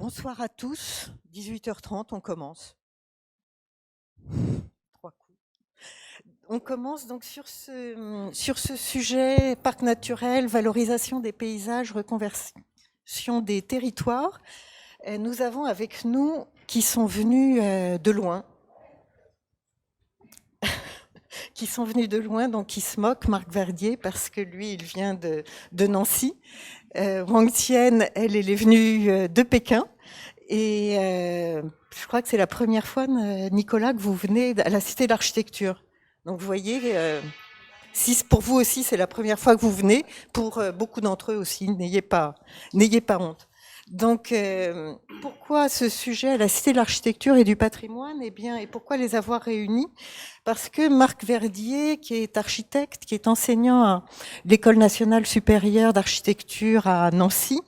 Bonsoir à tous, 18h30, on commence. 3 coups. On commence donc sur ce sujet parc naturel, valorisation des paysages, reconversion des territoires. Nous avons avec nous qui sont venus de loin, donc qui se moquent, Marc Verdier, parce que lui, il vient de Nancy. Wang Tian, elle est venue de Pékin. Et je crois que c'est la première fois, Nicolas, que vous venez à la Cité de l'Architecture. Donc vous voyez, si pour vous aussi c'est la première fois que vous venez, pour beaucoup d'entre eux aussi, n'ayez pas honte. Donc pourquoi ce sujet à la Cité de l'Architecture et du patrimoine? Eh bien, et pourquoi les avoir réunis? Parce que Marc Verdier, qui est architecte, qui est enseignant à l'École nationale supérieure d'architecture à Nancy,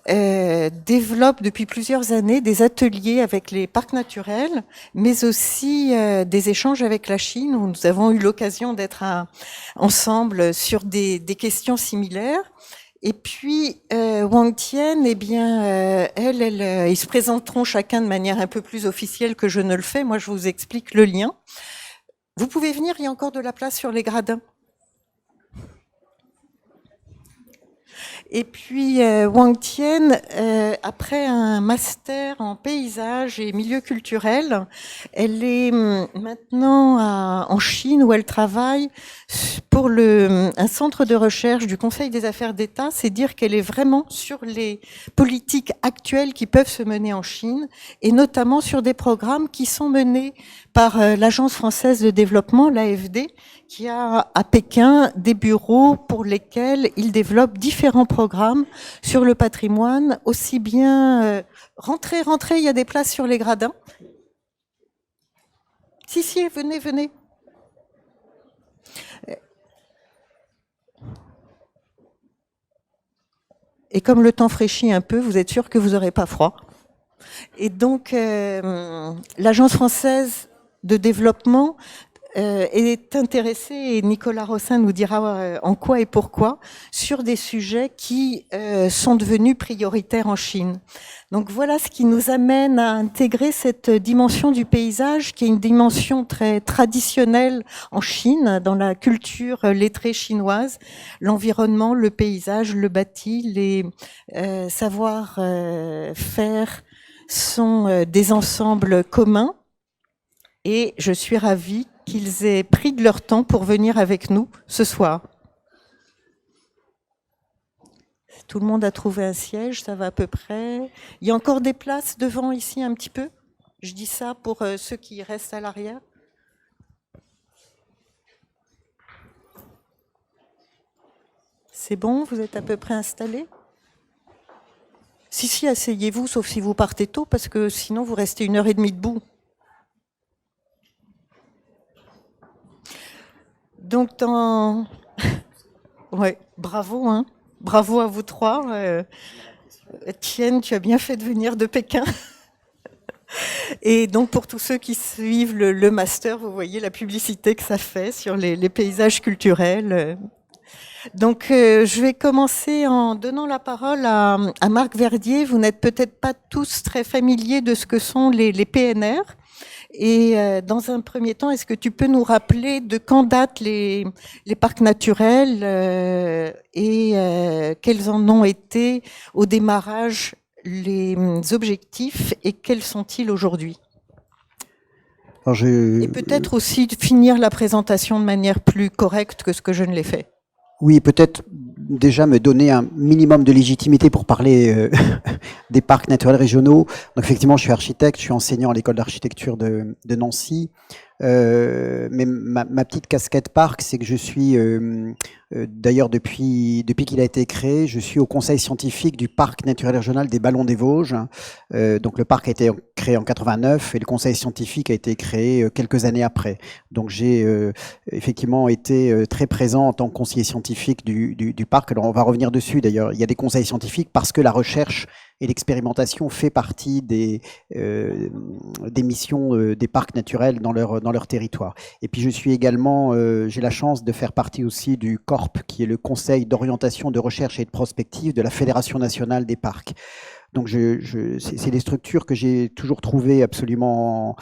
développe depuis plusieurs années des ateliers avec les parcs naturels, mais aussi des échanges avec la Chine, où nous avons eu l'occasion d'être ensemble sur des questions similaires. Et puis Wang Tian, eh bien, ils se présenteront chacun de manière un peu plus officielle que je ne le fais. Moi, je vous explique le lien. Vous pouvez venir, il y a encore de la place sur les gradins. Et puis Wang Tian, après un master en paysage et milieu culturel, elle est maintenant en Chine où elle travaille pour un centre de recherche du Conseil des affaires d'État. C'est dire qu'elle est vraiment sur les politiques actuelles qui peuvent se mener en Chine et notamment sur des programmes qui sont menés par l'Agence française de développement, l'AFD, qui a à Pékin des bureaux pour lesquels il développe différents programmes sur le patrimoine, aussi bien rentrez, il y a des places sur les gradins. Si, venez. Et comme le temps fraîchit un peu, vous êtes sûr que vous n'aurez pas froid. Et donc, l'Agence française de développement est intéressé, et Nicolas Rossin nous dira en quoi et pourquoi, sur des sujets qui sont devenus prioritaires en Chine. Donc voilà ce qui nous amène à intégrer cette dimension du paysage, qui est une dimension très traditionnelle en Chine, dans la culture lettrée chinoise, l'environnement, le paysage, le bâti, les savoir-faire sont des ensembles communs. Et je suis ravie qu'ils aient pris de leur temps pour venir avec nous ce soir. Tout le monde a trouvé un siège, ça va à peu près. Il y a encore des places devant ici un petit peu. Je dis ça pour ceux qui restent à l'arrière. C'est bon, vous êtes à peu près installés? Si, asseyez-vous, sauf si vous partez tôt, parce que sinon vous restez 1h30 debout. Donc, ouais, bravo, hein. Bravo à vous trois. Tienne, tu as bien fait de venir de Pékin. Et donc, pour tous ceux qui suivent le master, vous voyez la publicité que ça fait sur les paysages culturels. Donc, je vais commencer en donnant la parole à Marc Verdier. Vous n'êtes peut-être pas tous très familiers de ce que sont les PNR. Et dans un premier temps, est-ce que tu peux nous rappeler de quand datent les parcs naturels et quels en ont été au démarrage les objectifs et quels sont-ils aujourd'hui? Et peut-être aussi de finir la présentation de manière plus correcte que ce que je ne l'ai fait. Oui, peut-être déjà me donner un minimum de légitimité pour parler des parcs naturels régionaux. Donc effectivement, je suis architecte, je suis enseignant à l'école d'architecture de Nancy. Mais ma petite casquette parc, c'est que je suis, d'ailleurs depuis qu'il a été créé, je suis au conseil scientifique du parc naturel régional des Ballons des Vosges. Donc le parc a été créé en 89 et le conseil scientifique a été créé quelques années après. Donc j'ai effectivement été très présent en tant que conseiller scientifique du parc. Alors on va revenir dessus d'ailleurs. Il y a des conseils scientifiques parce que la recherche et l'expérimentation fait partie des missions des parcs naturels dans leur territoire. Et puis je suis également, j'ai la chance de faire partie aussi du CORP, qui est le Conseil d'orientation de recherche et de prospective de la Fédération nationale des parcs. Donc c'est des structures que j'ai toujours trouvées absolument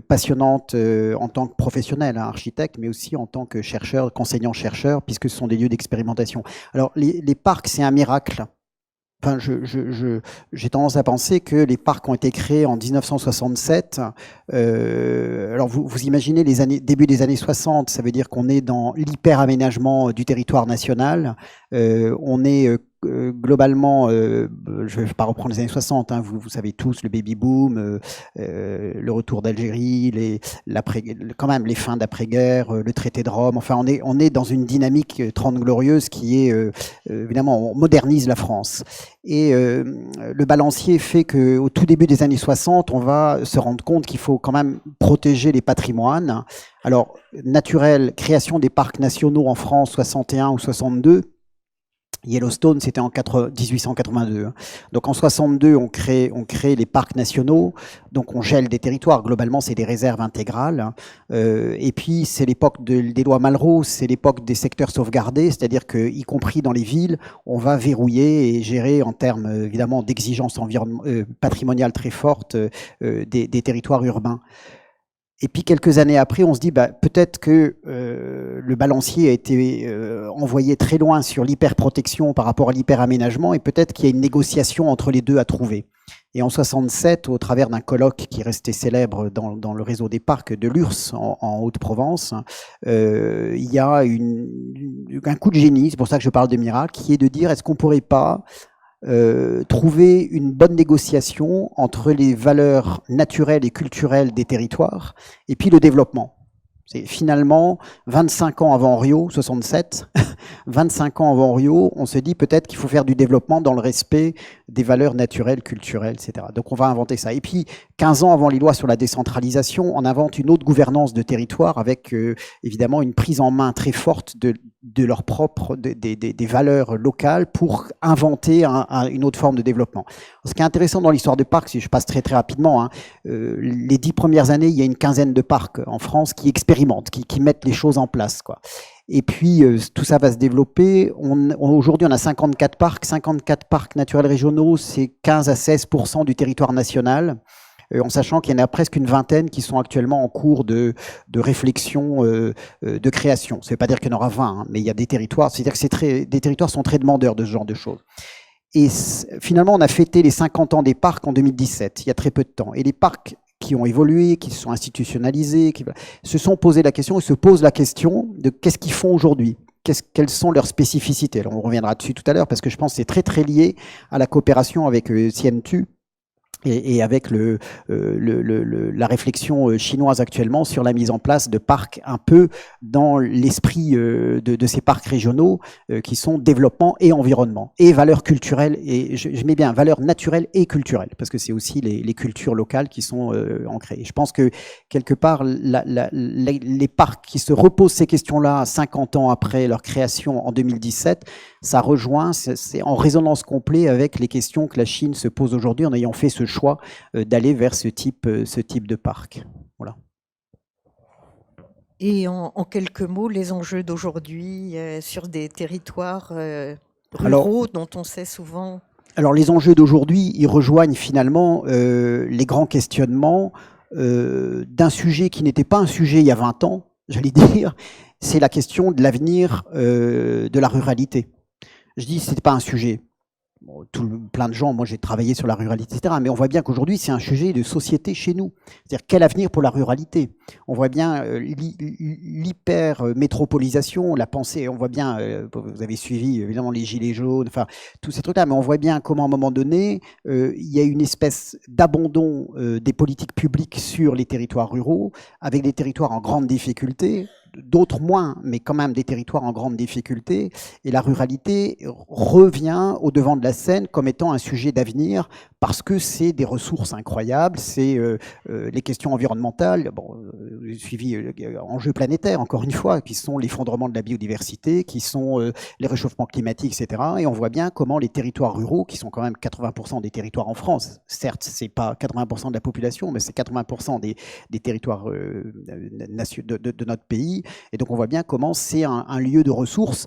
passionnantes en tant que professionnel, hein, architecte, mais aussi en tant que chercheur, qu'enseignant-chercheur, puisque ce sont des lieux d'expérimentation. Alors les parcs, c'est un miracle. Enfin, j'ai tendance à penser que les parcs ont été créés en 1967. Alors, vous imaginez les années, début des années 60, ça veut dire qu'on est dans l'hyper-aménagement du territoire national. On est globalement, je ne vais pas reprendre les années 60, hein, vous savez tous, le baby-boom, le retour d'Algérie, quand même les fins d'après-guerre, le traité de Rome. Enfin, on est dans une dynamique 30 glorieuse qui est, évidemment, on modernise la France. Et le balancier fait qu'au tout début des années 60, on va se rendre compte qu'il faut quand même protéger les patrimoines. Alors, naturel, création des parcs nationaux en France, 61 ou 62. Yellowstone, c'était en 1882. Donc en 62, on crée les parcs nationaux. Donc on gèle des territoires. Globalement, c'est des réserves intégrales. Et puis c'est l'époque des lois Malraux, c'est l'époque des secteurs sauvegardés, c'est-à-dire que, y compris dans les villes, on va verrouiller et gérer en termes évidemment d'exigences patrimoniales très fortes des territoires urbains. Et puis quelques années après, on se dit peut-être que le balancier a été envoyé très loin sur l'hyperprotection par rapport à l'hyperaménagement, et peut-être qu'il y a une négociation entre les deux à trouver. Et en 67, au travers d'un colloque qui est resté célèbre dans le réseau des parcs de l'URSS en Haute-Provence, il y a un coup de génie, c'est pour ça que je parle de miracle, qui est de dire est-ce qu'on pourrait pas trouver une bonne négociation entre les valeurs naturelles et culturelles des territoires et puis le développement. C'est finalement 25 ans avant Rio, 67, 25 ans avant Rio, on se dit peut-être qu'il faut faire du développement dans le respect des valeurs naturelles, culturelles, etc. Donc on va inventer ça. Et puis 15 ans avant les lois sur la décentralisation, on invente une autre gouvernance de territoire avec évidemment une prise en main très forte de leurs propres, des valeurs locales pour inventer une autre forme de développement. Ce qui est intéressant dans l'histoire des parcs, si je passe très très rapidement, hein, les 10 premières années, il y a une quinzaine de parcs en France qui expérimentent, qui mettent les choses en place, quoi. Et puis, tout ça va se développer. Aujourd'hui, on a 54 parcs naturels régionaux, c'est 15 à 16% du territoire national, en sachant qu'il y en a presque une vingtaine qui sont actuellement en cours de réflexion, de création. Ça ne veut pas dire qu'il y en aura 20, hein, mais il y a des territoires, c'est-à-dire que des territoires sont très demandeurs de ce genre de choses. Et finalement, on a fêté les 50 ans des parcs en 2017, il y a très peu de temps. Et les parcs qui ont évolué, qui se sont institutionnalisés, qui se sont posé la question et se posent la question de qu'est-ce qu'ils font aujourd'hui, quelles sont leurs spécificités. Alors on reviendra dessus tout à l'heure parce que je pense que c'est très très lié à la coopération avec Sientu et avec la réflexion chinoise actuellement sur la mise en place de parcs un peu dans l'esprit de ces parcs régionaux qui sont développement et environnement et valeurs culturelles, et je mets bien valeurs naturelles et culturelles parce que c'est aussi les cultures locales qui sont ancrées. Et je pense que quelque part les parcs qui se reposent ces questions-là 50 ans après leur création en 2017, ça rejoint, c'est en résonance complète avec les questions que la Chine se pose aujourd'hui en ayant fait ce choix d'aller vers ce type de parc. Voilà. Et en quelques mots, les enjeux d'aujourd'hui sur des territoires ruraux dont on sait souvent. Alors les enjeux d'aujourd'hui, ils rejoignent finalement les grands questionnements d'un sujet qui n'était pas un sujet il y a 20 ans, j'allais dire, c'est la question de l'avenir de la ruralité. Je dis c'était pas un sujet. Bon, plein de gens, moi j'ai travaillé sur la ruralité, etc. Mais on voit bien qu'aujourd'hui c'est un sujet de société chez nous. C'est-à-dire quel avenir pour la ruralité? On voit bien l'hyper-métropolisation, la pensée, on voit bien, vous avez suivi évidemment les gilets jaunes, enfin tous ces trucs-là, mais on voit bien comment à un moment donné, il y a une espèce d'abandon des politiques publiques sur les territoires ruraux, avec des territoires en grande difficulté, d'autres moins, mais quand même des territoires en grande difficulté. Et la ruralité revient au devant de la scène comme étant un sujet d'avenir parce que c'est des ressources incroyables, c'est les questions environnementales, bon, suivi enjeux planétaires, encore une fois, qui sont l'effondrement de la biodiversité, qui sont les réchauffements climatiques, etc. Et on voit bien comment les territoires ruraux, qui sont quand même 80% des territoires en France, certes, c'est pas 80% de la population, mais c'est 80% des territoires de notre pays. Et donc on voit bien comment c'est un lieu de ressources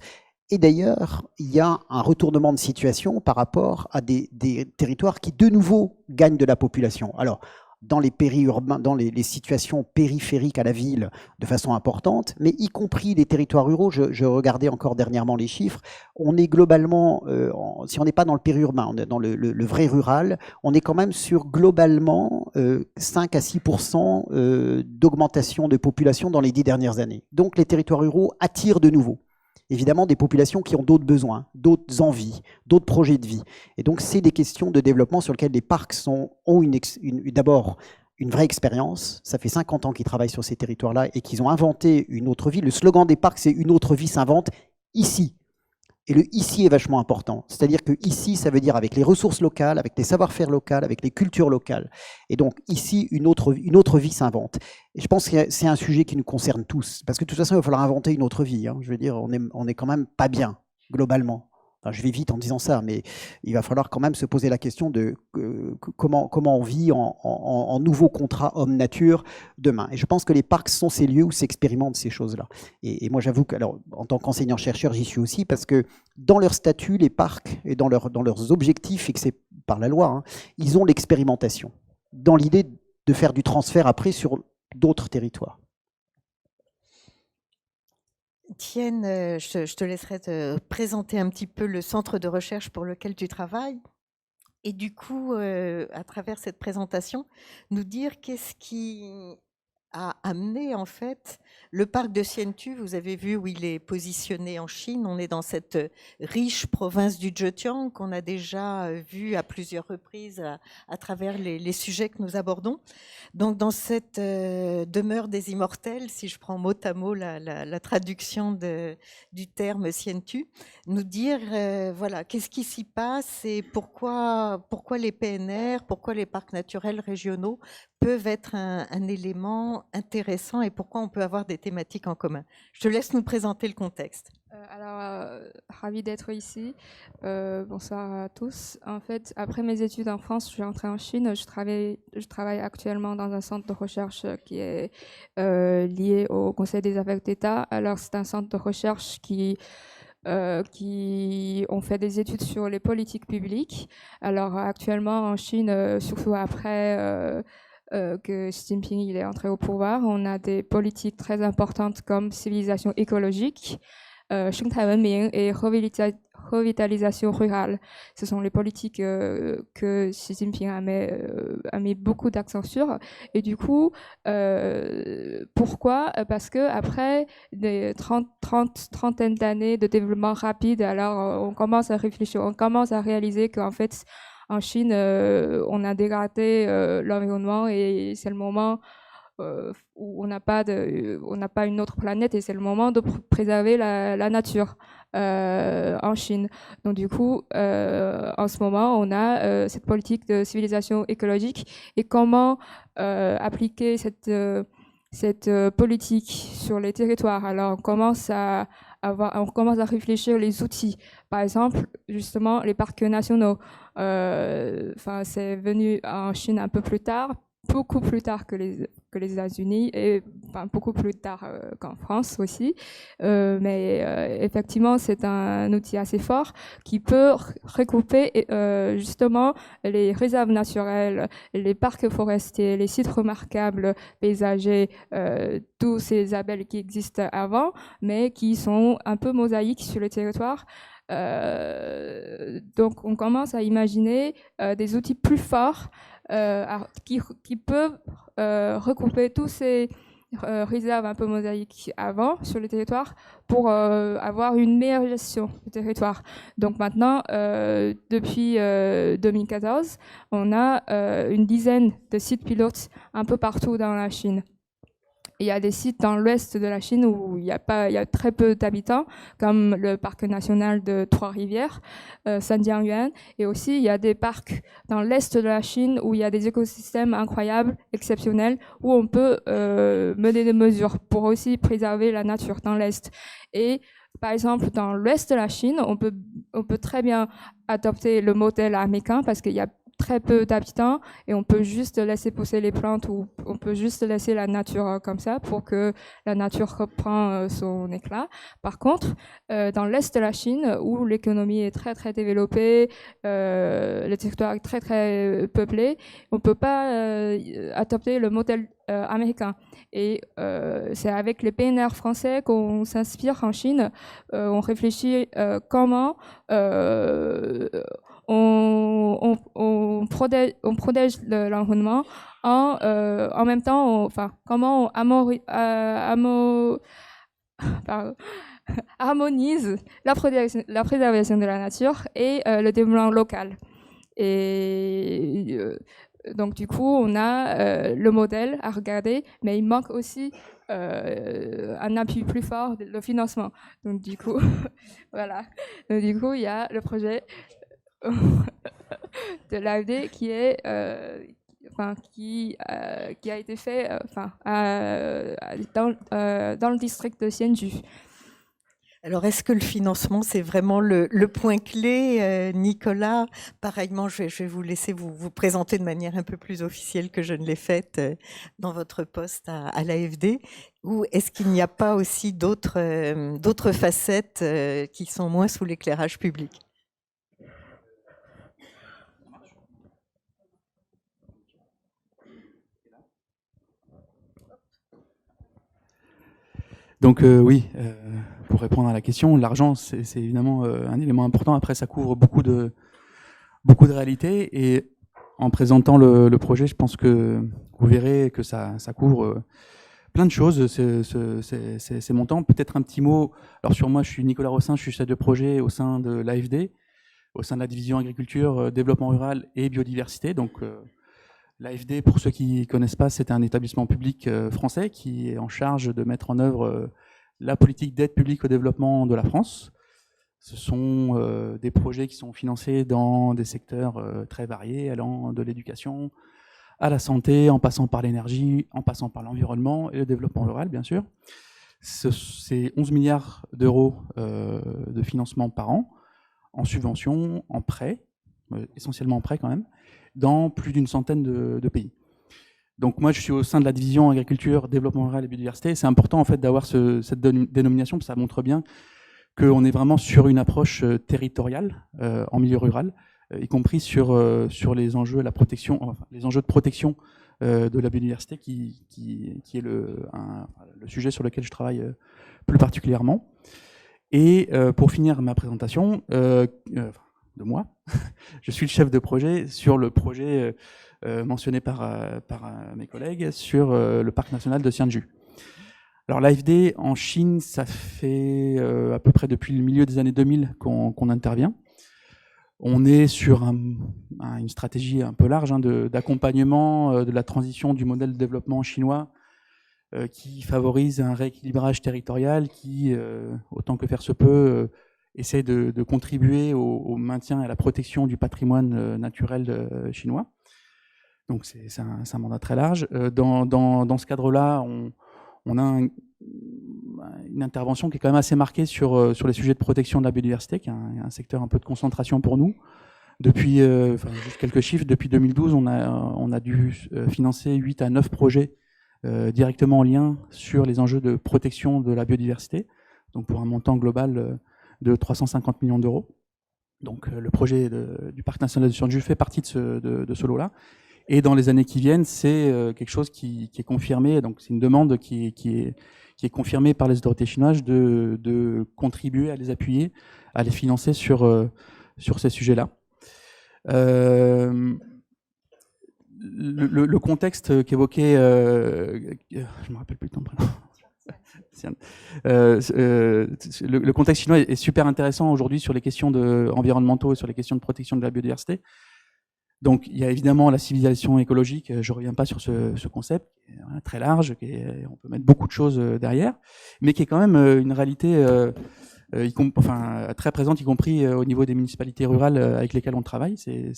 Et d'ailleurs, il y a un retournement de situation par rapport à des territoires qui, de nouveau, gagnent de la population. Alors, dans les périurbains, dans les situations périphériques à la ville de façon importante, mais y compris les territoires ruraux. Je regardais encore dernièrement les chiffres. On est globalement, si on n'est pas dans le périurbain, on est dans le vrai rural, on est quand même sur globalement 5 à 6% d'augmentation de population dans les 10 dernières années. Donc les territoires ruraux attirent de nouveau évidemment des populations qui ont d'autres besoins, d'autres envies, d'autres projets de vie. Et donc, c'est des questions de développement sur lesquelles les parcs ont d'abord une vraie expérience. Ça fait 50 ans qu'ils travaillent sur ces territoires-là et qu'ils ont inventé une autre vie. Le slogan des parcs, c'est « Une autre vie s'invente ici ». Et le ici est vachement important. C'est-à-dire que ici, ça veut dire avec les ressources locales, avec les savoir-faire locaux, avec les cultures locales. Et donc ici, une autre vie s'invente. Et je pense que c'est un sujet qui nous concerne tous. Parce que de toute façon, il va falloir inventer une autre vie. Je veux dire, on est quand même pas bien, globalement. Enfin, je vais vite en disant ça, mais il va falloir quand même se poser la question de comment on vit en nouveau contrat homme-nature demain. Et je pense que les parcs sont ces lieux où s'expérimentent ces choses-là. Et moi, j'avoue que, alors, en tant qu'enseignant-chercheur, j'y suis aussi parce que dans leur statut, les parcs, et dans leurs objectifs fixés par la loi, ils ont l'expérimentation, dans l'idée de faire du transfert après sur d'autres territoires. Tienne, je te laisserai te présenter un petit peu le centre de recherche pour lequel tu travailles. Et du coup, à travers cette présentation, nous dire qu'est-ce qui a amené en fait le parc de Sientu. Vous avez vu où il est positionné en Chine. On est dans cette riche province du Zhejiang qu'on a déjà vu à plusieurs reprises à travers les sujets que nous abordons. Donc dans cette demeure des immortels, si je prends mot à mot la traduction du terme Sientu, nous dire voilà, qu'est-ce qui s'y passe et pourquoi les PNR, pourquoi les parcs naturels régionaux peuvent être un élément intéressant et pourquoi on peut avoir des thématiques en commun. Je te laisse nous présenter le contexte. Ravie d'être ici. Bonsoir à tous. En fait, après mes études en France, je suis entrée en Chine. Je travaille actuellement dans un centre de recherche qui est lié au Conseil des affaires d'État. Alors, c'est un centre de recherche qui ont fait des études sur les politiques publiques. Alors, actuellement, en Chine, surtout après que Xi Jinping il est entré au pouvoir, on a des politiques très importantes comme civilisation écologique, Shengtai-Wenming et revitalisation rurale. Ce sont les politiques que Xi Jinping a mis beaucoup d'accent sur. Et du coup, pourquoi? Parce que après des trentaine d'années de développement rapide, alors on commence à réfléchir, on commence à réaliser qu'en fait, en Chine, on a dégradé l'environnement et c'est le moment où on n'a pas une autre planète et c'est le moment de préserver la nature en Chine. Donc du coup, en ce moment, on a cette politique de civilisation écologique et comment appliquer cette politique sur les territoires. Alors on commence à réfléchir les outils. Par exemple, justement, les parcs nationaux. C'est venu en Chine un peu plus tard, beaucoup plus tard que les États-Unis et beaucoup plus tard qu'en France aussi. Mais effectivement, c'est un outil assez fort qui peut regrouper justement les réserves naturelles, les parcs forestiers, les sites remarquables paysagers, tous ces labels qui existent avant, mais qui sont un peu mosaïques sur le territoire. Donc, on commence à imaginer des outils plus forts qui peuvent regrouper tous ces réserves un peu mosaïques avant sur le territoire pour avoir une meilleure gestion du territoire. Donc maintenant, depuis 2014, on a une dizaine de sites pilotes un peu partout dans la Chine. Il y a des sites dans l'ouest de la Chine où il y a très peu d'habitants, comme le parc national de Trois-Rivières, Sanjiangyuan. Et aussi, il y a des parcs dans l'est de la Chine où il y a des écosystèmes incroyables, exceptionnels, où on peut mener des mesures pour aussi préserver la nature dans l'est. Et par exemple, dans l'ouest de la Chine, on peut très bien adopter le modèle américain parce qu'il y a très peu d'habitants et on peut juste laisser pousser les plantes ou on peut juste laisser la nature comme ça pour que la nature reprend son éclat. Par contre, dans l'est de la Chine, où l'économie est très très développée, le territoire est très très peuplé, on peut pas adopter le modèle américain. Et c'est avec les PNR français qu'on s'inspire en Chine. On réfléchit comment on protège l'environnement en même temps, comment on harmonise la préservation de la nature et le développement local. Et donc du coup, on a le modèle à regarder, mais il manque aussi un appui plus fort, le financement. Donc du coup, voilà. Donc du coup, il y a le projet de l'AFD qui est qui a été fait dans le district de Hsinchu. Alors, est-ce que le financement, c'est vraiment le point clé, Nicolas? Pareillement, je vais vous laisser vous présenter de manière un peu plus officielle que je ne l'ai faite dans votre poste à l'AFD. Ou est-ce qu'il n'y a pas aussi d'autres facettes qui sont moins sous l'éclairage public? Donc oui, pour répondre à la question, l'argent, c'est évidemment un élément important. Après, ça couvre beaucoup de réalités. Et en présentant le projet, je pense que vous verrez que ça couvre plein de choses, ces montants. Peut-être un petit mot. Alors sur moi, je suis Nicolas Rossin, je suis chef de projet au sein de l'AFD, au sein de la division agriculture, développement rural et biodiversité. Donc l'AFD, pour ceux qui ne connaissent pas, c'est un établissement public français qui est en charge de mettre en œuvre la politique d'aide publique au développement de la France. Ce sont des projets qui sont financés dans des secteurs très variés, allant de l'éducation à la santé, en passant par l'énergie, en passant par l'environnement et le développement rural, bien sûr. C'est 11 milliards d'euros de financement par an, en subventions, en prêts, essentiellement en prêts quand même, dans plus d'une centaine de pays. Donc moi, je suis au sein de la division agriculture, développement rural et biodiversité. C'est important en fait d'avoir cette dénomination, parce que ça montre bien qu'on est vraiment sur une approche territoriale en milieu rural, y compris sur les enjeux, les enjeux de protection de la biodiversité, qui est le sujet sur lequel je travaille plus particulièrement. Et pour finir ma présentation, de moi. Je suis le chef de projet sur le projet mentionné par mes collègues sur le parc national de Hsinchu. Alors l'AFD en Chine, ça fait à peu près depuis le milieu des années 2000 qu'on intervient. On est sur une stratégie un peu large d'accompagnement de la transition du modèle de développement chinois qui favorise un rééquilibrage territorial qui, autant que faire se peut, essaie de contribuer au maintien et à la protection du patrimoine naturel chinois. Donc c'est un mandat très large. Dans ce cadre-là, on a une intervention qui est quand même assez marquée sur les sujets de protection de la biodiversité, qui est un secteur un peu de concentration pour nous. Depuis, juste quelques chiffres, depuis 2012, on a dû financer 8 à 9 projets directement en lien sur les enjeux de protection de la biodiversité, donc pour un montant global de 350 millions d'euros. Donc le projet du Parc national de Hsinchu fait partie de ce lot-là. Et dans les années qui viennent, c'est quelque chose qui est confirmé, donc c'est une demande qui est confirmée par les autorités chinoises de contribuer à les appuyer, à les financer sur ces sujets-là. Le contexte qu'évoquait, je me rappelle plus de ton prénom. Le contexte chinois est super intéressant aujourd'hui sur les questions environnementaux et sur les questions de protection de la biodiversité. Donc il y a évidemment la civilisation écologique, je ne reviens pas sur ce concept, très large, on peut mettre beaucoup de choses derrière, mais qui est quand même une réalité très présente, y compris au niveau des municipalités rurales avec lesquelles on travaille. C'est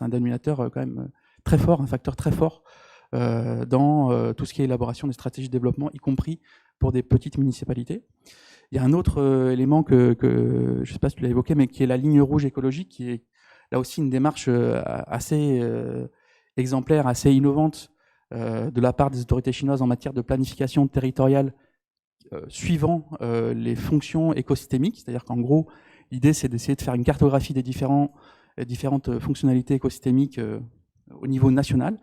un dénominateur quand même très fort, un facteur très fort dans tout ce qui est élaboration des stratégies de développement, y compris pour des petites municipalités. Il y a un autre élément que je ne sais pas si tu l'as évoqué, mais qui est la ligne rouge écologique, qui est là aussi une démarche assez exemplaire, assez innovante de la part des autorités chinoises en matière de planification territoriale suivant les fonctions écosystémiques. C'est-à-dire qu'en gros, l'idée, c'est d'essayer de faire une cartographie des différentes fonctionnalités écosystémiques au niveau national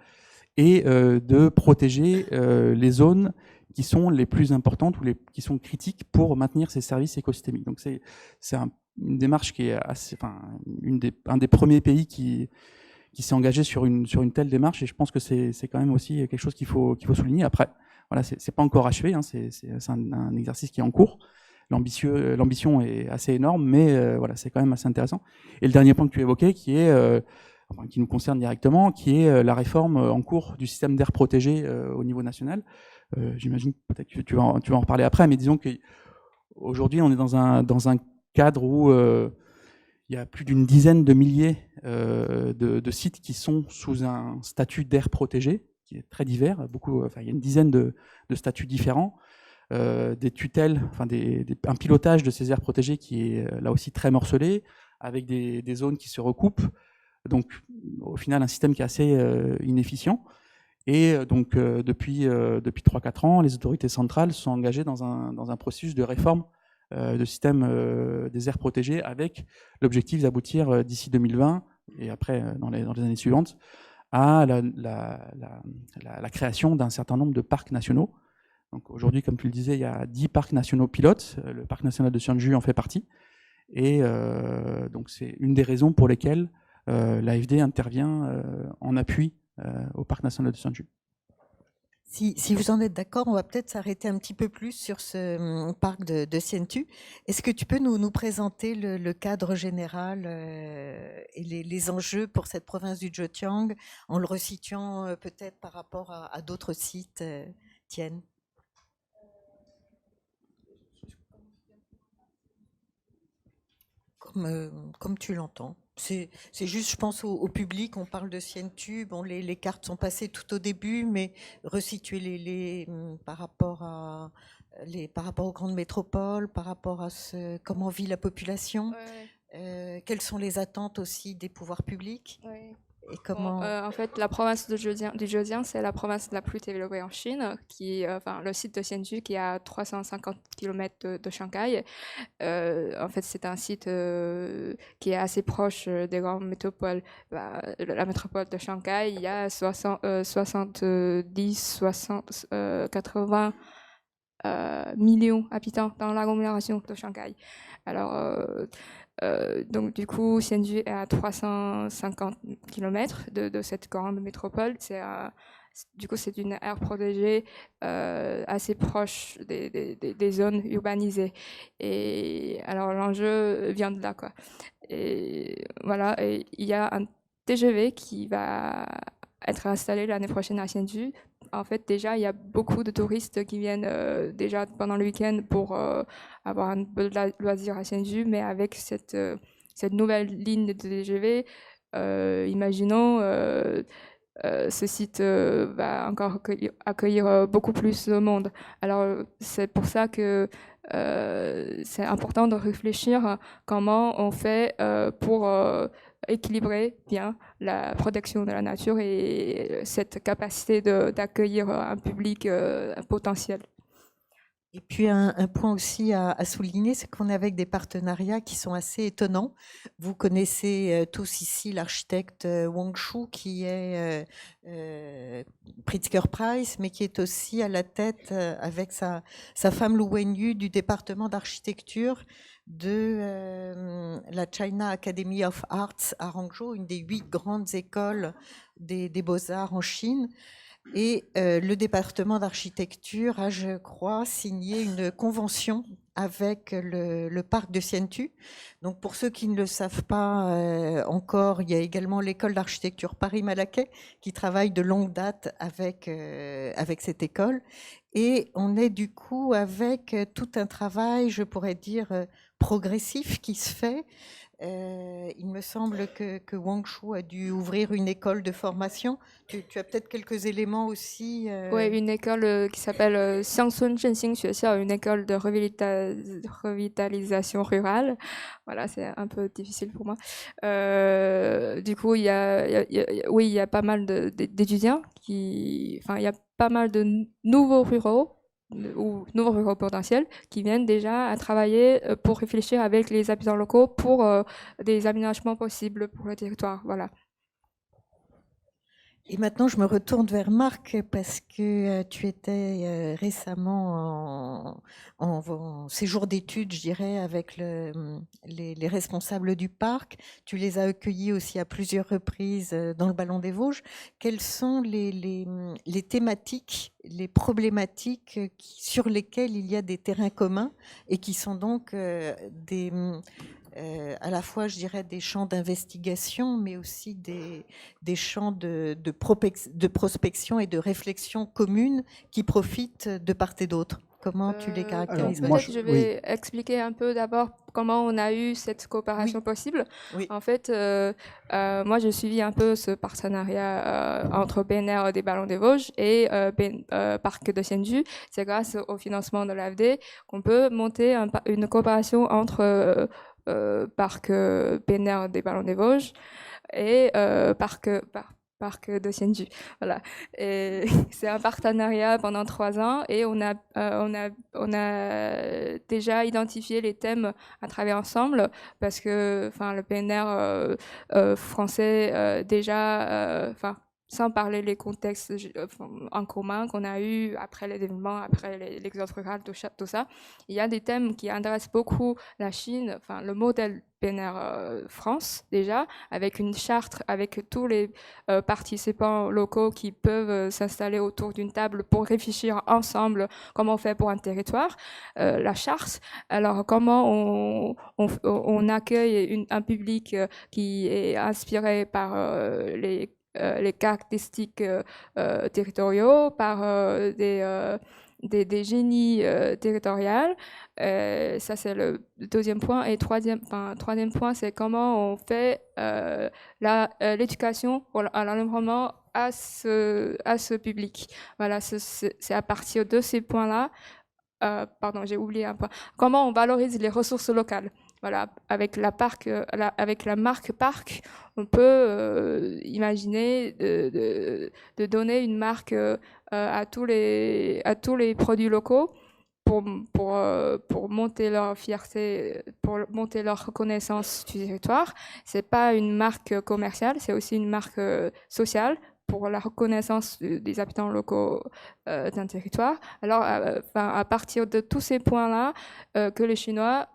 et de protéger les zones qui sont les plus importantes ou qui sont critiques pour maintenir ces services écosystémiques. Donc c'est une démarche qui est un des premiers pays qui s'est engagé sur une telle démarche, et je pense que c'est quand même aussi quelque chose qu'il faut souligner. Après, voilà, c'est pas encore achevé, hein, c'est un exercice qui est en cours. L'ambition est assez énorme, mais voilà, c'est quand même assez intéressant. Et le dernier point que tu évoquais, qui nous concerne directement, qui est la réforme en cours du système d'air protégé au niveau national. J'imagine peut-être que tu vas en reparler après, mais disons qu'aujourd'hui, on est dans un cadre où il y a plus d'une dizaine de milliers de sites qui sont sous un statut d'air protégé, qui est très divers. Il y a une dizaine de statuts différents, des tutelles, un pilotage de ces aires protégées qui est là aussi très morcelé, avec des zones qui se recoupent. Donc, au final, un système qui est assez inefficient. Et donc, depuis 3-4 ans, les autorités centrales sont engagées dans un processus de réforme de système des aires protégées, avec l'objectif d'aboutir d'ici 2020 et après dans les années suivantes à la création d'un certain nombre de parcs nationaux. Donc aujourd'hui, comme tu le disais, il y a 10 parcs nationaux pilotes. Le parc national de Sianju en fait partie. Et donc c'est une des raisons pour lesquelles l'AFD intervient en appui au parc national de Sianju. Si vous en êtes d'accord, on va peut-être s'arrêter un petit peu plus sur ce parc de Sientu. Est-ce que tu peux nous présenter le cadre général et les enjeux pour cette province du Zhejiang, en le resituant peut-être par rapport à d'autres sites, Tien? Comme tu l'entends. C'est juste, je pense, au public, on parle de Sientu, bon, les cartes sont passées tout au début, mais resituer par rapport aux grandes métropoles, par rapport à comment vit la population, quelles sont les attentes aussi des pouvoirs publics, et comment... En fait, la province du Zhejiang, c'est la province la plus développée en Chine, le site de Sientu qui est à 350 km de Shanghai. En fait, c'est un site qui est assez proche des grandes métropoles. La métropole de Shanghai, il y a 80 millions d'habitants dans l'agglomération de Shanghai. Alors, donc du coup, Sientu est à 350 km de cette grande métropole. Du coup, c'est une aire protégée assez proche des zones urbanisées. Et alors, l'enjeu vient de là, quoi. Et voilà, et il y a un TGV qui va être installé l'année prochaine à Sientu. En fait, déjà, il y a beaucoup de touristes qui viennent déjà pendant le week-end pour avoir un peu de loisir à Sientu, mais avec cette nouvelle ligne de TGV, imaginons ce site va encore accueillir beaucoup plus de monde. Alors, c'est pour ça que c'est important de réfléchir comment on fait pour équilibrer bien la protection de la nature et cette capacité d'accueillir un public potentiel. Et puis un point aussi à souligner, c'est qu'on est avec des partenariats qui sont assez étonnants. Vous connaissez tous ici l'architecte Wang Shu, qui est Pritzker Prize, mais qui est aussi à la tête avec sa femme Lu Wenyu du département d'architecture de la China Academy of Arts à Hangzhou, une des 8 grandes écoles des beaux-arts en Chine. Et le département d'architecture a, je crois, signé une convention avec le parc de Sientu. Donc, pour ceux qui ne le savent pas encore, il y a également l'école d'architecture Paris-Malaquais qui travaille de longue date avec cette école. Et on est du coup avec tout un travail, je pourrais dire, progressif qui se fait il me semble que Wangshu a dû ouvrir une école de formation. Tu as peut-être quelques éléments aussi. Oui, une école qui s'appelle Xiangsun Zhenxing Xuexiao, une école de revitalisation rurale. Voilà, c'est un peu difficile pour moi. Du coup, oui, il y a pas mal d'étudiants enfin, il y a pas mal de nouveaux ruraux ou nouveaux ruraux potentiels qui viennent déjà à travailler pour réfléchir avec les habitants locaux pour des aménagements possibles pour le territoire. Voilà. Et maintenant, je me retourne vers Marc parce que tu étais récemment en séjour d'études, je dirais, avec les responsables du parc. Tu les as accueillis aussi à plusieurs reprises dans le Ballon des Vosges. Quelles sont les thématiques, les problématiques sur lesquelles il y a des terrains communs et qui sont donc à la fois, je dirais, des champs d'investigation, mais aussi des champs de prospection et de réflexion commune qui profitent de part et d'autre. Comment tu les caractérises? Peut-être je vais expliquer un peu d'abord comment on a eu cette coopération possible. Oui. En fait, moi, j'ai suivi un peu ce partenariat entre BNR des Ballons des Vosges et Parc de Sienju. C'est grâce au financement de l'AFD qu'on peut monter une coopération entre Parc BNR des Ballons des Vosges et Parc de Sienju. Voilà. Et c'est un partenariat pendant 3 ans et on a déjà identifié les thèmes à travailler ensemble parce que, enfin, le PNR français déjà, sans parler les contextes en commun qu'on a eu après les développements, après l'exode rural, tout ça. Il y a des thèmes qui intéressent beaucoup la Chine, enfin le modèle PNR France déjà, avec une charte, avec tous les participants locaux qui peuvent s'installer autour d'une table pour réfléchir ensemble comment on fait pour un territoire. La charte, alors comment on accueille un public qui est inspiré par les caractéristiques territoriaux, par des génies territoriales. Ça, c'est le deuxième point. Et troisième point, c'est comment on fait l'éducation à l'environnement à ce public. Voilà, c'est à partir de ces points-là. Pardon, j'ai oublié un point. Comment on valorise les ressources locales. Voilà, avec la marque Parc, on peut imaginer de donner une marque à tous les produits locaux pour monter leur fierté, pour monter leur reconnaissance du territoire. C'est pas une marque commerciale, c'est aussi une marque sociale pour la reconnaissance des habitants locaux d'un territoire. Alors, à partir de tous ces points-là, que les Chinois,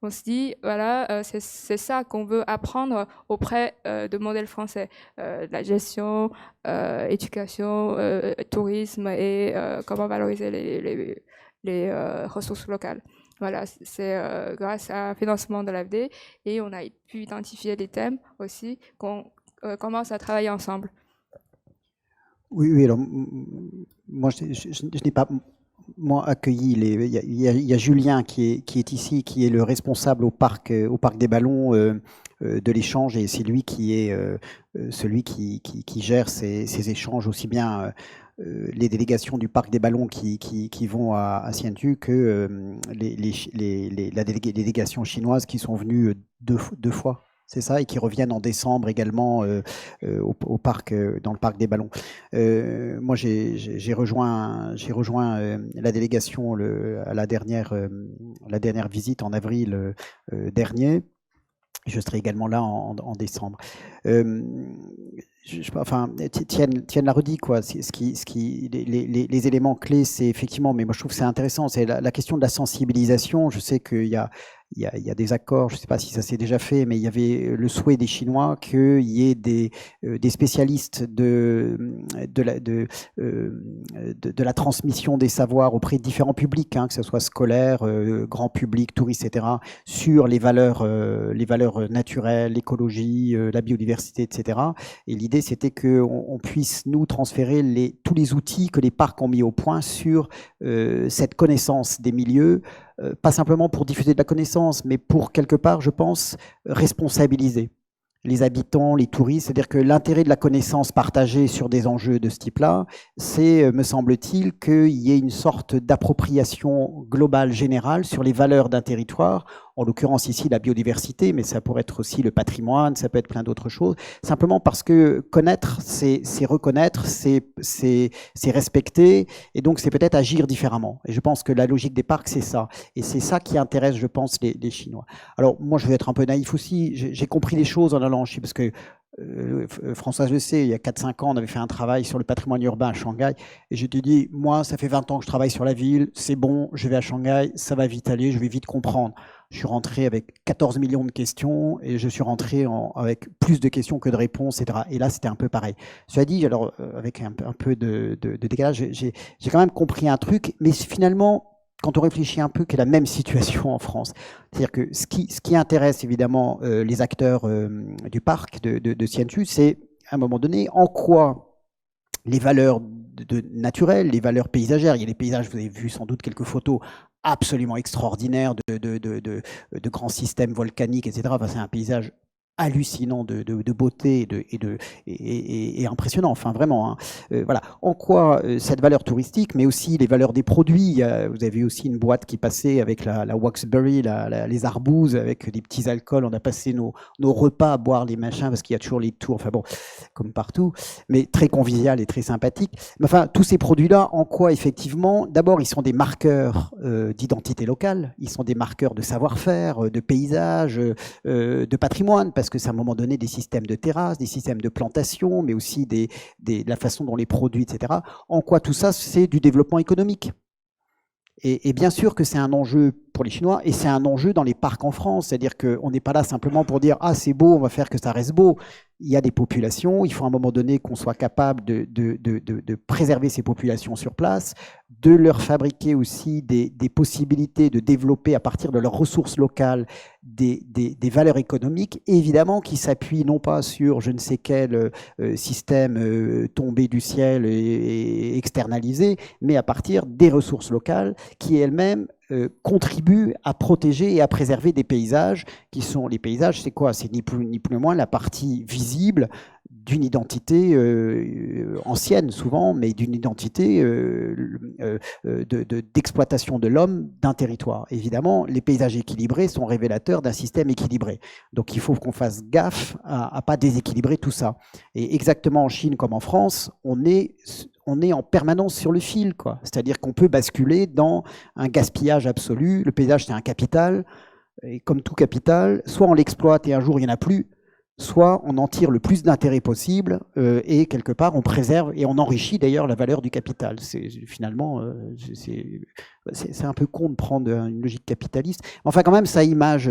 on se dit, voilà, c'est ça qu'on veut apprendre auprès de modèles français. La gestion, éducation, tourisme et comment valoriser les ressources locales. Voilà, c'est grâce à un financement de l'AFD et on a pu identifier des thèmes aussi qu'on commence à travailler ensemble. Oui, alors moi je n'ai pas accueilli il y a Julien qui est ici, qui est le responsable au parc des Ballons de l'échange, et c'est lui qui est celui qui gère ces échanges, aussi bien les délégations du parc des Ballons qui vont à Sientu que les délégations chinoises qui sont venues deux fois. C'est ça, et qui reviennent en décembre également au parc, dans le parc des Ballons. Moi, j'ai rejoint la délégation à la dernière visite en avril dernier. Je serai également là en décembre. Tienne l'a redit, quoi. Les éléments clés, c'est effectivement, mais moi je trouve que c'est intéressant, c'est la question de la sensibilisation. Je sais qu'il y a des accords, je ne sais pas si ça s'est déjà fait, mais il y avait le souhait des Chinois qu'il y ait des spécialistes de la transmission des savoirs auprès de différents publics, que ce soit scolaire, grand public, touristes, etc., sur les valeurs naturelles, l'écologie, la biodiversité, etc. Et l'idée, c'était qu'on puisse nous transférer tous les outils que les parcs ont mis au point sur cette connaissance des milieux pas simplement pour diffuser de la connaissance, mais pour quelque part, je pense, responsabiliser les habitants, les touristes. C'est-à-dire que l'intérêt de la connaissance partagée sur des enjeux de ce type-là, c'est, me semble-t-il, qu'il y ait une sorte d'appropriation globale, générale, sur les valeurs d'un territoire, en l'occurrence ici la biodiversité, mais ça pourrait être aussi le patrimoine, ça peut être plein d'autres choses, simplement parce que connaître, c'est reconnaître, c'est respecter, et donc c'est peut-être agir différemment. Et je pense que la logique des parcs, c'est ça. Et c'est ça qui intéresse, je pense, les Chinois. Alors moi, je vais être un peu naïf aussi, j'ai compris les choses en allant en Chine, parce que Françoise le sait, il y a 4-5 ans, on avait fait un travail sur le patrimoine urbain à Shanghai, et je t'ai dit, moi, ça fait 20 ans que je travaille sur la ville, c'est bon, je vais à Shanghai, ça va vite aller, je vais vite comprendre. Je suis rentré avec 14 millions de questions, et je suis rentré avec plus de questions que de réponses, etc. Et là, c'était un peu pareil. Cela dit, alors, avec un peu de décalage, j'ai quand même compris un truc, mais finalement, quand on réfléchit un peu, qu'il y a la même situation en France. C'est-à-dire que ce qui intéresse évidemment les acteurs du parc de Sientu, c'est à un moment donné en quoi les valeurs naturelles, les valeurs paysagères, il y a des paysages, vous avez vu sans doute quelques photos absolument extraordinaires de grands systèmes volcaniques, etc. Enfin, c'est un paysage hallucinant de beauté et impressionnant, enfin vraiment. Hein. Voilà. En quoi cette valeur touristique, mais aussi les valeurs des produits. Vous avez aussi une boîte qui passait avec la Waxberry, les arbouses, avec des petits alcools. On a passé nos repas à boire les machins, parce qu'il y a toujours les tours, enfin bon, comme partout, mais très convivial et très sympathique. Mais enfin, tous ces produits-là, en quoi effectivement, d'abord, ils sont des marqueurs d'identité locale, ils sont des marqueurs de savoir-faire, de paysage, de patrimoine, parce que c'est à un moment donné des systèmes de terrasses, des systèmes de plantation, mais aussi la façon dont les produits, etc. En quoi tout ça, c'est du développement économique. Et bien sûr que c'est un enjeu pour les Chinois, et c'est un enjeu dans les parcs en France. C'est-à-dire qu'on n'est pas là simplement pour dire « Ah, c'est beau, on va faire que ça reste beau ». Il y a des populations, il faut à un moment donné qu'on soit capable de préserver ces populations sur place, de leur fabriquer aussi des possibilités de développer à partir de leurs ressources locales des valeurs économiques, évidemment qui s'appuient non pas sur je ne sais quel système tombé du ciel et externalisé, mais à partir des ressources locales qui elles-mêmes contribuent à protéger et à préserver des paysages qui sont, les paysages, c'est quoi? C'est ni plus ni moins la partie visible d'une identité ancienne souvent, mais d'une identité d'exploitation de l'homme d'un territoire. Évidemment, les paysages équilibrés sont révélateurs d'un système équilibré. Donc il faut qu'on fasse gaffe à pas déséquilibrer tout ça. Et exactement en Chine comme en France, on est en permanence sur le fil, quoi. C'est-à-dire qu'on peut basculer dans un gaspillage absolu. Le paysage, c'est un capital. Et comme tout capital, soit on l'exploite et un jour il n'y en a plus, soit on en tire le plus d'intérêt possible et quelque part on préserve et on enrichit d'ailleurs la valeur du capital. Finalement, c'est un peu con de prendre une logique capitaliste. Enfin quand même, ça image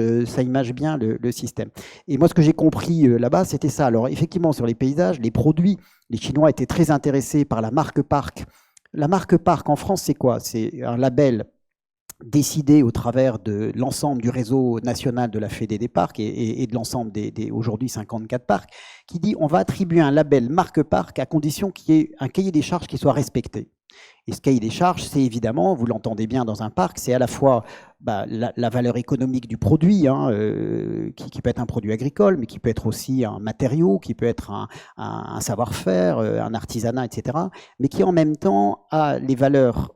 bien le système. Et moi ce que j'ai compris là-bas, c'était ça. Alors effectivement sur les paysages, les produits, les Chinois étaient très intéressés par la marque Parc. La marque Parc en France, c'est quoi? C'est un label décidé au travers de l'ensemble du réseau national de la Fédé des parcs et de l'ensemble des aujourd'hui 54 parcs, qui dit on va attribuer un label marque parc à condition qu'il y ait un cahier des charges qui soit respecté. Et ce cahier des charges, c'est évidemment, vous l'entendez bien dans un parc, c'est à la fois la valeur économique du produit, hein, qui peut être un produit agricole, mais qui peut être aussi un matériau, qui peut être un savoir-faire, un artisanat, etc., mais qui en même temps a les valeurs,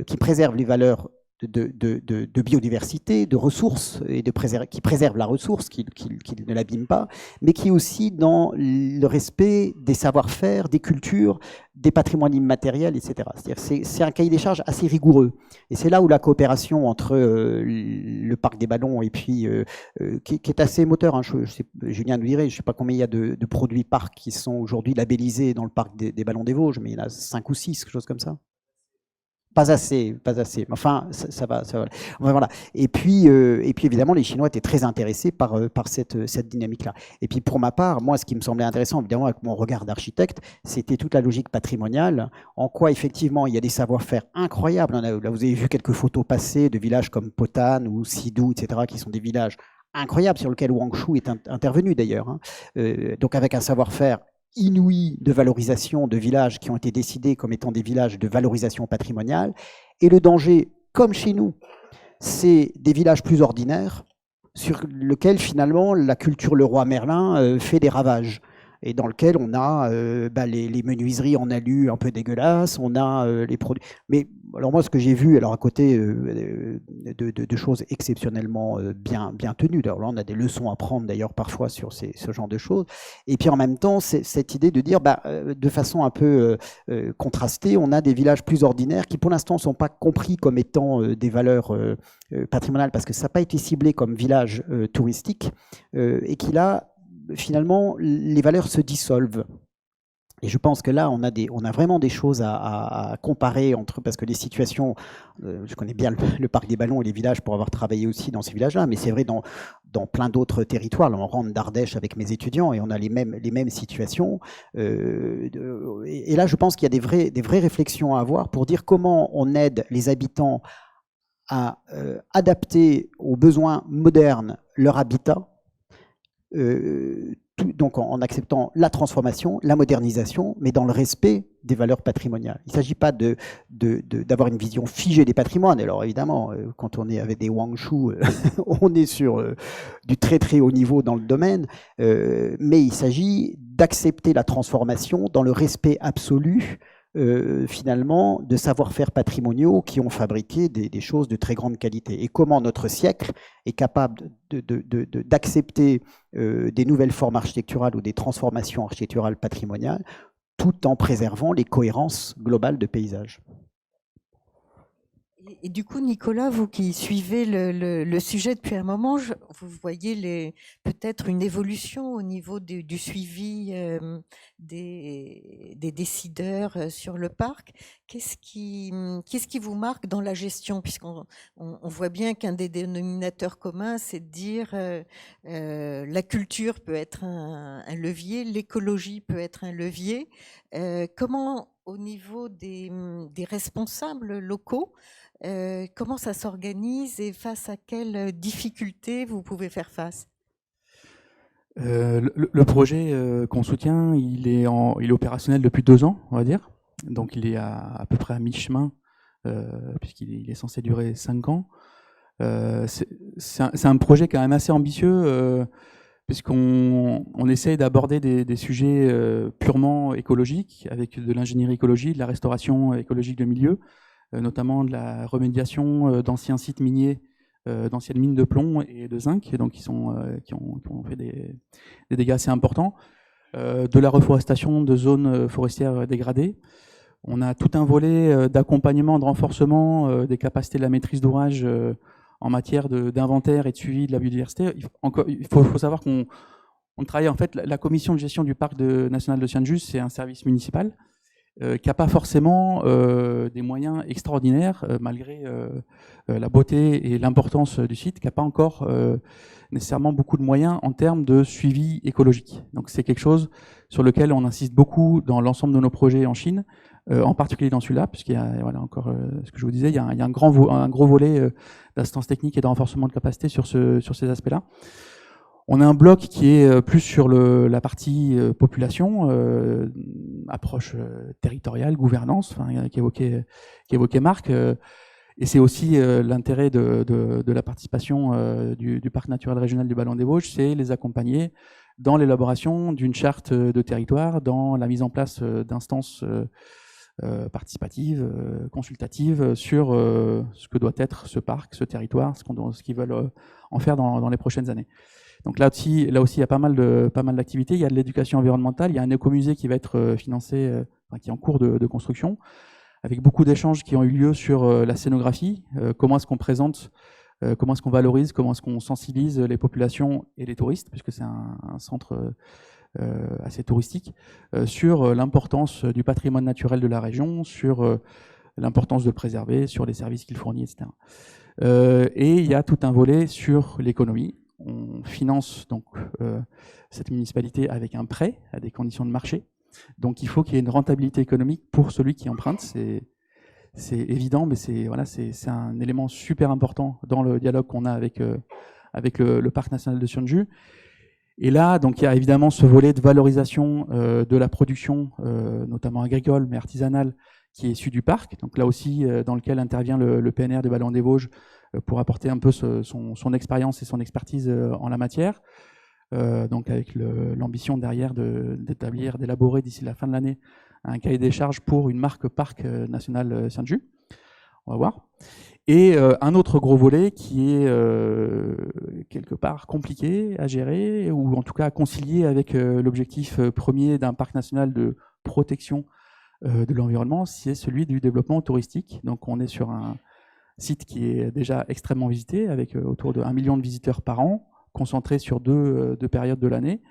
qui préserve les valeurs de biodiversité, de ressources, et qui préserve la ressource, qui ne l'abîme pas, mais qui est aussi dans le respect des savoir-faire, des cultures, des patrimoines immatériels, etc. C'est un cahier des charges assez rigoureux. Et c'est là où la coopération entre le parc des ballons et puis qui est assez moteur. Hein, Julien nous dirait, je ne sais pas combien il y a de produits parcs qui sont aujourd'hui labellisés dans le parc des ballons des Vosges, mais il y en a 5 ou 6, quelque chose comme ça. Pas assez. Enfin, ça va. Enfin, voilà. Et puis évidemment, les Chinois étaient très intéressés par cette dynamique-là. Et puis pour ma part, moi, ce qui me semblait intéressant, évidemment, avec mon regard d'architecte, c'était toute la logique patrimoniale, en quoi effectivement il y a des savoir-faire incroyables. Là, vous avez vu quelques photos passées de villages comme Potan ou Sidou, etc., qui sont des villages incroyables sur lesquels Wang Shu est intervenu d'ailleurs. Hein. Donc avec un savoir-faire inouïs de valorisation de villages qui ont été décidés comme étant des villages de valorisation patrimoniale. Et le danger, comme chez nous, c'est des villages plus ordinaires sur lesquels finalement la culture Leroy Merlin fait des ravages. Et dans lequel on a les menuiseries en alu un peu dégueulasses, on a les produits. Mais alors moi, ce que j'ai vu, alors à côté de choses exceptionnellement bien tenues, alors là on a des leçons à prendre d'ailleurs parfois sur ce genre de choses, et puis en même temps, c'est cette idée de dire, de façon un peu contrastée, on a des villages plus ordinaires qui pour l'instant ne sont pas compris comme étant des valeurs patrimoniales, parce que ça n'a pas été ciblé comme village touristique, et qui là, finalement, les valeurs se dissolvent. Et je pense que là, on a vraiment des choses à comparer entre, parce que les situations, je connais bien le parc des Ballons et les villages pour avoir travaillé aussi dans ces villages-là, mais c'est vrai dans plein d'autres territoires. Là, on rentre d'Ardèche avec mes étudiants et on a les mêmes situations. Et là, je pense qu'il y a des vraies réflexions à avoir pour dire comment on aide les habitants à adapter aux besoins modernes leur habitat, donc en acceptant la transformation, la modernisation, mais dans le respect des valeurs patrimoniales. Il ne s'agit pas d'avoir une vision figée des patrimoines. Alors évidemment, quand on est avec des Wang Shu, on est sur du très très haut niveau dans le domaine, mais il s'agit d'accepter la transformation dans le respect absolu finalement de savoir-faire patrimoniaux qui ont fabriqué des choses de très grande qualité. Et comment notre siècle est capable d'accepter des nouvelles formes architecturales ou des transformations architecturales patrimoniales tout en préservant les cohérences globales de paysage. Et du coup, Nicolas, vous qui suivez le sujet depuis un moment, vous voyez peut-être une évolution au niveau du suivi des décideurs sur le parc. Qu'est-ce qui vous marque dans la gestion? Puisqu'on voit bien qu'un des dénominateurs communs, c'est de dire la culture peut être un levier, l'écologie peut être un levier. Comment, au niveau des responsables locaux, comment ça s'organise et face à quelles difficultés vous pouvez faire face? Le projet qu'on soutient, il est opérationnel depuis 2 ans, on va dire. Donc il est à peu près à mi-chemin, puisqu'il est censé durer 5 ans. C'est un projet quand même assez ambitieux, puisqu'on essaye d'aborder des sujets purement écologiques, avec de l'ingénierie écologique, de la restauration écologique de milieux, notamment de la remédiation d'anciens sites miniers, d'anciennes mines de plomb et de zinc, donc qui ont fait des dégâts assez importants, de la reforestation de zones forestières dégradées. On a tout un volet d'accompagnement, de renforcement des capacités de la maîtrise d'ouvrage en matière d'inventaire et de suivi de la biodiversité. Il faut savoir qu'on travaille, en fait, la commission de gestion du parc national de Cianjus, c'est un service municipal qui n'a pas forcément des moyens extraordinaires, malgré la beauté et l'importance du site, qui n'a pas encore nécessairement beaucoup de moyens en termes de suivi écologique. Donc c'est quelque chose sur lequel on insiste beaucoup dans l'ensemble de nos projets en Chine, en particulier dans celui-là, puisqu'il y a encore ce que je vous disais, il y a un gros volet d'assistance technique et de renforcement de capacité sur ces aspects-là. On a un bloc qui est plus sur la partie population, approche territoriale, gouvernance, qu'évoquait Marc, et c'est aussi l'intérêt de la participation du parc naturel régional du Ballon des Vosges, c'est les accompagner dans l'élaboration d'une charte de territoire, dans la mise en place d'instances participatives, consultatives sur ce que doit être ce parc, ce territoire, ce qu'ils veulent en faire dans les prochaines années. Donc là aussi, il y a pas mal d'activités. Il y a de l'éducation environnementale. Il y a un écomusée qui va être financé, qui est en cours de construction, avec beaucoup d'échanges qui ont eu lieu sur la scénographie. Comment est-ce qu'on présente, comment est-ce qu'on valorise, comment est-ce qu'on sensibilise les populations et les touristes, puisque c'est un centre assez touristique, sur l'importance du patrimoine naturel de la région, sur l'importance de le préserver, sur les services qu'il fournit, etc. Et il y a tout un volet sur l'économie. On finance donc cette municipalité avec un prêt à des conditions de marché. Donc il faut qu'il y ait une rentabilité économique pour celui qui emprunte. C'est évident, mais c'est un élément super important dans le dialogue qu'on a avec le parc national de Cianjus. Et là, donc il y a évidemment ce volet de valorisation de la production, notamment agricole, mais artisanale, qui est issu du parc, donc là aussi dans lequel intervient le PNR de Ballon-des-Vosges pour apporter un peu son expérience et son expertise en la matière. Donc avec l'ambition derrière d'élaborer d'ici la fin de l'année un cahier des charges pour une marque parc national Sainte-Jude. On va voir. Et un autre gros volet qui est quelque part compliqué à gérer, ou en tout cas à concilier avec l'objectif premier d'un parc national de protection de l'environnement, c'est celui du développement touristique. Donc on est sur un site qui est déjà extrêmement visité, avec autour de 1 million de visiteurs par an, concentrés sur deux périodes de l'année.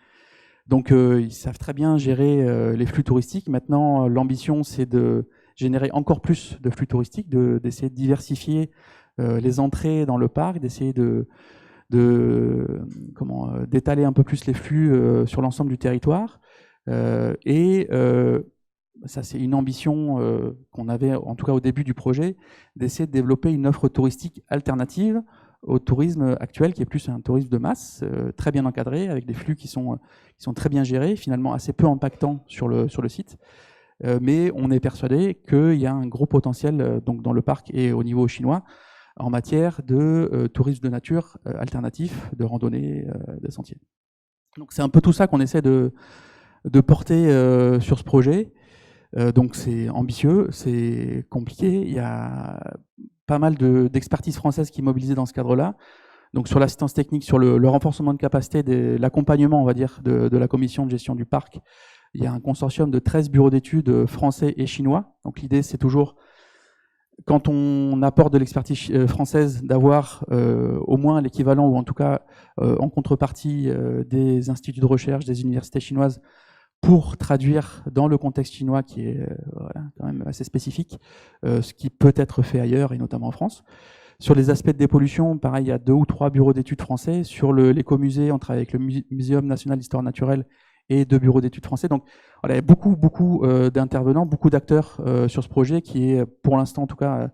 Donc ils savent très bien gérer les flux touristiques. Maintenant, l'ambition, c'est de générer encore plus de flux touristiques, d'essayer de diversifier les entrées dans le parc, d'essayer d'étaler un peu plus les flux sur l'ensemble du territoire. Ça, c'est une ambition qu'on avait, en tout cas au début du projet, d'essayer de développer une offre touristique alternative au tourisme actuel, qui est plus un tourisme de masse, très bien encadré, avec des flux qui sont très bien gérés, finalement assez peu impactants sur le site. Mais on est persuadé qu'il y a un gros potentiel donc dans le parc et au niveau chinois en matière de tourisme de nature alternatif, de randonnée, de sentiers. Donc c'est un peu tout ça qu'on essaie de porter sur ce projet. Donc c'est ambitieux, c'est compliqué. Il y a pas mal d'expertise française qui est mobilisée dans ce cadre-là. Donc sur l'assistance technique, sur le renforcement de capacité, l'accompagnement, on va dire, de la commission de gestion du parc. Il y a un consortium de 13 bureaux d'études français et chinois. Donc l'idée, c'est toujours, quand on apporte de l'expertise française, d'avoir au moins l'équivalent, ou en tout cas en contrepartie des instituts de recherche, des universités chinoises, pour traduire dans le contexte chinois qui est quand même assez spécifique, ce qui peut être fait ailleurs, et notamment en France. Sur les aspects de dépollution, pareil, il y a 2 ou 3 bureaux d'études français. Sur l'écomusée, on travaille avec le Muséum national d'histoire naturelle et 2 bureaux d'études français. Donc voilà, il y a beaucoup d'intervenants, beaucoup d'acteurs sur ce projet, qui est pour l'instant en tout cas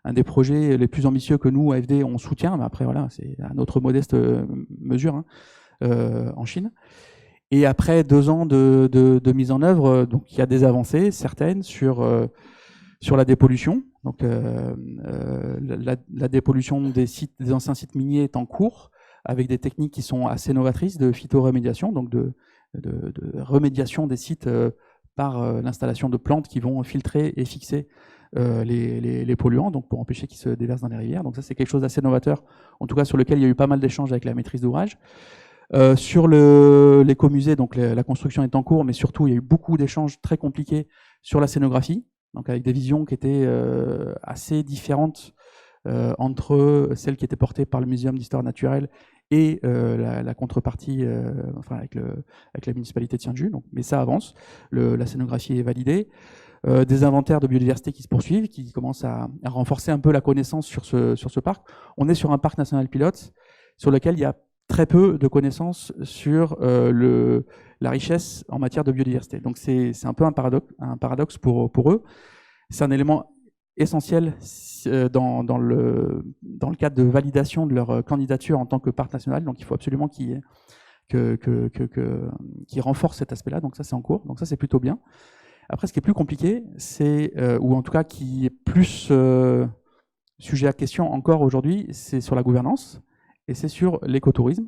un des projets les plus ambitieux que nous, AFD, on soutient. Mais après, voilà, c'est à notre modeste mesure en Chine. Et après 2 ans de mise en œuvre, donc il y a des avancées certaines sur la dépollution. Donc la dépollution des anciens sites miniers est en cours, avec des techniques qui sont assez novatrices de phytoremédiation, donc de remédiation des sites par l'installation de plantes qui vont filtrer et fixer les polluants, donc pour empêcher qu'ils se déversent dans les rivières. Donc ça, c'est quelque chose d'assez novateur, en tout cas sur lequel il y a eu pas mal d'échanges avec la maîtrise d'ouvrage. Sur l'écomusée, donc la construction est en cours, mais surtout il y a eu beaucoup d'échanges très compliqués sur la scénographie, donc avec des visions qui étaient assez différentes entre celles qui étaient portées par le Muséum d'histoire naturelle et la contrepartie, enfin avec la municipalité de Sainte-Jude. Mais ça avance, la scénographie est validée. Des inventaires de biodiversité qui se poursuivent, qui commencent à renforcer un peu la connaissance sur ce parc. On est sur un parc national pilote sur lequel il y a très peu de connaissances sur la richesse en matière de biodiversité. Donc c'est un peu un paradoxe pour eux. C'est un élément essentiel dans le cadre de validation de leur candidature en tant que parc national. Donc il faut absolument qu'ils renforcent cet aspect-là. Donc ça, c'est en cours. Donc ça, c'est plutôt bien. Après, ce qui est plus compliqué, c'est, ou en tout cas qui est plus sujet à question encore aujourd'hui, c'est sur la gouvernance. Et c'est sur l'écotourisme,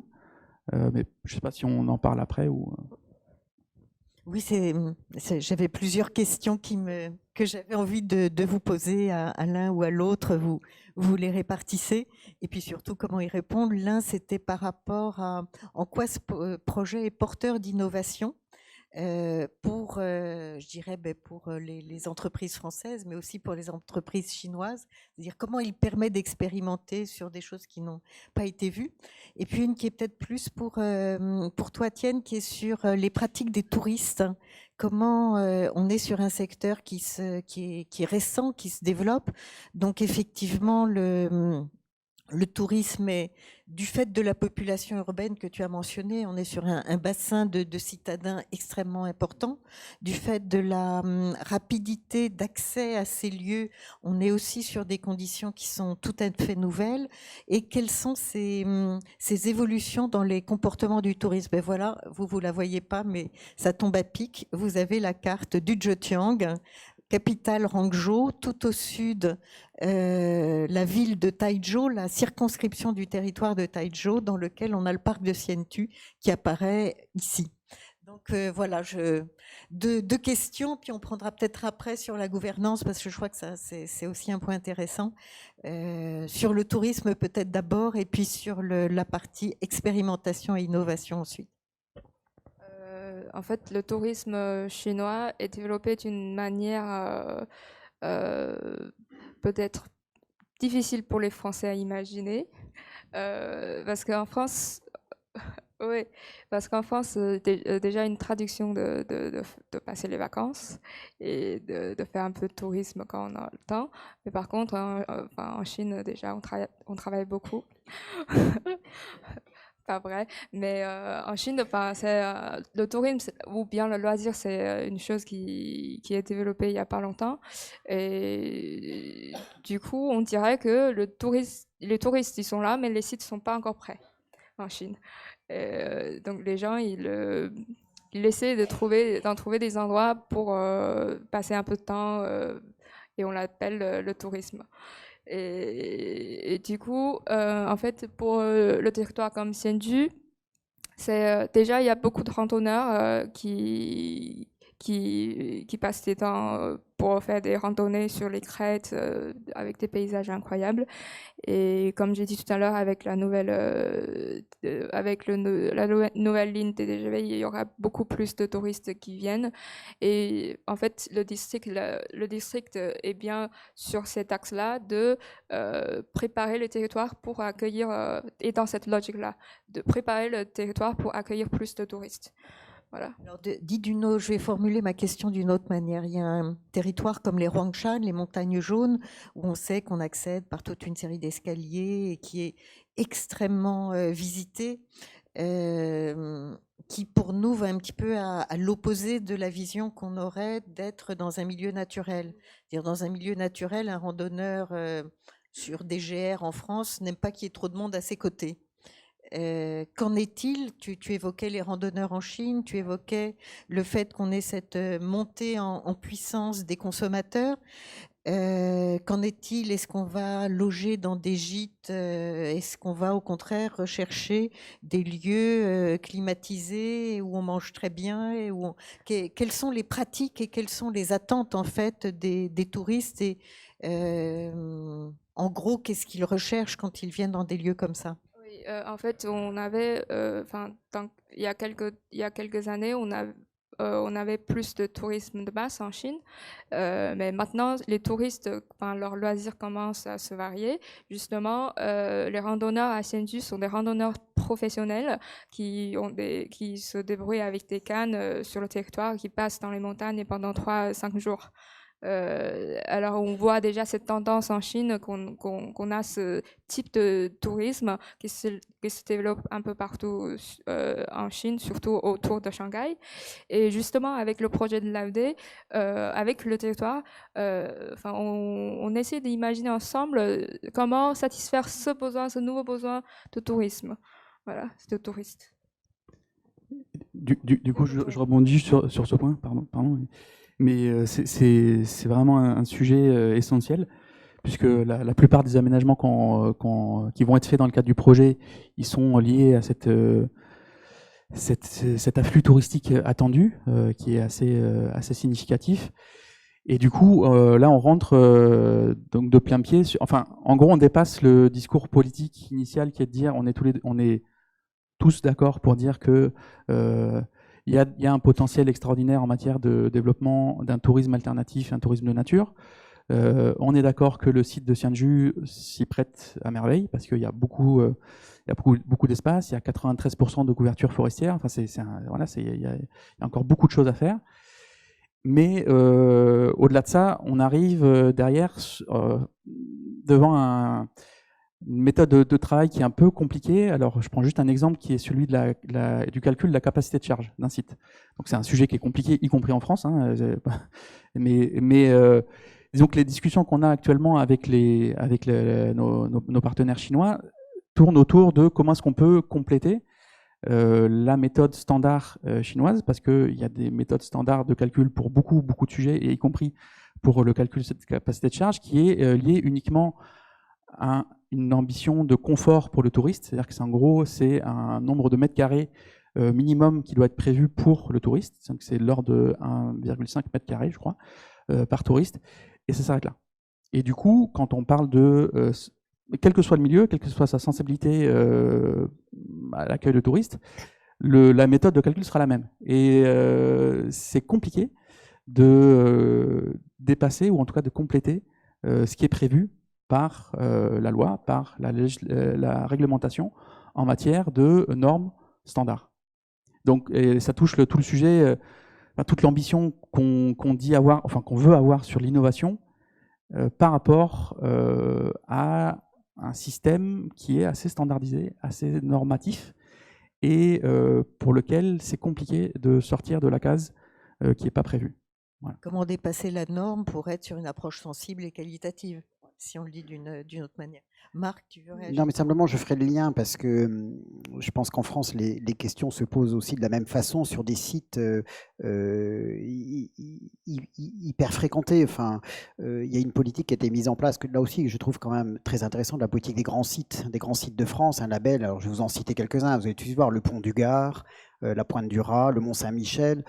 mais je ne sais pas si on en parle après ou. Oui, j'avais plusieurs questions que j'avais envie de vous poser à l'un ou à l'autre. Vous les répartissez, et puis surtout comment y répondre. L'un, c'était par rapport à en quoi ce projet est porteur d'innovation. Pour, je dirais, pour les entreprises françaises, mais aussi pour les entreprises chinoises, c'est-à-dire comment il permet d'expérimenter sur des choses qui n'ont pas été vues. Et puis une qui est peut-être plus pour toi, Tienne, qui est sur les pratiques des touristes. Comment on est sur un secteur qui est récent, qui se développe. Donc effectivement, le tourisme est, du fait de la population urbaine que tu as mentionné, on est sur un bassin de citadins extrêmement important. Du fait de la rapidité d'accès à ces lieux, on est aussi sur des conditions qui sont tout à fait nouvelles. Et quelles sont ces évolutions dans les comportements du tourisme? Ben voilà, vous la voyez pas, mais ça tombe à pic. Vous avez la carte du Zhejiang, capitale Hangzhou, tout au sud, la ville de Taizhou, la circonscription du territoire de Taizhou, dans lequel on a le parc de Xiantu qui apparaît ici. Donc voilà, deux questions, puis on prendra peut-être après sur la gouvernance, parce que je crois que ça c'est aussi un point intéressant. Sur le tourisme peut-être d'abord, et puis sur la partie expérimentation et innovation ensuite. En fait, le tourisme chinois est développé d'une manière peut-être difficile pour les Français à imaginer, parce qu'en France, oui, parce qu'en France, déjà une traduction de passer les vacances et de faire un peu de tourisme quand on a le temps. Mais par contre, en Chine, déjà, on travaille beaucoup. Pas vrai, mais en Chine, le tourisme ou bien le loisir, c'est une chose qui est développée il n'y a pas longtemps. Et du coup, on dirait que les touristes, ils sont là, mais les sites ne sont pas encore prêts en Chine. Donc les gens, ils essaient d'en trouver des endroits pour passer un peu de temps, et on l'appelle le tourisme. Et du coup, en fait, pour le territoire comme Xianju, déjà, il y a beaucoup de randonneurs qui passent des temps pour faire des randonnées sur les crêtes avec des paysages incroyables. Et comme j'ai dit tout à l'heure, avec la nouvelle ligne TGV, il y aura beaucoup plus de touristes qui viennent. Et en fait, le district est bien sur cet axe-là de préparer le territoire pour accueillir, et dans cette logique-là, de préparer le territoire pour accueillir plus de touristes. Voilà. Alors, je vais formuler ma question d'une autre manière. Il y a un territoire comme les Huangshan, les montagnes jaunes, où on sait qu'on accède par toute une série d'escaliers et qui est extrêmement visité, qui pour nous va un petit peu à l'opposé de la vision qu'on aurait d'être dans un milieu naturel. C'est-à-dire dans un milieu naturel, un randonneur sur des GR en France n'aime pas qu'il y ait trop de monde à ses côtés. Qu'en est-il? Tu évoquais les randonneurs en Chine, tu évoquais le fait qu'on ait cette montée en puissance des consommateurs. Qu'en est-il? Est-ce qu'on va loger dans des gîtes? Est-ce qu'on va au contraire rechercher des lieux climatisés où on mange très bien et quelles sont les pratiques et quelles sont les attentes en fait des touristes et en gros, qu'est-ce qu'ils recherchent quand ils viennent dans des lieux comme ça? En fait, on avait, il y a quelques années, on avait plus de tourisme de masse en Chine, mais maintenant, les touristes, leurs loisirs commencent à se varier. Justement, les randonneurs à Xianju sont des randonneurs professionnels qui se débrouillent avec des cannes sur le territoire, qui passent dans les montagnes pendant 3-5 jours. Alors on voit déjà cette tendance en Chine qu'on a ce type de tourisme qui se développe un peu partout en Chine, surtout autour de Shanghai. Et justement avec le projet de l'AFD, avec le territoire, on essaie d'imaginer ensemble comment satisfaire ce nouveau besoin de tourisme. Voilà, de touristes. Du coup, je rebondis sur ce point, pardon. Mais c'est vraiment un sujet essentiel, puisque la plupart des aménagements qui vont être faits dans le cadre du projet, ils sont liés à cet afflux touristique attendu, qui est assez significatif. Et du coup, là, on rentre donc de plein pied. En gros, on dépasse le discours politique initial qui est de dire on est tous d'accord pour dire que il y a un potentiel extraordinaire en matière de développement d'un tourisme alternatif, un tourisme de nature. On est d'accord que le site de Xianju s'y prête à merveille parce qu'il y a beaucoup d'espace, il y a 93% de couverture forestière. Enfin, il y a encore beaucoup de choses à faire. Mais au-delà de ça, on arrive derrière devant une méthode de travail qui est un peu compliquée. Alors, je prends juste un exemple qui est celui du calcul de la capacité de charge d'un site. Donc, c'est un sujet qui est compliqué, y compris en France. Mais disons que les discussions qu'on a actuellement avec nos partenaires chinois tournent autour de comment est-ce qu'on peut compléter la méthode standard chinoise, parce qu'il y a des méthodes standards de calcul pour beaucoup de sujets, et y compris pour le calcul de cette capacité de charge qui est liée uniquement à une ambition de confort pour le touriste. C'est-à-dire que en gros, c'est un nombre de mètres carrés minimum qui doit être prévu pour le touriste. C'est l'ordre de 1,5 mètre carré, je crois, par touriste. Et ça s'arrête là. Et du coup, quand on parle de... quel que soit le milieu, quelle que soit sa sensibilité à l'accueil de touristes, la méthode de calcul sera la même. Et c'est compliqué de dépasser, ou en tout cas de compléter ce qui est prévu par la loi, par la réglementation en matière de normes standards. Donc, et ça touche tout le sujet, toute l'ambition qu'on dit avoir, enfin qu'on veut avoir sur l'innovation par rapport à un système qui est assez standardisé, assez normatif, et pour lequel c'est compliqué de sortir de la case qui n'est pas prévue. Voilà. Comment dépasser la norme pour être sur une approche sensible et qualitative, si on le dit d'une autre manière. Marc, tu veux réagir? Non, mais simplement, je ferai le lien parce que je pense qu'en France, les questions se posent aussi de la même façon sur des sites hyper fréquentés. Enfin, il y a une politique qui a été mise en place, que là aussi, je trouve quand même très intéressante, la politique des grands sites de France, un label. Alors, je vais vous en citer quelques-uns. Vous allez tous voir le Pont du Gard, la Pointe du Raz, le Mont Saint-Michel.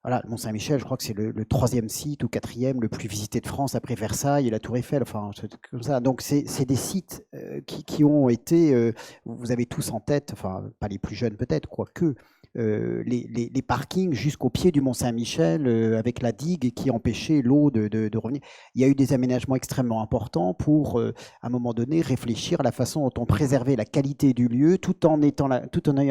Voilà, le Mont Saint-Michel, je crois que c'est le 3e site ou 4e le plus visité de France après Versailles et la Tour Eiffel, enfin, comme ça. Donc, c'est des sites qui ont été, vous avez tous en tête, enfin, pas les plus jeunes peut-être, quoique, les parkings jusqu'au pied du Mont Saint-Michel avec la digue qui empêchait l'eau de revenir. Il y a eu des aménagements extrêmement importants pour, à un moment donné, réfléchir à la façon dont on préservait la qualité du lieu tout en ayant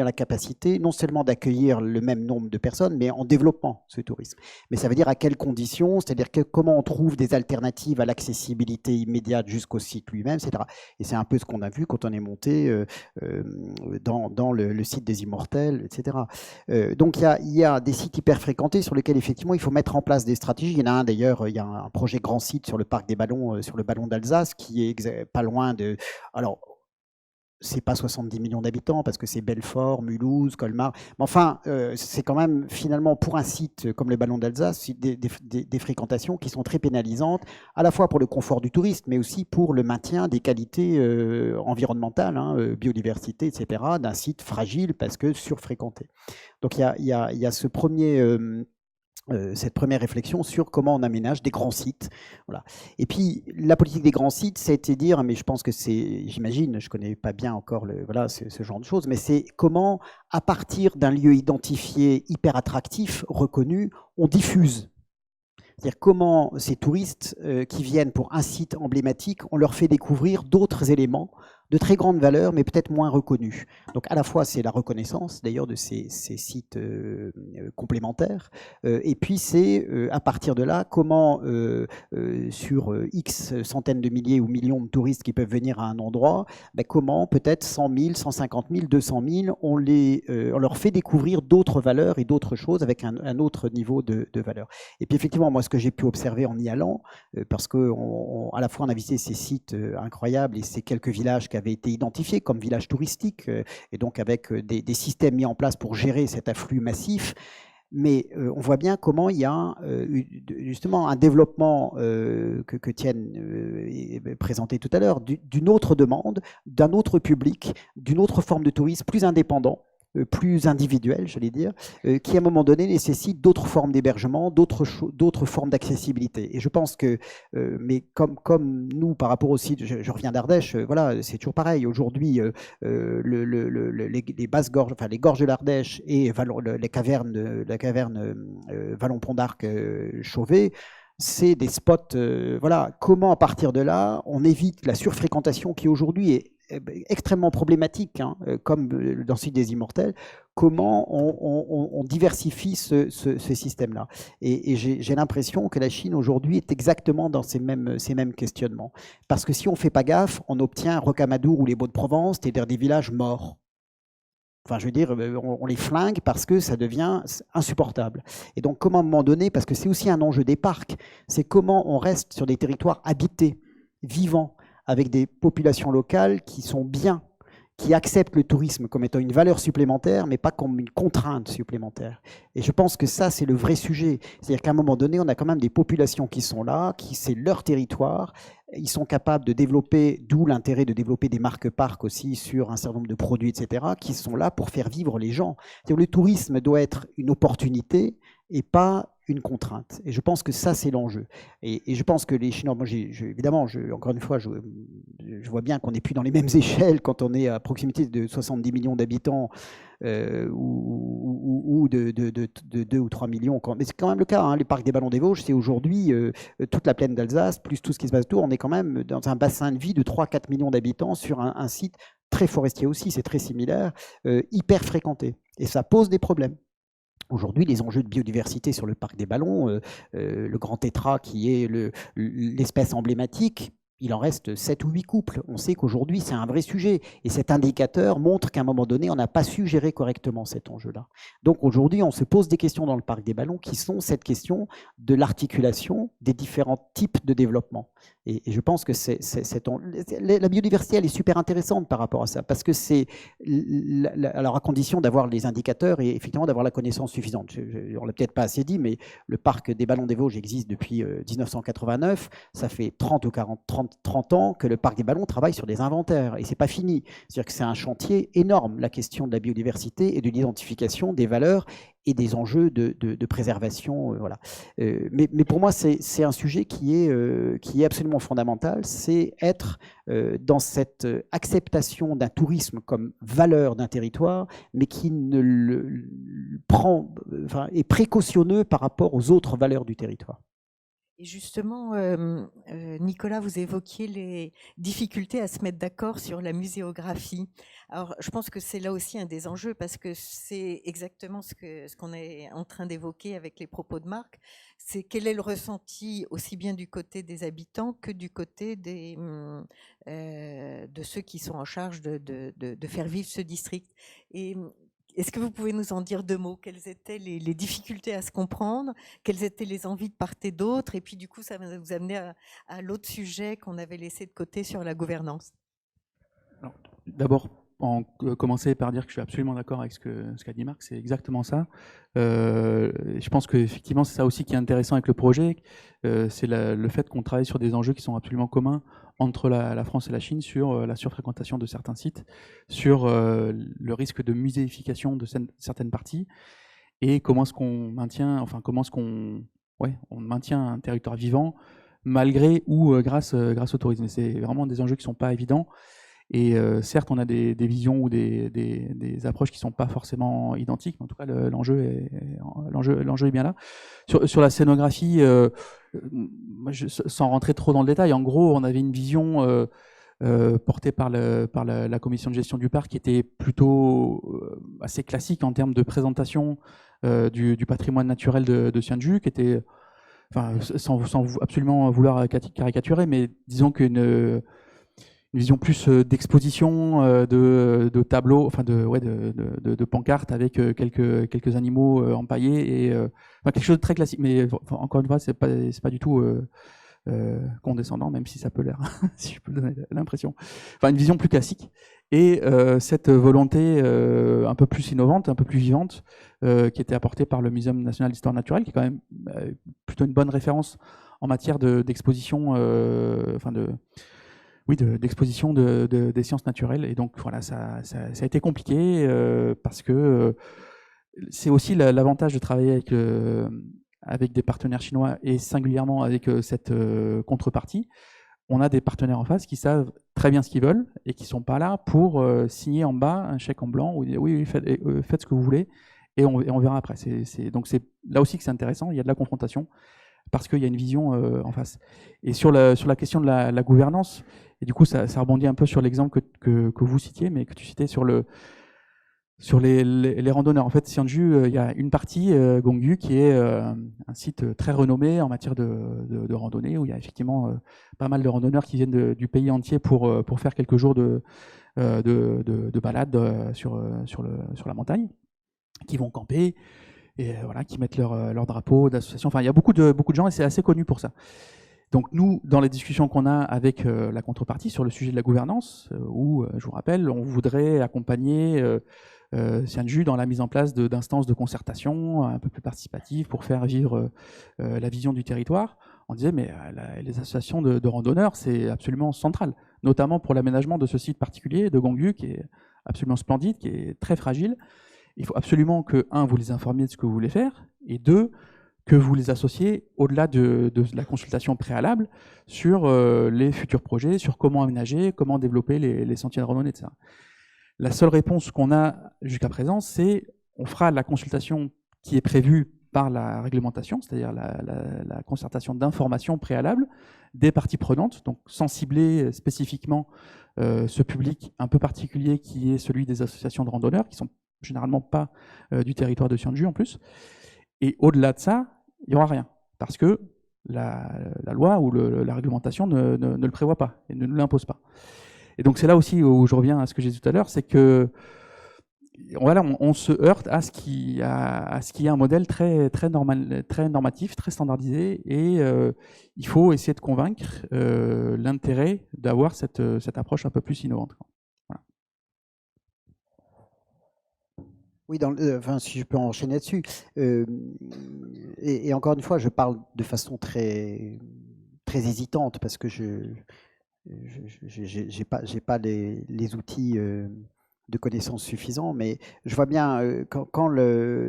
la capacité non seulement d'accueillir le même nombre de personnes, mais en développant ce tourisme. Mais ça veut dire à quelles conditions, c'est-à-dire comment on trouve des alternatives à l'accessibilité immédiate jusqu'au site lui-même, etc. Et c'est un peu ce qu'on a vu quand on est monté dans le site des Immortels, etc. Donc il y a des sites hyper fréquentés sur lesquels effectivement il faut mettre en place des stratégies. Il y en a un d'ailleurs, il y a un projet grand site sur le parc des ballons, sur le ballon d'Alsace, qui est pas loin de... Alors, c'est pas 70 millions d'habitants parce que c'est Belfort, Mulhouse, Colmar. Mais enfin, c'est quand même finalement pour un site comme le Ballon d'Alsace des fréquentations qui sont très pénalisantes, à la fois pour le confort du touriste, mais aussi pour le maintien des qualités environnementales, biodiversité, etc., d'un site fragile parce que surfréquenté. Donc il y a ce premier... cette première réflexion sur comment on aménage des grands sites. Voilà. Et puis, la politique des grands sites, c'était dire, mais je pense que c'est, j'imagine, je ne connais pas bien encore ce genre de choses, mais c'est comment, à partir d'un lieu identifié, hyper attractif, reconnu, on diffuse. C'est-à-dire comment ces touristes qui viennent pour un site emblématique, on leur fait découvrir d'autres éléments de très grande valeur, mais peut-être moins reconnus. Donc à la fois, c'est la reconnaissance d'ailleurs de ces sites complémentaires, et puis c'est à partir de là, comment sur X centaines de milliers ou millions de touristes qui peuvent venir à un endroit, comment peut-être 100 000, 150 000, 200 000, on leur fait découvrir d'autres valeurs et d'autres choses avec un autre niveau de valeur. Et puis effectivement, moi, ce que j'ai pu observer en y allant, parce qu'à la fois on a visité ces sites incroyables et ces quelques villages qui avaient été identifiés comme villages touristiques, et donc avec des systèmes mis en place pour gérer cet afflux massif. Mais on voit bien comment il y a justement un développement que Tienne présentait tout à l'heure, d'une autre demande, d'un autre public, d'une autre forme de tourisme plus indépendant, plus individuel, j'allais dire, qui à un moment donné nécessite d'autres formes d'hébergement, d'autres formes d'accessibilité. Et je pense que, mais comme nous, par rapport au site, je reviens d'Ardèche, voilà, c'est toujours pareil. Aujourd'hui, les basses gorges, enfin les gorges de l'Ardèche et la caverne Vallon-Pont d'Arc Chauvet, c'est des spots, voilà, comment à partir de là, on évite la surfréquentation qui aujourd'hui est extrêmement problématique, comme dans le site des Immortels, comment on diversifie ce système-là. Et j'ai l'impression que la Chine aujourd'hui est exactement dans ces mêmes questionnements. Parce que si on ne fait pas gaffe, on obtient Rocamadour ou les Baux-de-Provence, c'est-à-dire des villages morts. Enfin, je veux dire, on les flingue parce que ça devient insupportable. Et donc, comment à un moment donné, parce que c'est aussi un enjeu des parcs, c'est comment on reste sur des territoires habités, vivants, avec des populations locales qui sont bien qui acceptent le tourisme comme étant une valeur supplémentaire, mais pas comme une contrainte supplémentaire. Et je pense que ça, c'est le vrai sujet. C'est-à-dire qu'à un moment donné, on a quand même des populations qui sont là, qui c'est leur territoire. Ils sont capables de développer, d'où l'intérêt de développer des marques-parcs aussi sur un certain nombre de produits, etc., qui sont là pour faire vivre les gens. C'est-à-dire que le tourisme doit être une opportunité et pas une contrainte. Et je pense que ça, c'est l'enjeu. Et je pense que les Chinois, moi, évidemment, encore une fois, je vois bien qu'on n'est plus dans les mêmes échelles quand on est à proximité de 70 millions d'habitants ou de 2 ou 3 millions. Mais c'est quand même le cas. Hein. Les parcs des Ballons des Vosges, c'est aujourd'hui toute la plaine d'Alsace, plus tout ce qui se passe autour. On est quand même dans un bassin de vie de 3-4 millions d'habitants sur un site très forestier aussi, c'est très similaire, hyper fréquenté. Et ça pose des problèmes. Aujourd'hui, les enjeux de biodiversité sur le parc des Ballons, le grand tétra qui est l'espèce emblématique, il en reste 7 ou 8 couples. On sait qu'aujourd'hui, c'est un vrai sujet. Et cet indicateur montre qu'à un moment donné, on n'a pas su gérer correctement cet enjeu-là. Donc aujourd'hui, on se pose des questions dans le parc des Ballons qui sont cette question de l'articulation des différents types de développement. Et je pense que la biodiversité, elle est super intéressante par rapport à ça, parce que c'est, alors à condition d'avoir les indicateurs et effectivement d'avoir la connaissance suffisante. On ne l'a peut-être pas assez dit, mais le parc des Ballons des Vosges existe depuis 1989. Ça fait 30 ans que le parc des Ballons travaille sur des inventaires, et c'est pas fini. C'est-à-dire que c'est un chantier énorme, la question de la biodiversité et de l'identification des valeurs et des enjeux de préservation. Voilà. Mais pour moi, c'est un sujet qui est absolument fondamental, c'est être dans cette acceptation d'un tourisme comme valeur d'un territoire, mais qui ne le prend, enfin, est précautionneux par rapport aux autres valeurs du territoire. Et justement, Nicolas, vous évoquiez les difficultés à se mettre d'accord sur la muséographie. Alors, je pense que c'est là aussi un des enjeux, parce que c'est exactement ce qu'on est en train d'évoquer avec les propos de Marc. C'est quel est le ressenti aussi bien du côté des habitants que du côté de ceux qui sont en charge de faire vivre ce district. Et est-ce que vous pouvez nous en dire 2 mots? Quelles étaient les difficultés à se comprendre? Quelles étaient les envies de part et d'autre? Et puis du coup, ça va vous amener à l'autre sujet qu'on avait laissé de côté sur la gouvernance. D'abord, commencer par dire que je suis absolument d'accord avec ce qu'a dit Marc, c'est exactement ça. Je pense qu'effectivement, c'est ça aussi qui est intéressant avec le projet, c'est le fait qu'on travaille sur des enjeux qui sont absolument communs entre la France et la Chine sur la surfréquentation de certains sites, sur le risque de muséification de certaines parties, et comment est-ce qu'on maintient, on maintient un territoire vivant malgré ou grâce au tourisme. C'est vraiment des enjeux qui ne sont pas évidents. Et certes, on a des visions ou des approches qui ne sont pas forcément identiques, mais en tout cas, l'enjeu est bien là. Sur la scénographie, sans rentrer trop dans le détail, en gros, on avait une vision portée par la commission de gestion du parc qui était plutôt assez classique en termes de présentation du patrimoine naturel de Cianjur, qui était, enfin, sans absolument vouloir caricaturer, mais disons qu'une vision plus d'exposition, de tableaux, enfin de pancartes avec quelques animaux empaillés, et enfin, quelque chose de très classique. Mais encore une fois, c'est pas du tout condescendant, même si ça peut l'air, si je peux donner l'impression. Enfin, une vision plus classique. Et cette volonté un peu plus innovante, un peu plus vivante, qui était apportée par le Muséum national d'histoire naturelle, qui est quand même plutôt une bonne référence en matière d'exposition, d'exposition des sciences naturelles. Et donc voilà, ça a été compliqué parce que c'est aussi l'avantage de travailler avec des partenaires chinois, et singulièrement avec cette contrepartie. On a des partenaires en face qui savent très bien ce qu'ils veulent et qui ne sont pas là pour signer en bas un chèque en blanc ou dire oui, faites ce que vous voulez et on verra après. Donc c'est là aussi que c'est intéressant, il y a de la confrontation parce qu'il y a une vision en face. Et sur la question de la gouvernance, et du coup ça rebondit un peu sur l'exemple que vous citiez, mais que tu citais sur les randonneurs. En fait, Cianjur, il y a une partie, Gongyu, qui est un site très renommé en matière de randonnée, où il y a effectivement pas mal de randonneurs qui viennent du pays entier pour faire quelques jours de balade sur la montagne, qui vont camper, et voilà, qui mettent leur drapeau d'association. Enfin, il y a beaucoup de gens, et c'est assez connu pour ça. Donc nous, dans les discussions qu'on a avec la contrepartie sur le sujet de la gouvernance, où, je vous rappelle, on voudrait accompagner Sianju dans la mise en place d'instances de concertation un peu plus participatives pour faire vivre la vision du territoire, on disait mais les associations de randonneurs, c'est absolument central, notamment pour l'aménagement de ce site particulier de Gongyu, qui est absolument splendide, qui est très fragile. Il faut absolument que, un, vous les informiez de ce que vous voulez faire, et deux, que vous les associez au-delà de la consultation préalable sur les futurs projets, sur comment aménager, comment développer les sentiers de randonnée, etc. La seule réponse qu'on a jusqu'à présent, c'est on fera la consultation qui est prévue par la réglementation, c'est-à-dire la concertation d'information préalable des parties prenantes, donc sans cibler spécifiquement ce public un peu particulier qui est celui des associations de randonneurs, qui sont généralement pas du territoire de Sianju en plus. Et au-delà de ça, il n'y aura rien, parce que la loi ou la réglementation ne le prévoit pas et ne l'impose pas. Et donc c'est là aussi où je reviens à ce que j'ai dit tout à l'heure, c'est que voilà, on se heurte à ce qui est un modèle très normal, très normatif, très standardisé, et il faut essayer de convaincre l'intérêt d'avoir cette approche un peu plus innovante. Voilà. Oui, enfin, si je peux enchaîner là-dessus. Et encore une fois, je parle de façon très hésitante parce que je n'ai pas les outils de connaissances suffisants, mais je vois bien quand la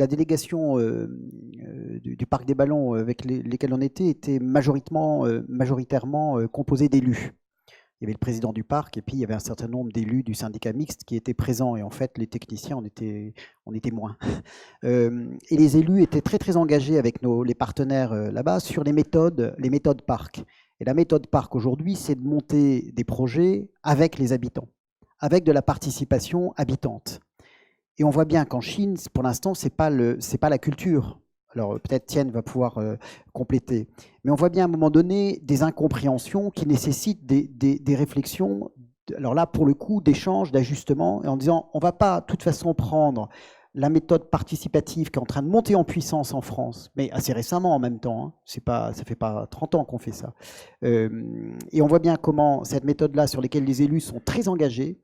délégation du Parc des Ballons avec lesquels on était majoritairement composée d'élus. Il y avait le président du parc et puis il y avait un certain nombre d'élus du syndicat mixte qui étaient présents. Et en fait, les techniciens, on était moins. Et les élus étaient très engagés avec les partenaires là-bas sur les méthodes parc. Et la méthode parc aujourd'hui, c'est de monter des projets avec les habitants, avec de la participation habitante. Et on voit bien qu'en Chine, pour l'instant, c'est pas la culture. Alors peut-être Tienne va pouvoir compléter. Mais on voit bien à un moment donné des incompréhensions qui nécessitent des réflexions, alors là pour le coup d'échanges, d'ajustements, et en disant on ne va pas de toute façon prendre la méthode participative qui est en train de monter en puissance en France, mais assez récemment en même temps, hein, ça ne fait pas 30 ans qu'on fait ça. Et on voit bien comment cette méthode-là, sur laquelle les élus sont très engagés,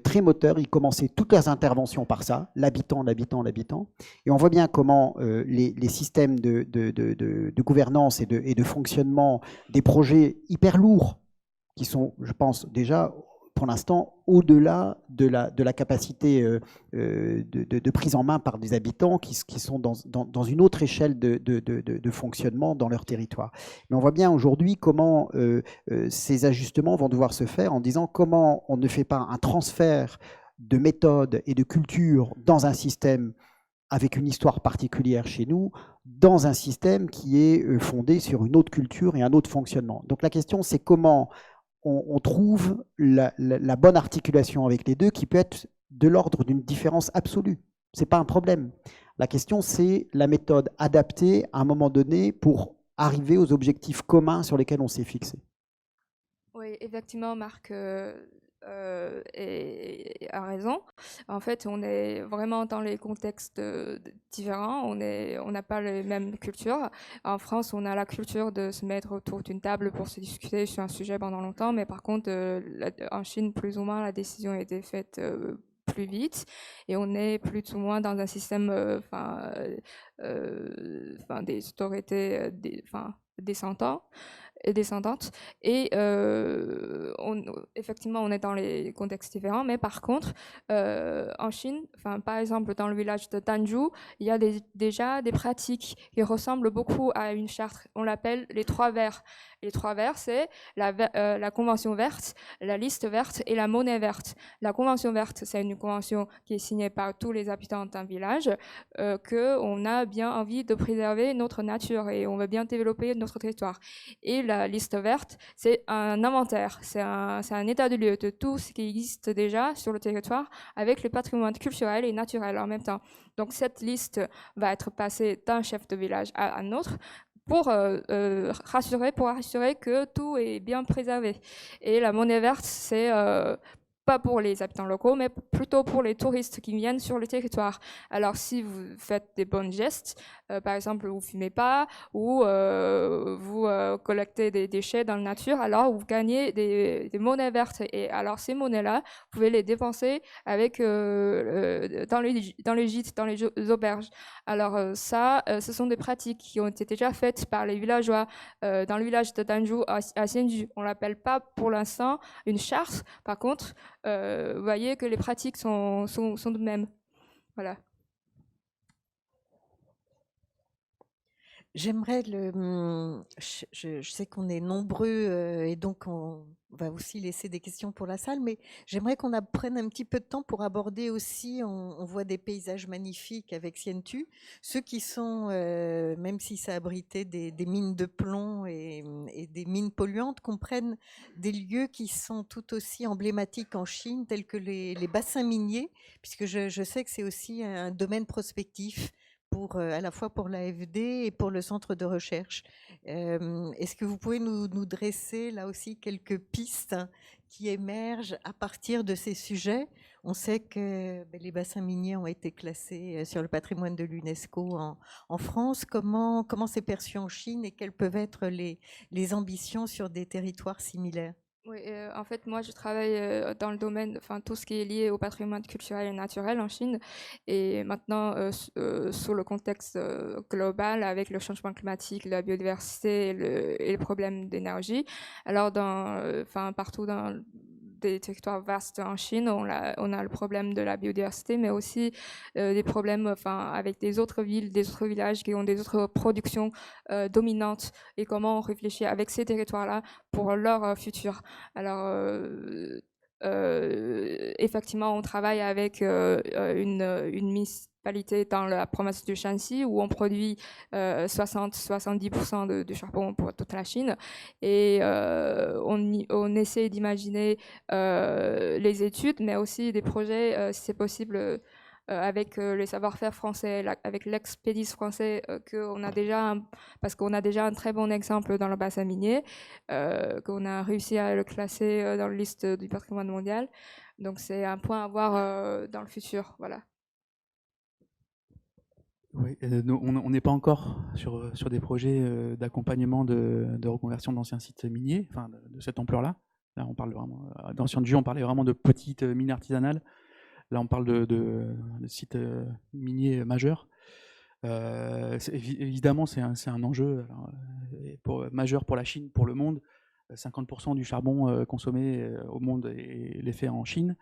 très moteurs, ils commençaient toutes leurs interventions par ça, l'habitant. Et on voit bien comment les systèmes de gouvernance et de fonctionnement des projets hyper lourds, qui sont, je pense, déjà pour l'instant au-delà de la capacité de prise en main par des habitants qui sont dans une autre échelle de fonctionnement dans leur territoire. Mais on voit bien aujourd'hui comment ces ajustements vont devoir se faire en disant comment on ne fait pas un transfert de méthode et de culture dans un système avec une histoire particulière chez nous, dans un système qui est fondé sur une autre culture et un autre fonctionnement. Donc la question, c'est comment on trouve la bonne articulation avec les deux qui peut être de l'ordre d'une différence absolue. Ce n'est pas un problème. La question, c'est la méthode adaptée à un moment donné pour arriver aux objectifs communs sur lesquels on s'est fixé. Oui, effectivement, Marc a raison. En fait, on est vraiment dans les contextes différents. On n'a pas les mêmes cultures. En France, on a la culture de se mettre autour d'une table pour se discuter sur un sujet pendant longtemps. Mais par contre, en Chine, plus ou moins, la décision a été faite plus vite. Et on est plus ou moins dans un système des autorités descendantes. Et effectivement, on est dans les contextes différents, mais par contre, en Chine, par exemple, dans le village de Danju, il y a déjà des pratiques qui ressemblent beaucoup à une charte. On l'appelle les 3 verts. Les 3 verts, c'est la convention verte, la liste verte et la monnaie verte. La convention verte, c'est une convention qui est signée par tous les habitants d'un village, qu'on a bien envie de préserver notre nature et on veut bien développer notre territoire. Et la liste verte, c'est un inventaire, c'est un état de lieu de tout ce qui existe déjà sur le territoire avec le patrimoine culturel et naturel en même temps. Donc cette liste va être passée d'un chef de village à un autre pour rassurer que tout est bien préservé. Et la monnaie verte, c'est pas pour les habitants locaux, mais plutôt pour les touristes qui viennent sur le territoire. Alors, si vous faites des bons gestes, par exemple, vous fumez pas ou vous collectez des déchets dans la nature, alors vous gagnez des monnaies vertes. Et alors, ces monnaies-là, vous pouvez les dépenser avec, dans les gîtes, dans les auberges. Alors, ce sont des pratiques qui ont été déjà faites par les villageois dans le village de Danju à Sienju. On l'appelle pas pour l'instant une charte. Par contre, vous voyez que les pratiques sont de même. Voilà. J'aimerais je sais qu'on est nombreux et donc on va aussi laisser des questions pour la salle, mais j'aimerais qu'on prenne un petit peu de temps pour aborder aussi, on voit des paysages magnifiques avec Sientu, ceux qui sont, même si ça abritait des mines de plomb et des mines polluantes, comprennent des lieux qui sont tout aussi emblématiques en Chine, tels que les bassins miniers, puisque je sais que c'est aussi un domaine prospectif à la fois pour l'AFD et pour le centre de recherche. Est-ce que vous pouvez nous dresser là aussi quelques pistes qui émergent à partir de ces sujets? On sait que les bassins miniers ont été classés sur le patrimoine de l'UNESCO en France. Comment c'est perçu en Chine et quelles peuvent être les ambitions sur des territoires similaires? Oui, en fait, moi, je travaille dans le domaine, enfin, tout ce qui est lié au patrimoine culturel et naturel en Chine. Et maintenant, sur le contexte global, avec le changement climatique, la biodiversité et le problème d'énergie, alors partout dans des territoires vastes en Chine, on a le problème de la biodiversité, mais aussi des problèmes, avec des autres villes, des autres villages qui ont des autres productions dominantes, et comment on réfléchit avec ces territoires-là pour leur futur. Alors, effectivement, on travaille avec une municipalité dans la province du Shanxi où on produit 60-70% du charbon pour toute la Chine. Et on essaie d'imaginer les études, mais aussi des projets, si c'est possible, avec les savoir-faire français, avec l'expédis français, parce qu'on a déjà un très bon exemple dans le bassin minier, qu'on a réussi à le classer dans la liste du patrimoine mondial. Donc c'est un point à voir dans le futur. Voilà. Oui, on n'est pas encore sur des projets d'accompagnement de reconversion d'anciens sites miniers, enfin de cette ampleur-là. Là, on parle vraiment, dans Sientu, on parlait vraiment de petites mines artisanales. Là, on parle de sites miniers majeurs. Évidemment, c'est un enjeu majeur pour la Chine, pour le monde. 50% du charbon consommé au monde est fait en Chine.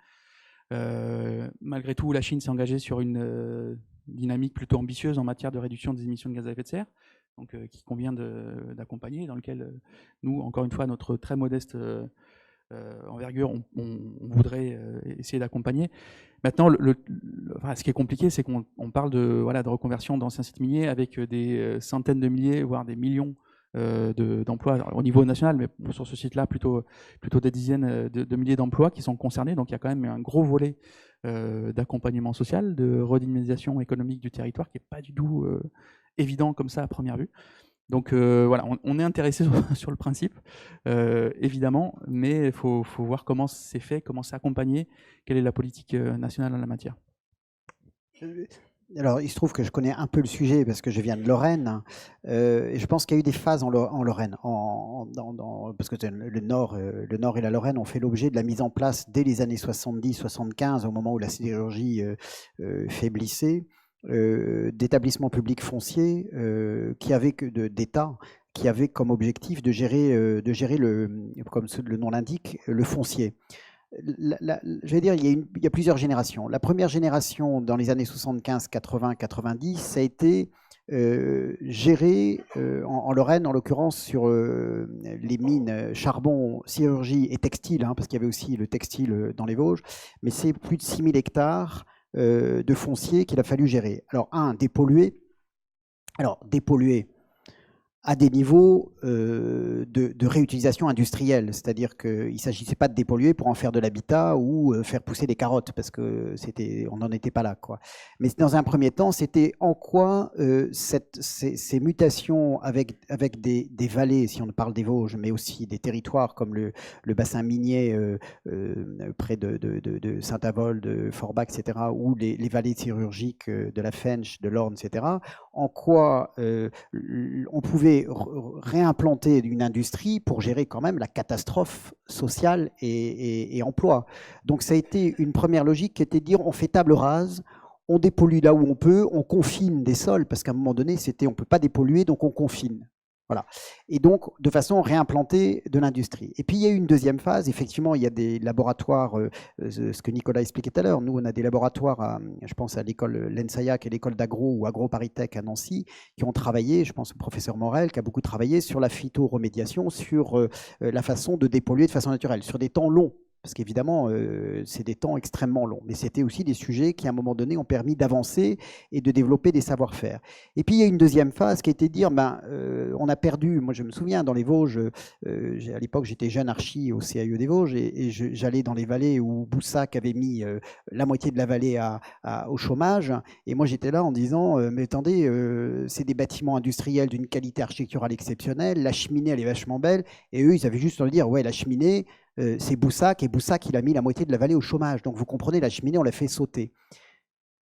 Malgré tout, la Chine s'est engagée sur une dynamique plutôt ambitieuse en matière de réduction des émissions de gaz à effet de serre, donc qui convient d'accompagner, dans lequel nous, encore une fois, notre très modeste envergure, on voudrait essayer d'accompagner. Maintenant, ce qui est compliqué, c'est qu'on parle de reconversion d'anciens sites miniers avec des centaines de milliers, voire des millions d'emplois au niveau national, mais sur ce site-là, plutôt des dizaines de milliers d'emplois qui sont concernés. Donc il y a quand même un gros volet d'accompagnement social, de redynamisation économique du territoire qui n'est pas du tout évident comme ça à première vue. Donc on est intéressé sur le principe, évidemment, mais il faut voir comment c'est fait, comment c'est accompagné, quelle est la politique nationale en la matière. Alors, il se trouve que je connais un peu le sujet parce que je viens de Lorraine, et je pense qu'il y a eu des phases en Lorraine, parce que le Nord et la Lorraine ont fait l'objet de la mise en place dès les années 70-75, au moment où la sidérurgie faiblissait, d'établissements publics fonciers d'État qui avaient comme objectif de gérer comme le nom l'indique, le foncier. Je vais dire, il y a plusieurs générations. La première génération, dans les années 75, 80, 90, ça a été géré en Lorraine, en l'occurrence sur les mines charbon, sidérurgie et textile, parce qu'il y avait aussi le textile dans les Vosges, mais c'est plus de 6000 hectares de foncier qu'il a fallu gérer. Alors, dépolluer. Alors, dépolluer, à des niveaux de réutilisation industrielle, c'est-à-dire qu'il ne s'agissait pas de dépolluer pour en faire de l'habitat ou faire pousser des carottes, parce que on n'en était pas là, quoi. Mais dans un premier temps, c'était en quoi ces mutations avec des vallées, si on parle des Vosges, mais aussi des territoires comme le bassin minier près de Saint-Avold, de Forbach, etc., ou les vallées chirurgiques de la Fensch, de l'Orne, etc., en quoi on pouvait réimplanter une industrie pour gérer quand même la catastrophe sociale et emploi. Donc ça a été une première logique qui était de dire on fait table rase, on dépollue là où on peut, on confine des sols, parce qu'à un moment donné, c'était on ne peut pas dépolluer, donc on confine. Voilà. Et donc, de façon réimplantée de l'industrie. Et puis, il y a eu une deuxième phase. Effectivement, il y a des laboratoires, ce que Nicolas expliquait tout à l'heure. Nous, on a des laboratoires, je pense à l'école l'ENSAIAC et l'école d'agro ou AgroParisTech à Nancy, qui ont travaillé, je pense au professeur Morel, qui a beaucoup travaillé sur la phytoremédiation, sur la façon de dépolluer de façon naturelle, sur des temps longs. Parce qu'évidemment, c'est des temps extrêmement longs. Mais c'était aussi des sujets qui, à un moment donné, ont permis d'avancer et de développer des savoir-faire. Et puis, il y a une deuxième phase qui était de dire, on a perdu, moi je me souviens, dans les Vosges, à l'époque, j'étais jeune archi au CAE des Vosges, et j'allais dans les vallées où Boussac avait mis la moitié de la vallée au chômage. Et moi, j'étais là en disant, mais attendez, c'est des bâtiments industriels d'une qualité architecturale exceptionnelle, la cheminée, elle est vachement belle. Et eux, ils avaient juste à le dire, ouais, la cheminée, c'est Boussac, et Boussac, il a mis la moitié de la vallée au chômage. Donc, vous comprenez, la cheminée, on l'a fait sauter.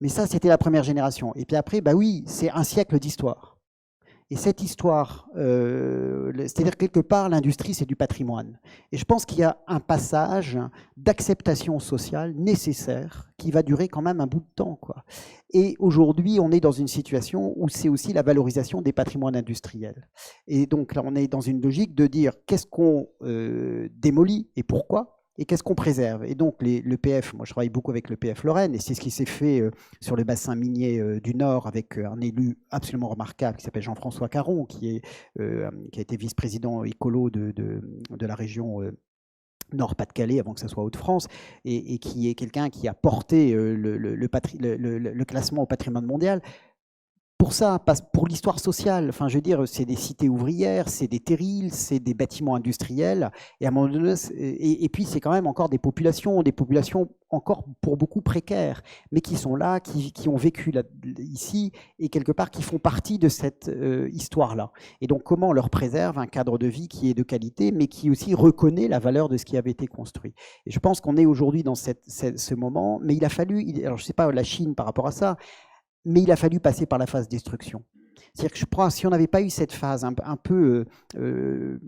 Mais ça, c'était la première génération. Et puis après, bah oui, c'est un siècle d'histoire. Et cette histoire, c'est-à-dire quelque part, l'industrie, c'est du patrimoine. Et je pense qu'il y a un passage d'acceptation sociale nécessaire qui va durer quand même un bout de temps, quoi. Et aujourd'hui, on est dans une situation où c'est aussi la valorisation des patrimoines industriels. Et donc là, on est dans une logique de dire qu'est-ce qu'on démolit et pourquoi, et qu'est-ce qu'on préserve. Et donc l'EPF, moi je travaille beaucoup avec l'EPF Lorraine, et c'est ce qui s'est fait sur le bassin minier du Nord avec un élu absolument remarquable qui s'appelle Jean-François Caron, qui a été vice-président écolo de la région Nord-Pas-de-Calais avant que ça soit Hauts-de-France, et qui est quelqu'un qui a porté le classement au patrimoine mondial. Pour ça, pour l'histoire sociale, enfin, je veux dire, c'est des cités ouvrières, c'est des terrils, c'est des bâtiments industriels, et à un moment donné, et puis c'est quand même encore des populations encore pour beaucoup précaires, mais qui sont là, qui ont vécu là, ici, et quelque part qui font partie de cette histoire-là. Et donc, comment on leur préserve un cadre de vie qui est de qualité, mais qui aussi reconnaît la valeur de ce qui avait été construit. Et je pense qu'on est aujourd'hui dans ce moment, mais il a fallu, alors je ne sais pas la Chine par rapport à ça, mais il a fallu passer par la phase destruction. C'est-à-dire que je crois, si on n'avait pas eu cette phase un peu, je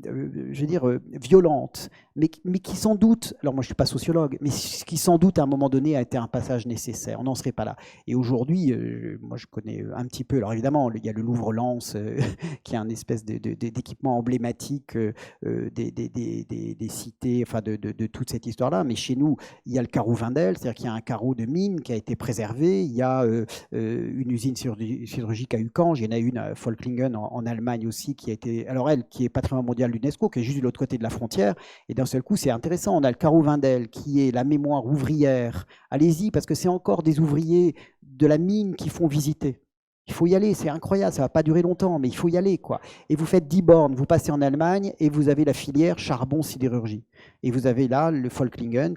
veux dire, violente, mais qui sans doute, alors moi je ne suis pas sociologue, mais qui sans doute à un moment donné a été un passage nécessaire, on n'en serait pas là. Et aujourd'hui, moi je connais un petit peu, alors évidemment, il y a le Louvre-Lens, qui est un espèce d'équipement emblématique des cités, enfin de toute cette histoire-là, mais chez nous, il y a le carreau Wendel, c'est-à-dire qu'il y a un carreau de mine qui a été préservé, il y a une usine sidérurgique à Uckange, il y en a une à Volklingen en Allemagne aussi, qui a été, alors elle, qui est patrimoine mondial de l'UNESCO, qui est juste de l'autre côté de la frontière, et d'un seul coup, c'est intéressant, on a le carreau Wendel, qui est la mémoire ouvrière, allez-y, parce que c'est encore des ouvriers de la mine qui font visiter. Il faut y aller, c'est incroyable, ça ne va pas durer longtemps, mais il faut y aller, quoi. Et vous faites 10 bornes, vous passez en Allemagne, et vous avez la filière charbon-sidérurgie. Et vous avez là le Volklingen,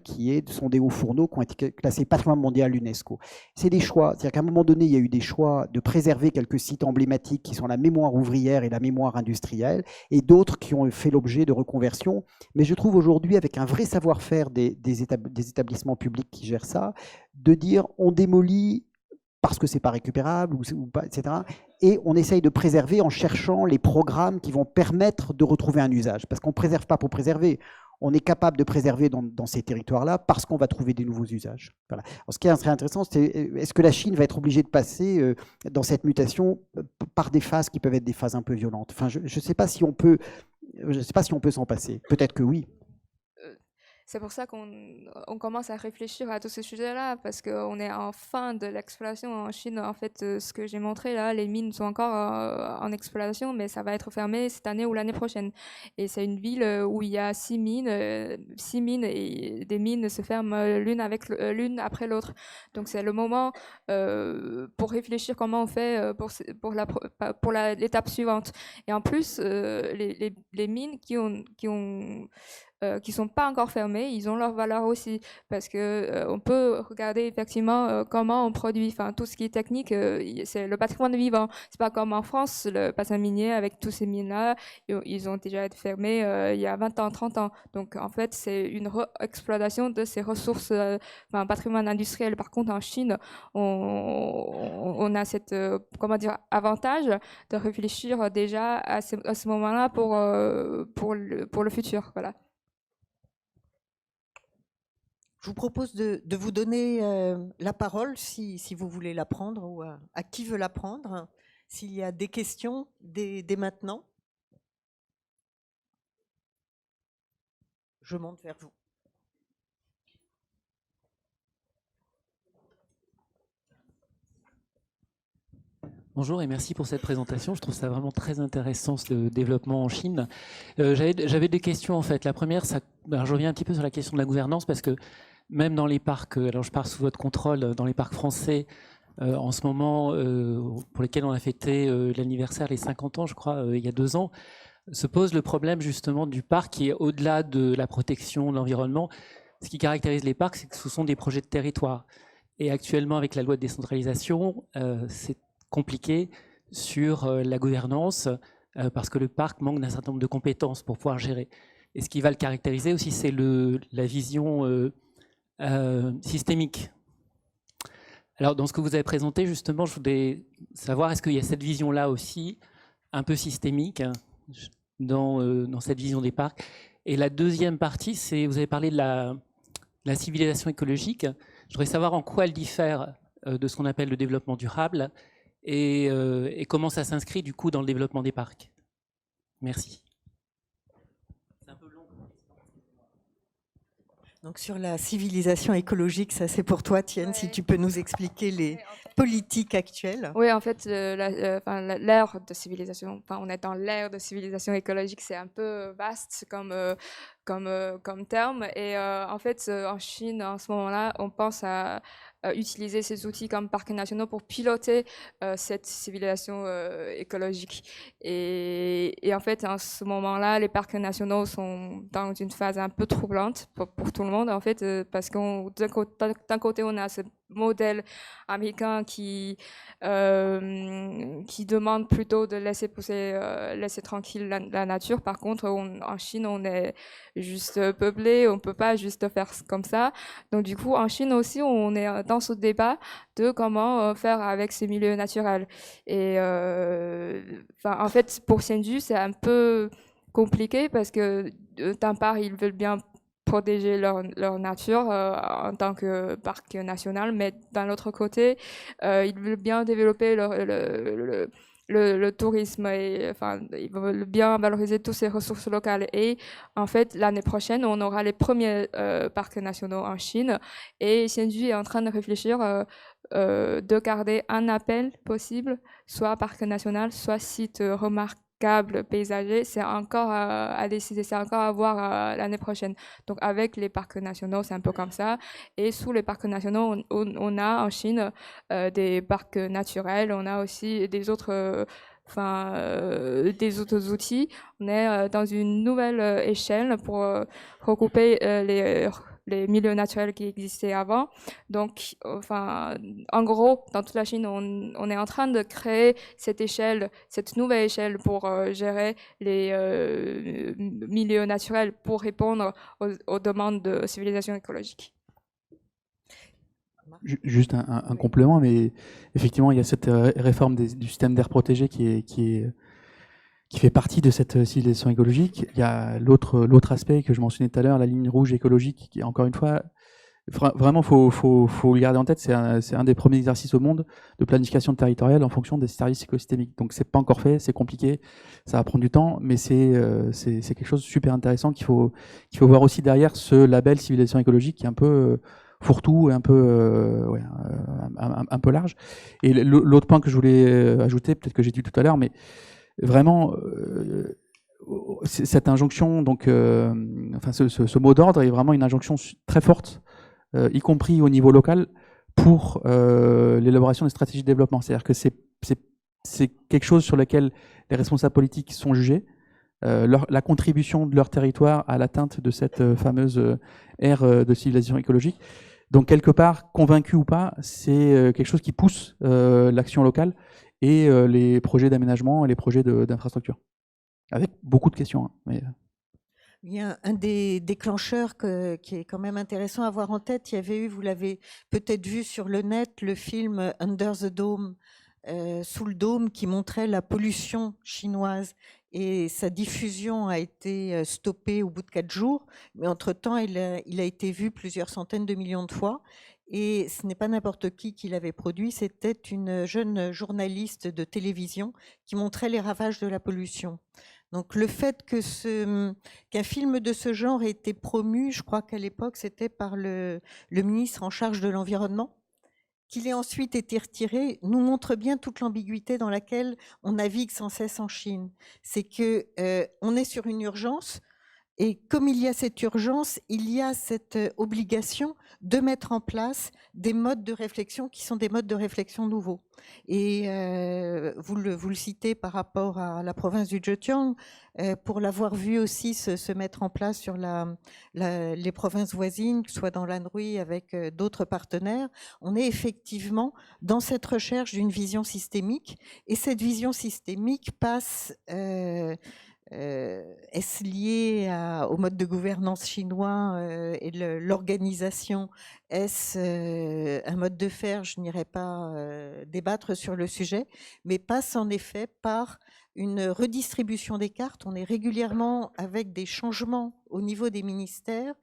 sont des hauts fourneaux qui ont été classés patrimoine mondial à l'UNESCO. C'est des choix, c'est-à-dire qu'à un moment donné, il y a eu des choix de préserver quelques sites emblématiques qui sont la mémoire ouvrière et la mémoire industrielle, et d'autres qui ont fait l'objet de reconversion. Mais je trouve aujourd'hui, avec un vrai savoir-faire des établissements publics qui gèrent ça, de dire on démolit parce que c'est pas récupérable, ou pas, etc. Et on essaye de préserver en cherchant les programmes qui vont permettre de retrouver un usage. Parce qu'on ne préserve pas pour préserver. On est capable de préserver dans ces territoires-là parce qu'on va trouver des nouveaux usages. Voilà. Alors, ce qui est très intéressant, c'est est-ce que la Chine va être obligée de passer dans cette mutation par des phases qui peuvent être des phases un peu violentes. Enfin, je ne sais pas si on peut s'en passer. Peut-être que oui. c'est pour ça qu'on commence à réfléchir à tous ces sujets-là, parce qu'on est en fin de l'exploration en Chine. En fait, ce que j'ai montré là, les mines sont encore en exploration, mais ça va être fermé cette année ou l'année prochaine. Et c'est une ville où il y a 6 mines, et des mines se ferment l'une après l'autre. Donc c'est le moment pour réfléchir comment on fait pour l'étape suivante. Et en plus, les mines qui sont pas encore fermés, ils ont leur valeur aussi, parce que on peut regarder effectivement comment on produit, enfin tout ce qui est technique, c'est le patrimoine vivant. C'est pas comme en France, le bassin minier avec tous ces mines-là, ils ont déjà été fermés il y a 20 ans, 30 ans. Donc en fait, c'est une exploitation de ces ressources, enfin patrimoine industriel. Par contre, en Chine, on a cette comment dire, avantage de réfléchir déjà à ce moment-là pour le futur. Voilà. Je vous propose de vous donner la parole si vous voulez la prendre ou à qui veut la prendre. S'il y a des questions dès maintenant, je monte vers vous. Bonjour et merci pour cette présentation. Je trouve ça vraiment très intéressant, ce développement en Chine. J'avais des questions en fait. La première, je reviens un petit peu sur la question de la gouvernance parce que même dans les parcs, alors je pars sous votre contrôle, dans les parcs français, en ce moment, pour lesquels on a fêté l'anniversaire, les 50 ans, je crois, il y a 2 ans, se pose le problème justement du parc qui est au-delà de la protection de l'environnement. Ce qui caractérise les parcs, c'est que ce sont des projets de territoire. Et actuellement, avec la loi de décentralisation, c'est compliqué sur la gouvernance parce que le parc manque d'un certain nombre de compétences pour pouvoir gérer. Et ce qui va le caractériser aussi, c'est la vision systémique. Alors, dans ce que vous avez présenté, justement, je voudrais savoir, est-ce qu'il y a cette vision-là aussi, un peu systémique, dans cette vision des parcs? Et la deuxième partie, c'est, vous avez parlé de la civilisation écologique. Je voudrais savoir en quoi elle diffère de ce qu'on appelle le développement durable et comment ça s'inscrit, du coup, dans le développement des parcs. Merci. Donc sur la civilisation écologique, ça c'est pour toi, Tienne, si tu peux nous expliquer les politiques actuelles. Oui, en fait, l'ère de civilisation, enfin, on est dans l'ère de civilisation écologique, c'est un peu vaste comme terme. Et en fait, en Chine, en ce moment-là, on pense à utiliser ces outils comme parcs nationaux pour piloter cette civilisation écologique. Et en fait, en ce moment-là, les parcs nationaux sont dans une phase un peu troublante pour tout le monde, en fait, parce d'un côté, on a ce modèle américain qui demande plutôt de laisser laisser tranquille la nature. Par contre, en Chine, on est juste peuplé, on peut pas juste faire comme ça. Donc du coup, en Chine aussi, on est dans ce débat de comment faire avec ces milieux naturels. Et en fait, pour Chengdu, c'est un peu compliqué parce que d'un part, ils veulent bien protéger leur nature en tant que parc national, mais d'un autre côté, ils veulent bien développer le tourisme et enfin, ils veulent bien valoriser toutes ces ressources locales. Et en fait, l'année prochaine, on aura les premiers parcs nationaux en Chine et Chengdu est en train de réfléchir de garder un appel possible, soit parc national, soit site remarquable paysager. C'est encore à décider, c'est encore à voir l'année prochaine. Donc avec les parcs nationaux, c'est un peu comme ça. Et sous les parcs nationaux, on a en Chine des parcs naturels, on a aussi des autres outils. On est dans une nouvelle échelle pour regrouper les milieux naturels qui existaient avant. Donc, en gros, dans toute la Chine, on est en train de créer cette nouvelle échelle pour gérer les milieux naturels pour répondre aux demandes de civilisation écologique. Juste un complément, mais effectivement, il y a cette réforme du système d'air protégé qui fait partie de cette civilisation écologique. Il y a l'autre aspect que je mentionnais tout à l'heure, la ligne rouge écologique, qui encore une fois Vraiment, faut le garder en tête. C'est un des premiers exercices au monde de planification territoriale en fonction des services écosystémiques. Donc, c'est pas encore fait, c'est compliqué, ça va prendre du temps, mais c'est quelque chose de super intéressant qu'il faut voir aussi derrière ce label civilisation écologique qui est un peu fourre-tout et un peu un peu large. Et l'autre point que je voulais ajouter, peut-être que j'ai dit tout à l'heure, mais vraiment cette injonction, donc, enfin, ce mot d'ordre est vraiment une injonction très forte, y compris au niveau local, pour l'élaboration des stratégies de développement. C'est-à-dire que c'est quelque chose sur lequel les responsables politiques sont jugés, la contribution de leur territoire à l'atteinte de cette fameuse ère de civilisation écologique. Donc, quelque part, convaincu ou pas, c'est quelque chose qui pousse l'action locale et les projets d'aménagement et les projets d'infrastructure. Avec beaucoup de questions. Hein, mais... Il y a un des déclencheurs qui est quand même intéressant à avoir en tête. Il y avait eu, vous l'avez peut-être vu sur le net, le film Under the Dome, sous le dôme, qui montrait la pollution chinoise. Et sa diffusion a été stoppée au bout de 4 jours. Mais entre-temps, il a été vu plusieurs centaines de millions de fois. Et ce n'est pas n'importe qui l'avait produit, c'était une jeune journaliste de télévision qui montrait les ravages de la pollution. Donc le fait qu'un film de ce genre ait été promu, je crois qu'à l'époque c'était par le ministre en charge de l'environnement, qu'il ait ensuite été retiré, nous montre bien toute l'ambiguïté dans laquelle on navigue sans cesse en Chine. C'est qu'on est sur une urgence. Et comme il y a cette urgence, il y a cette obligation de mettre en place des modes de réflexion qui sont des modes de réflexion nouveaux. Et vous le citez par rapport à la province du Zhejiang, pour l'avoir vu aussi se mettre en place sur les provinces voisines, que ce soit dans l'Anhui avec d'autres partenaires, on est effectivement dans cette recherche d'une vision systémique. Et cette vision systémique passe... est-ce lié au mode de gouvernance chinois et l'organisation? Est-ce un mode de faire? Je n'irai pas débattre sur le sujet, mais passe en effet par une redistribution des cartes. On est régulièrement avec des changements au niveau des ministères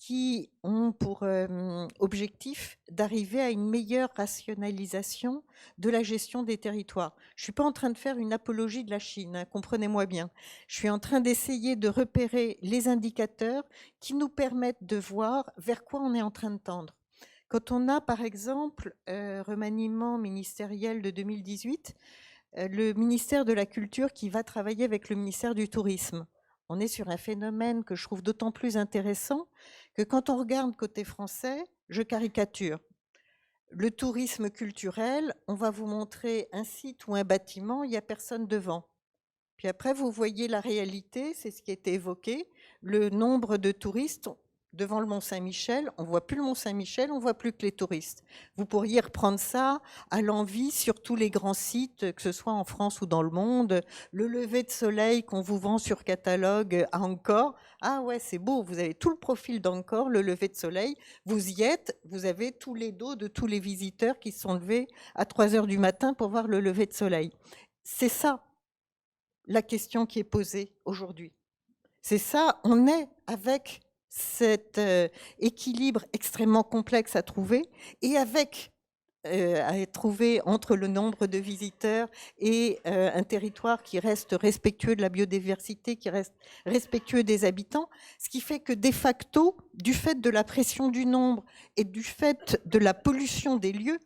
qui ont pour objectif d'arriver à une meilleure rationalisation de la gestion des territoires. Je ne suis pas en train de faire une apologie de la Chine, hein, comprenez-moi bien. Je suis en train d'essayer de repérer les indicateurs qui nous permettent de voir vers quoi on est en train de tendre. Quand on a, par exemple, remaniement ministériel de 2018, le ministère de la Culture qui va travailler avec le ministère du Tourisme. On est sur un phénomène que je trouve d'autant plus intéressant que quand on regarde côté français, je caricature. Le tourisme culturel, on va vous montrer un site ou un bâtiment, il n'y a personne devant. Puis après, vous voyez la réalité, c'est ce qui a été évoqué, le nombre de touristes devant le Mont-Saint-Michel, on ne voit plus le Mont-Saint-Michel, on ne voit plus que les touristes. Vous pourriez reprendre ça à l'envi sur tous les grands sites, que ce soit en France ou dans le monde. Le lever de soleil qu'on vous vend sur catalogue à Angkor, ah ouais, c'est beau, vous avez tout le profil d'Angkor, le lever de soleil, vous y êtes, vous avez tous les dos de tous les visiteurs qui se sont levés à 3 heures du matin pour voir le lever de soleil. C'est ça la question qui est posée aujourd'hui. C'est ça, on est avec cet équilibre extrêmement complexe à trouver et avec à trouver entre le nombre de visiteurs et un territoire qui reste respectueux de la biodiversité, qui reste respectueux des habitants, ce qui fait que de facto, du fait de la pression du nombre et du fait de la pollution des lieux,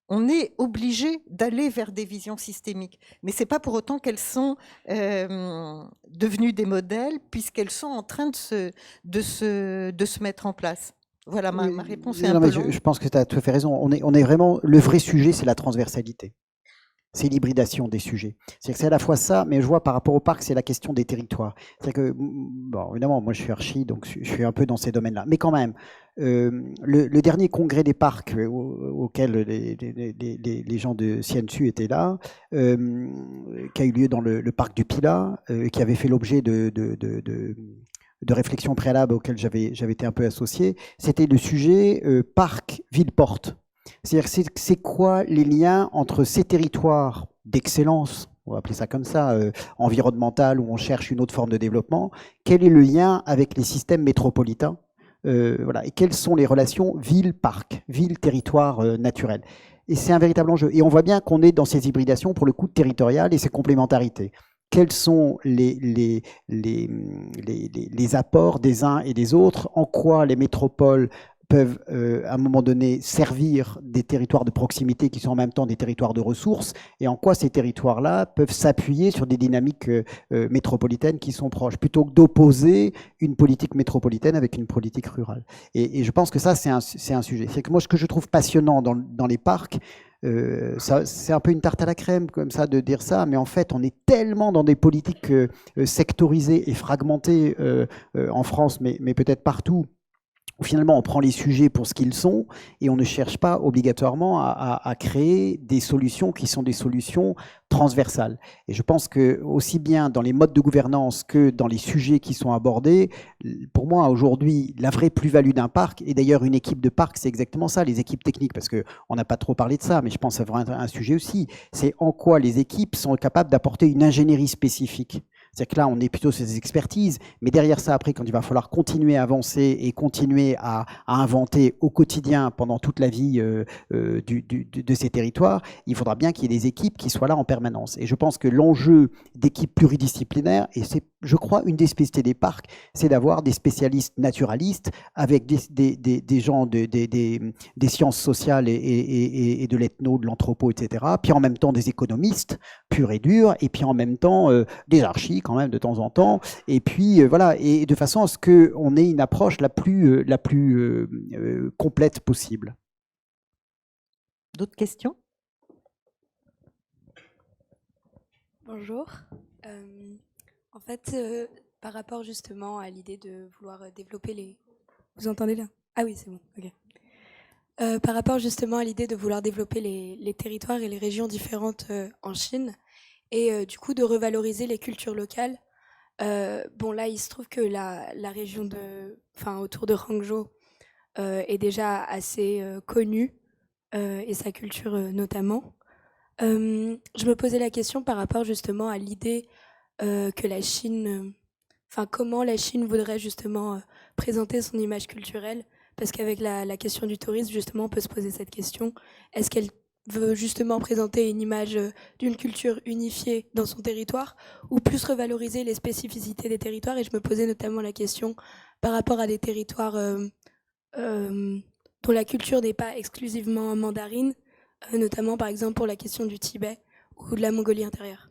on est obligé d'aller vers des visions systémiques. Mais ce n'est pas pour autant qu'elles sont devenues des modèles, puisqu'elles sont en train de se mettre en place. Voilà, ma réponse est un peu longue. Je pense que tu as tout à fait raison. On est vraiment... Le vrai sujet, c'est la transversalité. C'est l'hybridation des sujets. C'est que c'est à la fois ça, mais je vois par rapport au parc, c'est la question des territoires. C'est que, bon, évidemment, moi je suis archi, donc je suis un peu dans ces domaines-là. Mais quand même, le dernier congrès des parcs auquel les gens de Ciensu étaient là, qui a eu lieu dans le parc du Pilat, qui avait fait l'objet de réflexions préalables auxquelles j'avais été un peu associé, c'était le sujet parc-ville-porte. C'est-à-dire, c'est quoi les liens entre ces territoires d'excellence, on va appeler ça comme ça, environnemental, où on cherche une autre forme de développement, quel est le lien avec les systèmes métropolitains voilà, et quelles sont les relations ville-parc, ville-territoire naturel. Et c'est un véritable enjeu. Et on voit bien qu'on est dans ces hybridations pour le coup territoriales et ces complémentarités. Quels sont les apports des uns et des autres? En quoi les métropoles peuvent, à un moment donné, servir des territoires de proximité qui sont en même temps des territoires de ressources, et en quoi ces territoires-là peuvent s'appuyer sur des dynamiques métropolitaines qui sont proches, plutôt que d'opposer une politique métropolitaine avec une politique rurale. Et je pense que ça, c'est un sujet. C'est que moi, ce que je trouve passionnant dans les parcs, c'est un peu une tarte à la crème comme ça de dire ça, mais en fait on est tellement dans des politiques sectorisées et fragmentées en France, mais peut-être partout, où finalement on prend les sujets pour ce qu'ils sont et on ne cherche pas obligatoirement à créer des solutions qui sont des solutions transversales. Et je pense que aussi bien dans les modes de gouvernance que dans les sujets qui sont abordés, pour moi aujourd'hui la vraie plus-value d'un parc, et d'ailleurs une équipe de parc c'est exactement ça, les équipes techniques, parce qu'on n'a pas trop parlé de ça, mais je pense que ça va être un sujet aussi, c'est en quoi les équipes sont capables d'apporter une ingénierie spécifique. C'est-à-dire que là, on est plutôt sur des expertises, mais derrière ça, après, quand il va falloir continuer à avancer et continuer à inventer au quotidien pendant toute la vie de ces territoires, il faudra bien qu'il y ait des équipes qui soient là en permanence. Et je pense que l'enjeu d'équipes pluridisciplinaires, et c'est, je crois, une des spécialités des parcs, c'est d'avoir des spécialistes naturalistes avec des gens des sciences sociales et de l'ethno, de l'anthropo, etc. Puis en même temps des économistes purs et durs, et puis en même temps des archis quand même de temps en temps, et puis voilà, et de façon à ce qu'on ait une approche la plus complète possible. D'autres questions? Bonjour. En fait, par rapport justement à l'idée de vouloir développer les... Vous entendez là? Ah oui, c'est bon, ok. Par rapport justement à l'idée de vouloir développer les territoires et les régions différentes en Chine, et du coup de revaloriser les cultures locales. Bon là, il se trouve que la région autour de Hangzhou est déjà assez connue, et sa culture notamment. Je me posais la question par rapport justement à l'idée que la Chine, comment la Chine voudrait justement présenter son image culturelle, parce qu'avec la question du tourisme, justement, on peut se poser cette question. Est-ce qu'elle veut justement présenter une image d'une culture unifiée dans son territoire, ou plus revaloriser les spécificités des territoires? Et je me posais notamment la question par rapport à des territoires dont la culture n'est pas exclusivement mandarine, notamment par exemple pour la question du Tibet ou de la Mongolie intérieure.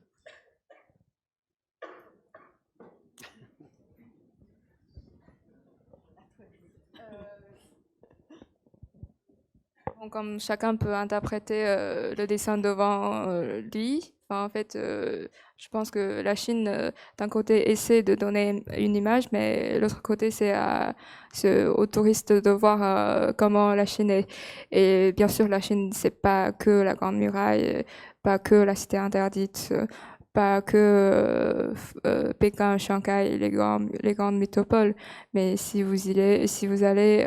Comme chacun peut interpréter le dessin devant lui, en fait, je pense que la Chine, d'un côté, essaie de donner une image, mais l'autre côté, c'est aux touristes de voir comment la Chine est. Et bien sûr, la Chine, c'est pas que la Grande Muraille, pas que la Cité interdite, pas que Pékin, Shanghai, les grandes métropoles, mais si vous allez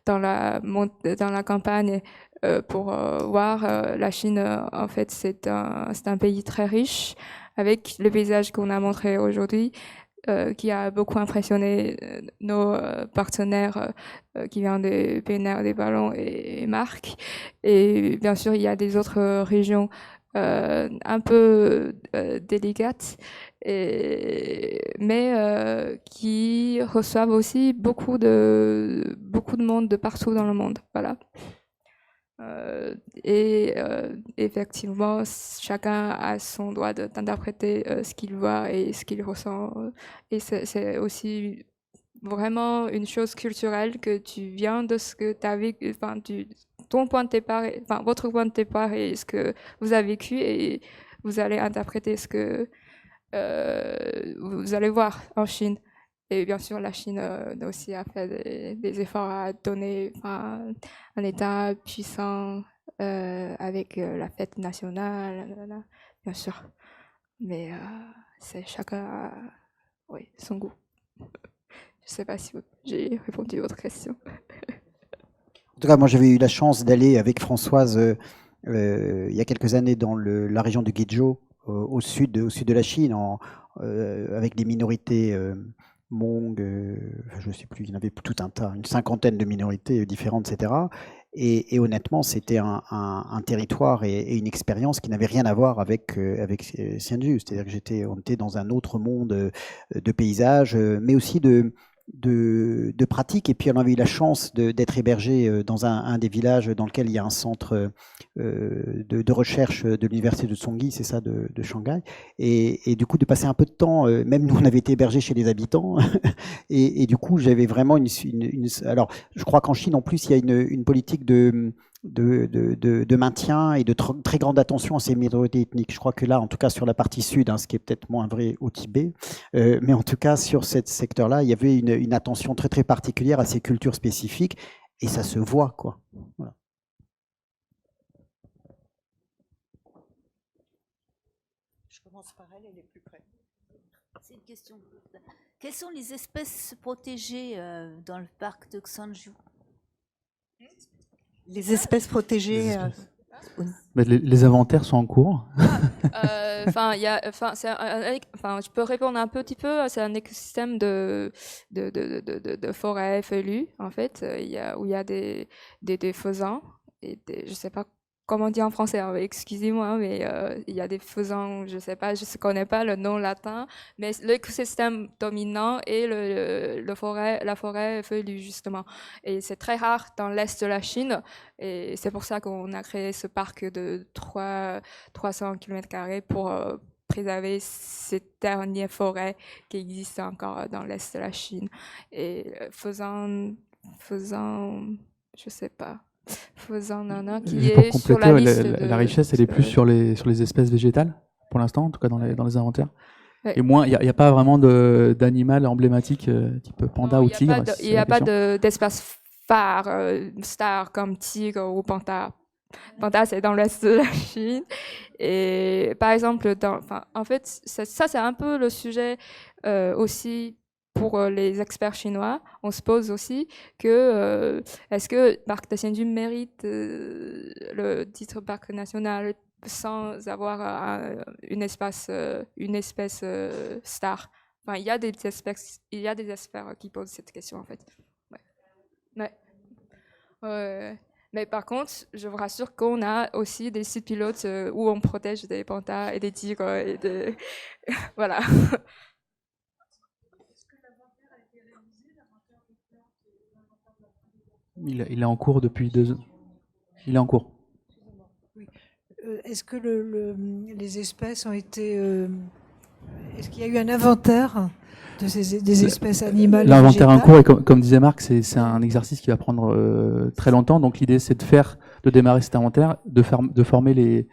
dans la campagne pour voir la Chine, en fait, c'est un pays très riche avec le paysage qu'on a montré aujourd'hui, qui a beaucoup impressionné nos partenaires qui viennent de PNR, des Ballons et Marc. Et bien sûr, il y a des autres régions un peu délicates, mais qui reçoivent aussi beaucoup de monde de partout dans le monde. Voilà. Effectivement, chacun a son droit d'interpréter ce qu'il voit et ce qu'il ressent. Et c'est aussi vraiment une chose culturelle que tu viens de ce que tu as vécu, ton point de départ, votre point de départ et ce que vous avez vécu, et vous allez interpréter ce que vous allez voir en Chine. Et bien sûr, la Chine aussi a fait des efforts à donner un État puissant avec la fête nationale, bien sûr. Mais c'est chacun a son goût. Je ne sais pas si j'ai répondu à votre question. En tout cas, moi, j'avais eu la chance d'aller avec Françoise il y a quelques années dans la région de Guizhou, au sud de la Chine, avec des minorités Hmong, je ne sais plus, il y en avait tout un tas, une cinquantaine de minorités différentes, etc. Et honnêtement, c'était un territoire et une expérience qui n'avait rien à voir avec Sienju. C'est-à-dire que on était dans un autre monde de paysages, mais aussi de pratiques. Et puis on avait eu la chance d'être hébergé dans un des villages dans lequel il y a un centre de recherche de l'université de Tsongyi, c'est ça, de Shanghai. Et du coup, de passer un peu de temps, même nous, on avait été hébergés chez les habitants. Et du coup, j'avais vraiment alors, je crois qu'en Chine, en plus, il y a une politique de maintien et de très grande attention à ces minorités ethniques. Je crois que là, en tout cas sur la partie sud, ce qui est peut-être moins vrai au Tibet, mais en tout cas sur ce secteur-là, il y avait une attention très très particulière à ces cultures spécifiques, et ça se voit, quoi. Voilà. Je commence par elle, elle est plus près. C'est une question. Quelles sont les espèces protégées dans le parc de Xanju? Les espèces protégées. Les inventaires sont en cours. Je peux répondre un petit peu. C'est un écosystème de forêt feuillue, en fait, où il y a des faisans et je sais pas comment dire en français, hein, excusez-moi, mais il y a des faisans, je sais pas, je ne connais pas le nom latin, mais l'écosystème dominant est la forêt feuillue, justement. Et c'est très rare dans l'est de la Chine, et c'est pour ça qu'on a créé ce parc de 300 km² pour préserver ces dernières forêts qui existent encore dans l'est de la Chine. Et faisant, je sais pas. Qui pour est compléter, sur la liste la richesse, elle est plus sur les espèces végétales, pour l'instant, en tout cas dans les inventaires. Ouais. Et moins, il n'y a pas vraiment d'animal emblématique type panda ou tigre. Il n'y a pas d'espèce phare, star comme tigre ou panda. Panda, c'est dans l'est de la Chine. Et par exemple, en fait, ça c'est un peu le sujet aussi. Pour les experts chinois, on se pose aussi que est-ce que Parc de Sienju mérite le titre parc national sans avoir une espèce star. Enfin, il y a des experts qui posent cette question en fait. Ouais. Mais par contre, je vous rassure qu'on a aussi des sites pilotes où on protège des pandas et des tigres et voilà. Il est en cours depuis 2 ans. Il est en cours. Oui. Est-ce que les espèces ont été... est-ce qu'il y a eu un inventaire des espèces animales? L'inventaire en cours, et comme disait Marc, c'est un exercice qui va prendre très longtemps. Donc l'idée, c'est de démarrer cet inventaire, de former les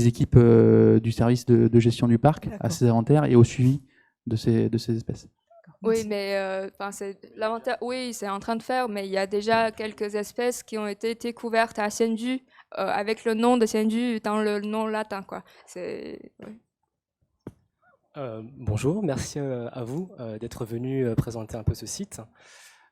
équipes du service de gestion du parc à ces inventaires et au suivi de ces espèces. Oui, mais l'inventaire, oui, c'est en train de faire, mais il y a déjà quelques espèces qui ont été découvertes à Sienju avec le nom de Sienju dans le nom latin, quoi. Bonjour, merci à vous d'être venu présenter un peu ce site.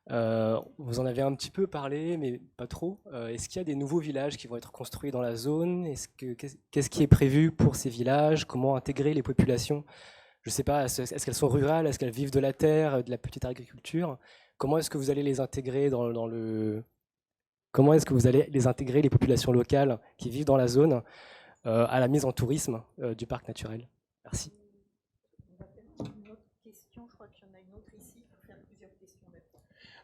Vous en avez un petit peu parlé, mais pas trop. Est-ce qu'il y a des nouveaux villages qui vont être construits dans la zone? Qu'est-ce qui est prévu pour ces villages? Comment intégrer les populations? Je ne sais pas, est-ce qu'elles sont rurales? Est-ce qu'elles vivent de la terre, de la petite agriculture? Comment est-ce que vous allez les intégrer Comment est-ce que vous allez les intégrer, les populations locales qui vivent dans la zone, à la mise en tourisme du parc naturel? Merci.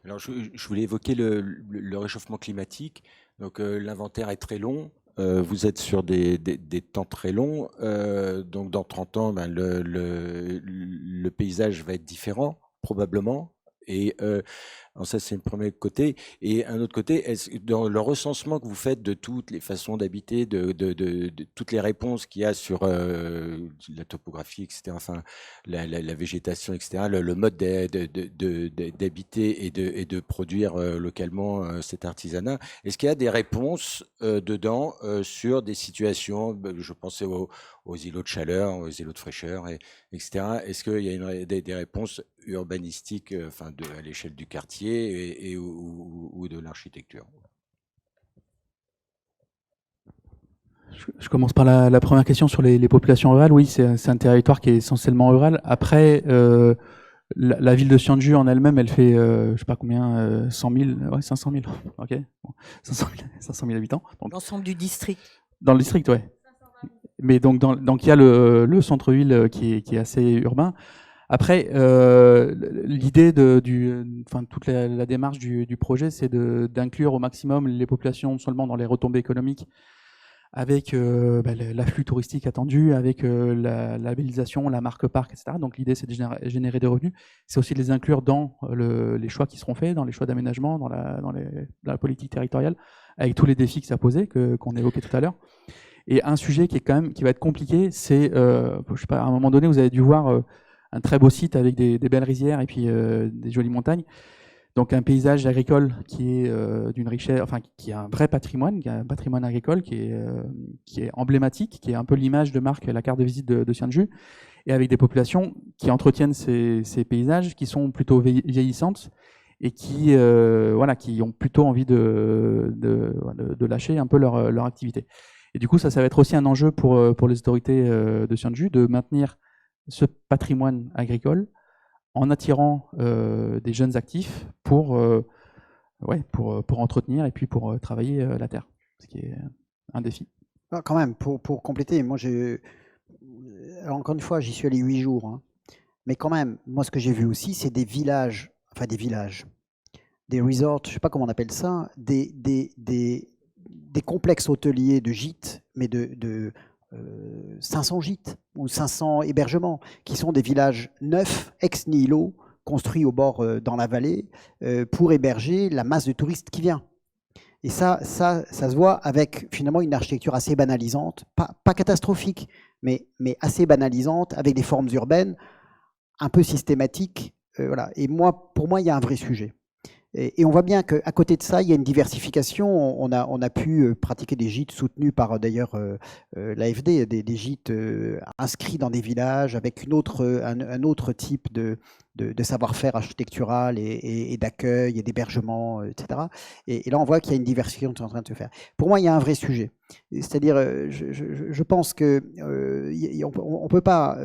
Alors, je voulais évoquer le réchauffement climatique. Donc, l'inventaire est très long. Vous êtes sur des temps très longs. Donc, dans 30 ans, le paysage va être différent, probablement. Et alors ça, c'est le premier côté. Et un autre côté, dans le recensement que vous faites de toutes les façons d'habiter, de toutes les réponses qu'il y a sur la topographie, etc., enfin, la végétation, etc., le mode d'habiter et de produire localement cet artisanat, est-ce qu'il y a des réponses dedans sur des situations, je pensais aux îlots de chaleur, aux îlots de fraîcheur, etc. Est-ce qu'il y a des réponses urbanistiques à l'échelle du quartier ou de l'architecture? Je commence par la première question sur les populations rurales. Oui, c'est un territoire qui est essentiellement rural. Après, La ville de Sianju en elle-même, elle fait, je sais pas combien, 100 000, ouais, 500 000, ok, bon, 500 000 habitants. L'ensemble du district. Dans le district, ouais. Mais donc il y a le centre-ville qui est assez urbain. Après, l'idée enfin toute la démarche du projet, c'est d'inclure au maximum les populations non seulement dans les retombées économiques, avec l'afflux touristique attendu, avec la labellisation, la marque parc, etc. Donc l'idée, c'est de générer des revenus. C'est aussi de les inclure dans les choix qui seront faits, dans les choix d'aménagement, dans la politique territoriale, avec tous les défis que ça posait, qu'on évoquait tout à l'heure. Et un sujet qui va être compliqué, c'est, je sais pas, à un moment donné, vous avez dû voir un très beau site avec des belles rizières et puis des jolies montagnes. Donc un paysage agricole qui est d'une richesse, enfin qui a un vrai patrimoine, qui a un patrimoine agricole qui est emblématique, qui est un peu l'image de marque, la carte de visite de Sianju, et avec des populations qui entretiennent ces paysages, qui sont plutôt vieillissantes et qui ont plutôt envie de lâcher un peu leur activité. Et du coup, ça va être aussi un enjeu pour les autorités de Sianju de maintenir ce patrimoine agricole en attirant des jeunes actifs pour entretenir et puis pour travailler la terre, ce qui est un défi. Ah, quand même, pour compléter, moi alors encore une fois, j'y suis allé 8 jours, hein. Mais quand même, moi ce que j'ai vu aussi, c'est des villages, des resorts, je ne sais pas comment on appelle ça, des complexes hôteliers de gîtes, mais de 500 gîtes ou 500 hébergements, qui sont des villages neufs, ex nihilo, construits au bord, dans la vallée, pour héberger la masse de touristes qui vient. Et ça se voit avec finalement une architecture assez banalisante, pas catastrophique, mais assez banalisante, avec des formes urbaines un peu systématiques. Voilà. Et pour moi, il y a un vrai sujet. Et on voit bien qu'à côté de ça, il y a une diversification. On a pu pratiquer des gîtes soutenus par d'ailleurs l'AFD, des gîtes inscrits dans des villages avec un autre type de savoir-faire architectural et d'accueil et d'hébergement, etc. Et là, on voit qu'il y a une diversification qui est en train de se faire. Pour moi, il y a un vrai sujet. C'est-à-dire, je pense qu'on ne peut pas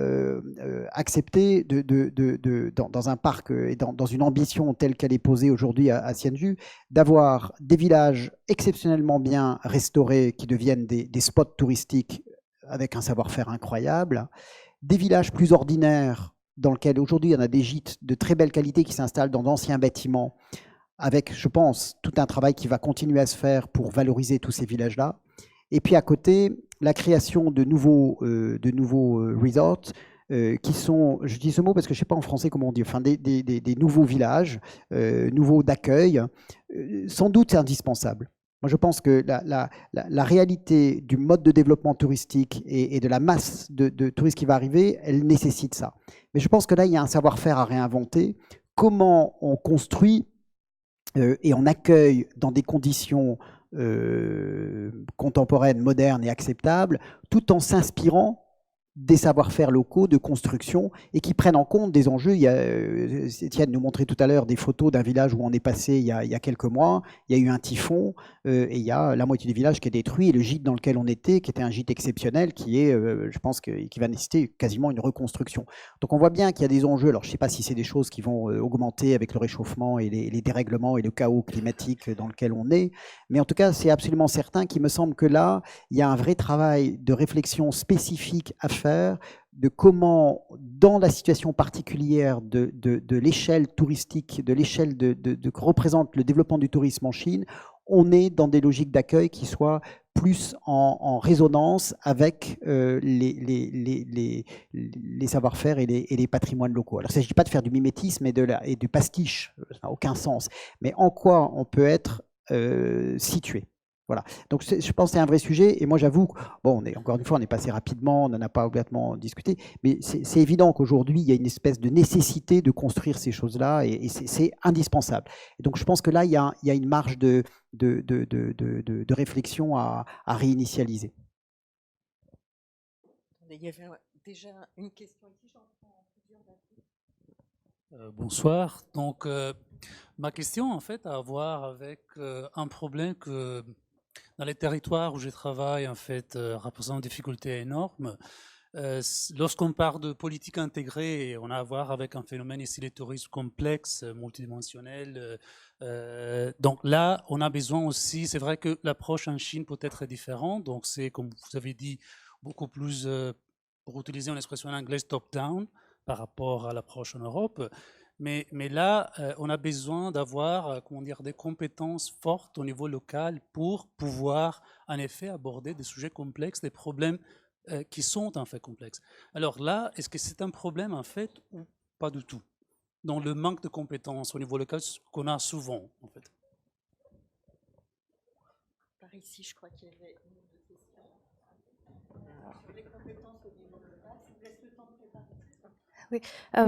accepter dans un parc et dans une ambition telle qu'elle est posée aujourd'hui à Sianju, d'avoir des villages exceptionnellement bien restaurés qui deviennent des spots touristiques avec un savoir-faire incroyable, des villages plus ordinaires dans lesquels aujourd'hui il y en a des gîtes de très belle qualité qui s'installent dans d'anciens bâtiments avec, je pense, tout un travail qui va continuer à se faire pour valoriser tous ces villages-là. Et puis à côté, la création de nouveaux resorts qui sont, je dis ce mot parce que je ne sais pas en français comment on dit, enfin des nouveaux villages, nouveaux d'accueil, sans doute c'est indispensable. Moi je pense que la réalité du mode de développement touristique et de la masse de touristes qui va arriver, elle nécessite ça. Mais je pense que là, il y a un savoir-faire à réinventer. Comment on construit et on accueille dans des conditions contemporaines, modernes et acceptables, tout en s'inspirant des savoir-faire locaux de construction et qui prennent en compte des enjeux. Étienne nous montrait tout à l'heure des photos d'un village où on est passé il y a quelques mois. Il y a eu un typhon et il y a la moitié du village qui est détruit. Et le gîte dans lequel on était, qui était un gîte exceptionnel, qui est, je pense, qui va nécessiter quasiment une reconstruction. Donc on voit bien qu'il y a des enjeux. Alors je ne sais pas si c'est des choses qui vont augmenter avec le réchauffement et les dérèglements et le chaos climatique dans lequel on est. Mais en tout cas, c'est absolument certain qu'il me semble que là, il y a un vrai travail de réflexion spécifique à faire de comment, dans la situation particulière de l'échelle touristique, de l'échelle que représente le développement du tourisme en Chine, on est dans des logiques d'accueil qui soient plus en résonance avec les savoir-faire et les patrimoines locaux. Alors, il ne s'agit pas de faire du mimétisme et du pastiche, ça n'a aucun sens, mais en quoi on peut être situé. Voilà. Donc je pense que c'est un vrai sujet et moi j'avoue, bon, encore une fois on est passé rapidement, on n'en a pas complètement discuté, mais c'est évident qu'aujourd'hui il y a une espèce de nécessité de construire ces choses-là et c'est indispensable. Et donc je pense que là il y a une marge de réflexion à réinitialiser. Il y avait déjà une question ici, j'en prends plusieurs. Bonsoir. Donc ma question en fait a à voir avec un problème que dans les territoires où je travaille, en fait, représente une difficulté énorme. Lorsqu'on parle de politique intégrée, on a à voir avec un phénomène ici, les tourismes complexes, multidimensionnels. Donc là, on a besoin aussi, c'est vrai que l'approche en Chine peut être différente. Donc c'est, comme vous avez dit, beaucoup plus, pour utiliser une expression en anglais, top-down par rapport à l'approche en Europe. Mais là, on a besoin d'avoir, comment dire, des compétences fortes au niveau local pour pouvoir, en effet, aborder des sujets complexes, des problèmes qui sont en fait complexes. Alors là, est-ce que c'est un problème en fait ou pas du tout, dans le manque de compétences au niveau local qu'on a souvent en fait? Par ici, je crois qu'il y avait une autre question. Sur les compétences au niveau local, ça vous laisse le temps de préparer. Oui,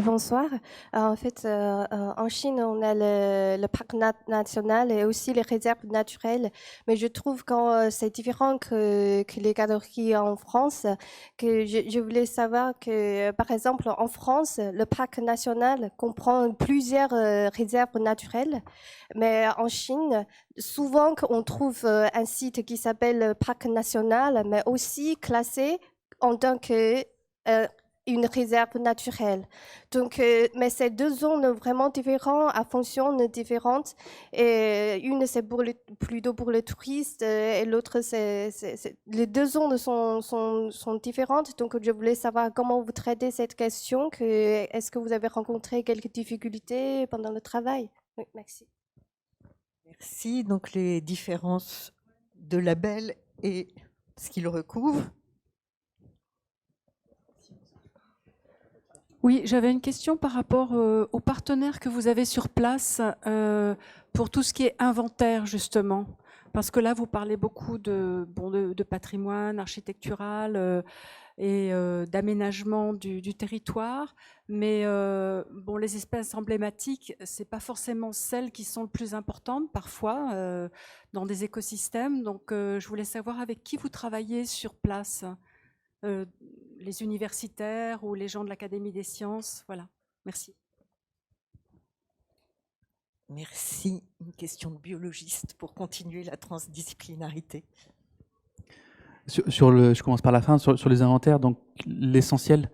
bonsoir. En fait, en Chine, on a le parc national et aussi les réserves naturelles, mais je trouve que c'est différent que les galeries en France. Que je voulais savoir que, par exemple, en France, le parc national comprend plusieurs réserves naturelles, mais en Chine, souvent on trouve un site qui s'appelle parc national, mais aussi classé en tant que une réserve naturelle. Donc, mais ces deux zones vraiment différentes, à fonction différentes. Et une, c'est plutôt pour les touristes, et l'autre, les deux zones sont différentes. Donc, je voulais savoir comment vous traitez cette question. Est-ce que vous avez rencontré quelques difficultés pendant le travail? Oui, merci. Merci. Donc, les différences de label et ce qu'il recouvre. Oui, j'avais une question par rapport aux partenaires que vous avez sur place pour tout ce qui est inventaire, justement. Parce que là, vous parlez beaucoup de patrimoine architectural et d'aménagement du territoire. Mais les espèces emblématiques, ce n'est pas forcément celles qui sont le plus importantes, parfois, dans des écosystèmes. Donc, je voulais savoir avec qui vous travaillez sur place. Les universitaires ou les gens de l'Académie des sciences. Voilà, merci. Merci. Une question de biologiste pour continuer la transdisciplinarité. Je commence par la fin, sur les inventaires. Donc, l'essentiel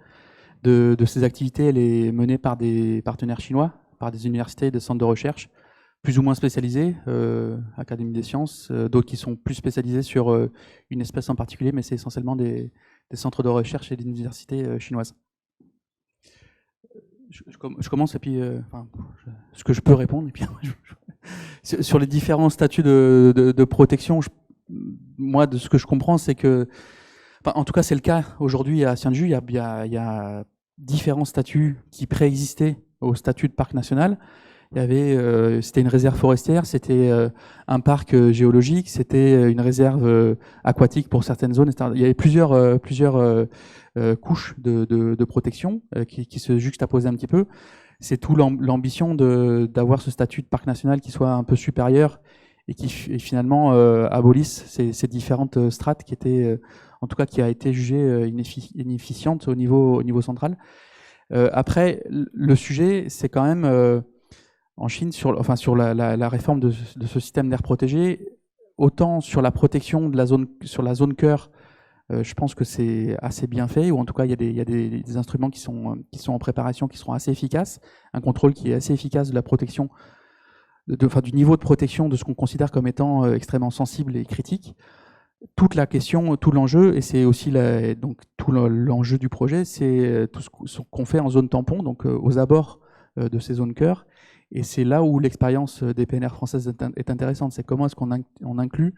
de ces activités, elle est menée par des partenaires chinois, par des universités, des centres de recherche, plus ou moins spécialisés, Académie des sciences, d'autres qui sont plus spécialisés sur une espèce en particulier, mais c'est essentiellement des centres de recherche et des universités chinoises. Je commence et puis ce que je peux répondre. Et puis, sur les différents statuts de protection, moi, de ce que je comprends, c'est que, en tout cas, c'est le cas aujourd'hui à Hsinchu, il y a différents statuts qui préexistaient au statut de parc national. C'était une réserve forestière, c'était un parc géologique, c'était une réserve aquatique pour certaines zones, etc. Il y avait plusieurs couches de protection qui se juxtaposaient un petit peu. C'est tout l'ambition d'avoir ce statut de parc national qui soit un peu supérieur et qui finalement abolisse ces différentes strates qui étaient, en tout cas, qui a été jugée inefficiente au niveau central. Après, le sujet, c'est quand même en Chine, sur la réforme de ce système d'air protégé, autant sur la protection de sur la zone cœur, je pense que c'est assez bien fait, ou en tout cas il y a des instruments qui sont en préparation, qui seront assez efficaces, un contrôle qui est assez efficace de la protection, du niveau de protection de ce qu'on considère comme étant extrêmement sensible et critique. Toute la question, tout l'enjeu, et c'est aussi donc tout l'enjeu du projet, c'est tout ce qu'on fait en zone tampon, donc aux abords de ces zones cœur. Et c'est là où l'expérience des PNR françaises est intéressante. C'est comment est-ce qu'on inclut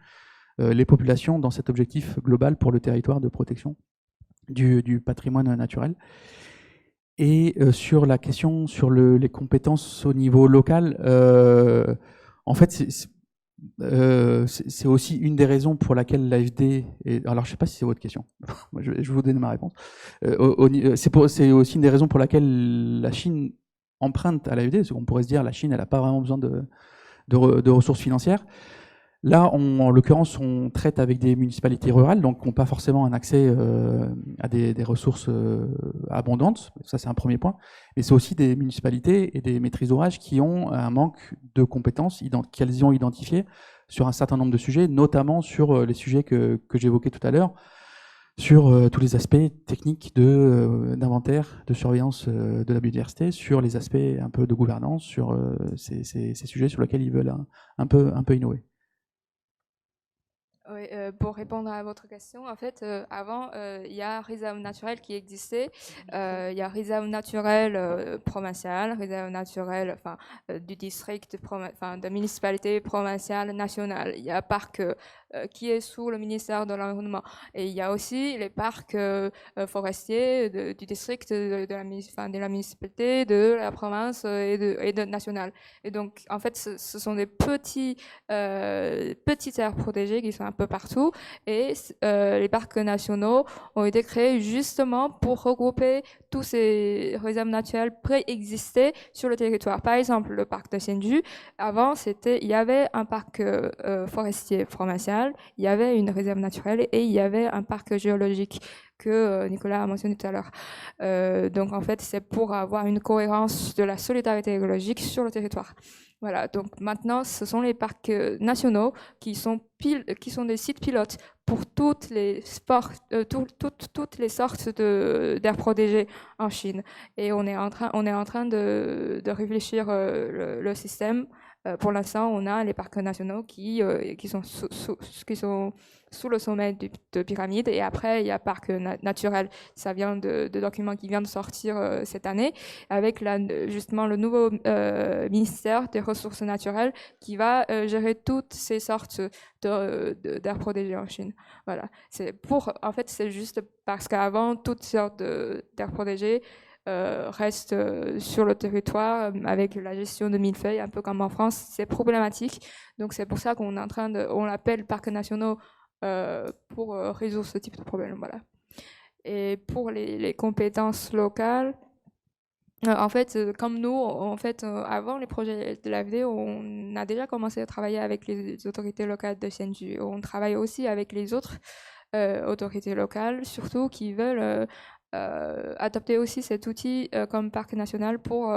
les populations dans cet objectif global pour le territoire de protection du patrimoine naturel. Et sur la question sur les compétences au niveau local, en fait, c'est aussi une des raisons pour laquelle l'AFD... Alors, je ne sais pas si c'est votre question. Je vais vous donner ma réponse. C'est aussi une des raisons pour laquelle la Chine empreinte à l'AFD, parce qu'on pourrait se dire la Chine, elle n'a pas vraiment besoin de ressources financières. Là, en l'occurrence, on traite avec des municipalités rurales, donc qui n'ont pas forcément un accès à des ressources abondantes. Ça, c'est un premier point. Mais c'est aussi des municipalités et des maîtrises d'ouvrage qui ont un manque de compétences qu'elles ont identifiées sur un certain nombre de sujets, notamment sur les sujets que j'évoquais tout à l'heure, sur tous les aspects techniques d'inventaire, de surveillance de la biodiversité, sur les aspects un peu de gouvernance, sur ces sujets sur lesquels ils veulent un peu innover. Oui, pour répondre à votre question, en fait, avant, il y a réserve naturelle qui existait. Il y a réserve naturelle provinciale, réserve naturelle du district, de municipalité provinciale, nationale. Il y a parc qui est sous le ministère de l'Environnement. Et il y a aussi les parcs forestiers du district, de la municipalité, de la province et de nationale. Et donc, en fait, ce sont des petites aires protégées qui sont un peu partout. Et les parcs nationaux ont été créés justement pour regrouper tous ces réserves naturelles préexistées sur le territoire. Par exemple, le parc de Senju, avant, il y avait un parc forestier provincial, il y avait une réserve naturelle et il y avait un parc géologique que Nicolas a mentionné tout à l'heure. Donc, en fait, c'est pour avoir une cohérence de la solidarité écologique sur le territoire. Voilà, donc maintenant, ce sont les parcs nationaux qui sont des sites pilotes pour toutes les sortes d'aires protégées en Chine. Et on est en train de réfléchir le système. Pour l'instant, on a les parcs nationaux qui sont sous le sommet de pyramide. Et après, il y a parc naturel. Ça vient de documents qui viennent de sortir cette année, avec justement le nouveau ministère des Ressources naturelles qui va gérer toutes ces sortes d'aires protégées en Chine. Voilà. En fait, c'est juste parce qu'avant, toutes sortes d'aires protégées reste sur le territoire avec la gestion de millefeuilles, un peu comme en France, c'est problématique. Donc c'est pour ça qu'on est on l'appelle parcs nationaux pour résoudre ce type de problème. Voilà. Et pour les compétences locales, en fait, comme nous, avant les projets de l'AFD, on a déjà commencé à travailler avec les autorités locales de Senju. On travaille aussi avec les autres autorités locales, surtout qui veulent adopter aussi cet outil comme parc national pour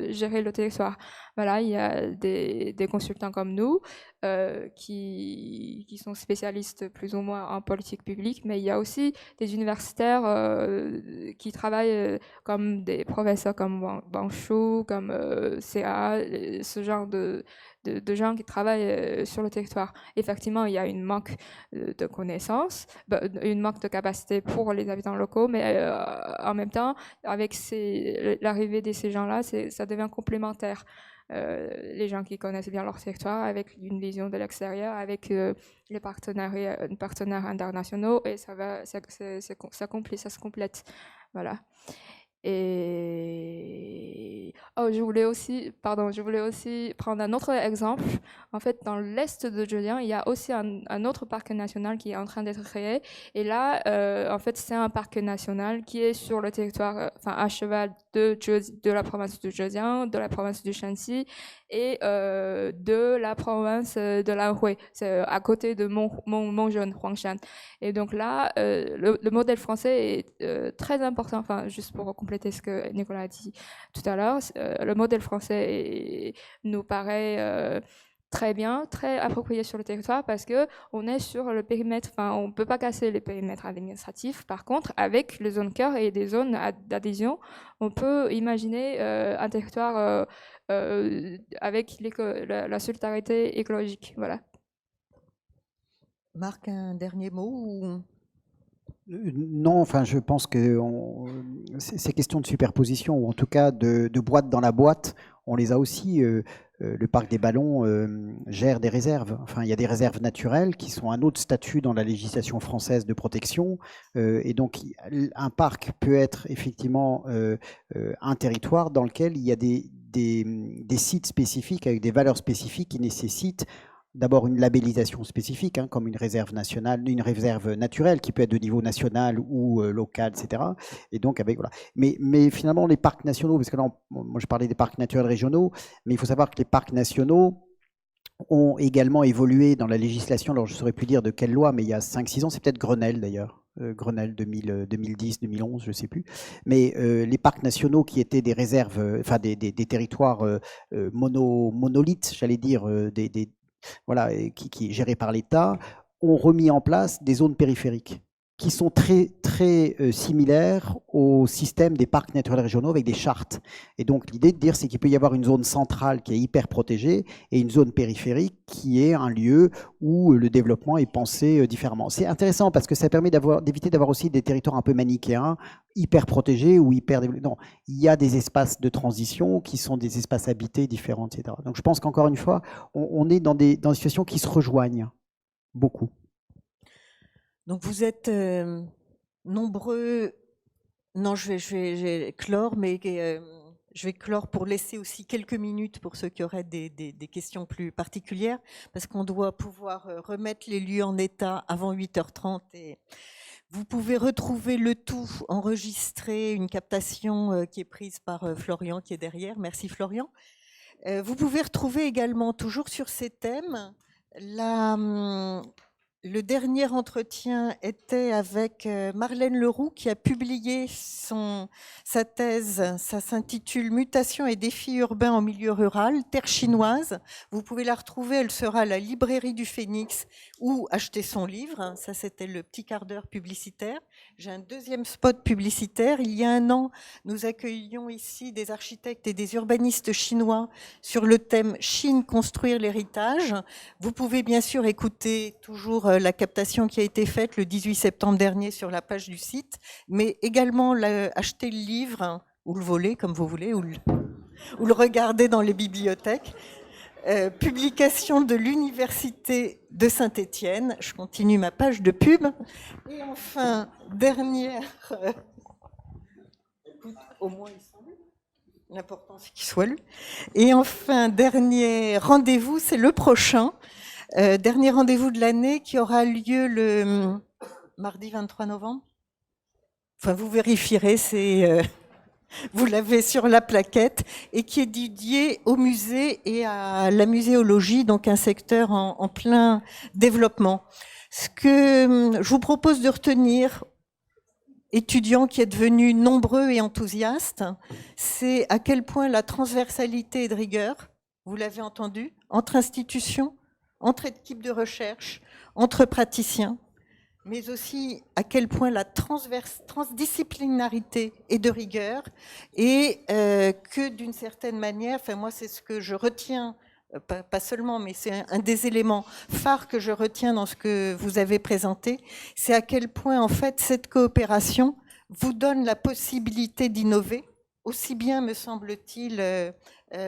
gérer le territoire. Voilà, il y a des consultants comme nous qui sont spécialistes plus ou moins en politique publique, mais il y a aussi des universitaires qui travaillent comme des professeurs comme Wang Shu, comme CA, ce genre de gens qui travaillent sur le territoire. Effectivement, il y a une manque de connaissances, une manque de capacité pour les habitants locaux, mais en même temps, avec l'arrivée de ces gens-là, ça devient complémentaire. Les gens qui connaissent bien leur territoire, avec une vision de l'extérieur, avec les partenaires internationaux, et ça se complète. Voilà. Et je voulais aussi prendre un autre exemple. En fait, dans l'est de Zhejiang, il y a aussi un autre parc national qui est en train d'être créé. Et là, en fait, c'est un parc national qui est sur le territoire, à cheval de la province de Zhejiang, de la province du Shanxi et de la province de l'Anhui. C'est à côté de Montjeune, Huangshan. Et donc là, le modèle français est très important. Juste pour compléter ce que Nicolas a dit tout à l'heure, le modèle français nous paraît très bien, très approprié sur le territoire parce que on est sur le périmètre, on peut pas casser les périmètres administratifs. Par contre, avec les zones cœur et des zones d'adhésion, on peut imaginer un territoire avec la solidarité écologique. Voilà. Marc, un dernier mot ou... Non, je pense que ces questions de superposition, ou en tout cas de boîte dans la boîte, on les a aussi. Le parc des Ballons gère des réserves. Il y a des réserves naturelles qui sont un autre statut dans la législation française de protection. Et donc, un parc peut être effectivement un territoire dans lequel il y a des sites spécifiques avec des valeurs spécifiques qui nécessitent d'abord une labellisation spécifique, comme une réserve nationale, une réserve naturelle qui peut être de niveau national ou local, etc. Et donc voilà. Mais finalement, les parcs nationaux, parce que là, moi je parlais des parcs naturels régionaux, mais il faut savoir que les parcs nationaux ont également évolué dans la législation. Alors je ne saurais plus dire de quelle loi, mais il y a 5-6 ans, c'est peut-être Grenelle d'ailleurs. Grenelle 2010, 2011, je ne sais plus. Mais les parcs nationaux qui étaient des réserves, des territoires monolithes, j'allais dire, qui est géré par l'État, ont remis en place des zones périphériques. qui sont très, très similaires au système des parcs naturels régionaux avec des chartes. Et donc l'idée de dire, c'est qu'il peut y avoir une zone centrale qui est hyper protégée et une zone périphérique qui est un lieu où le développement est pensé différemment. C'est intéressant parce que ça permet d'éviter d'avoir aussi des territoires un peu manichéens, hyper protégés ou hyper développés. Non, il y a des espaces de transition qui sont des espaces habités différents, etc. Donc je pense qu'encore une fois, on est dans des situations qui se rejoignent beaucoup. Donc vous êtes nombreux. Non, je vais clore, mais je vais clore pour laisser aussi quelques minutes pour ceux qui auraient des questions plus particulières, parce qu'on doit pouvoir remettre les lieux en état avant 8h30. Et vous pouvez retrouver le tout enregistré, une captation qui est prise par Florian qui est derrière. Merci Florian. Vous pouvez retrouver également, toujours sur ces thèmes, le dernier entretien était avec Marlène Leroux qui a publié sa thèse. Ça s'intitule « Mutation et défis urbains en milieu rural, terre chinoise ». Vous pouvez la retrouver, elle sera à la librairie du Phénix ou acheter son livre. Ça, c'était le petit quart d'heure publicitaire. J'ai un deuxième spot publicitaire. Il y a un an, nous accueillions ici des architectes et des urbanistes chinois sur le thème « Chine, construire l'héritage ». Vous pouvez bien sûr écouter toujours la captation qui a été faite le 18 septembre dernier sur la page du site, mais également acheter le livre, ou le voler comme vous voulez, ou le regarder dans les bibliothèques. Publication de l'Université de Saint-Étienne. Je continue ma page de pub. Et enfin, dernière... au moins ils sont lus. L'important c'est qu'ils soient lus. Et enfin, dernier rendez-vous, c'est le prochain. Dernier rendez-vous de l'année qui aura lieu le mardi 23 novembre. Enfin, vous vérifierez, vous l'avez sur la plaquette, et qui est dédié au musée et à la muséologie, donc un secteur en plein développement. Ce que je vous propose de retenir, étudiants qui êtes devenus nombreux et enthousiastes, c'est à quel point la transversalité est de rigueur, vous l'avez entendu, entre institutions, entre équipes de recherche, entre praticiens, mais aussi à quel point la transdisciplinarité est de rigueur et que d'une certaine manière, enfin moi c'est ce que je retiens, pas seulement, mais c'est un des éléments phares que je retiens dans ce que vous avez présenté, c'est à quel point en fait cette coopération vous donne la possibilité d'innover, aussi bien me semble-t-il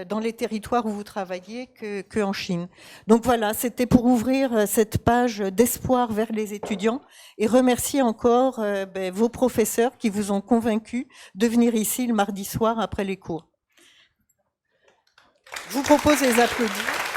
dans les territoires où vous travaillez qu'en Chine. Donc voilà, c'était pour ouvrir cette page d'espoir vers les étudiants et remercier encore vos professeurs qui vous ont convaincus de venir ici le mardi soir après les cours. Je vous propose les applaudir.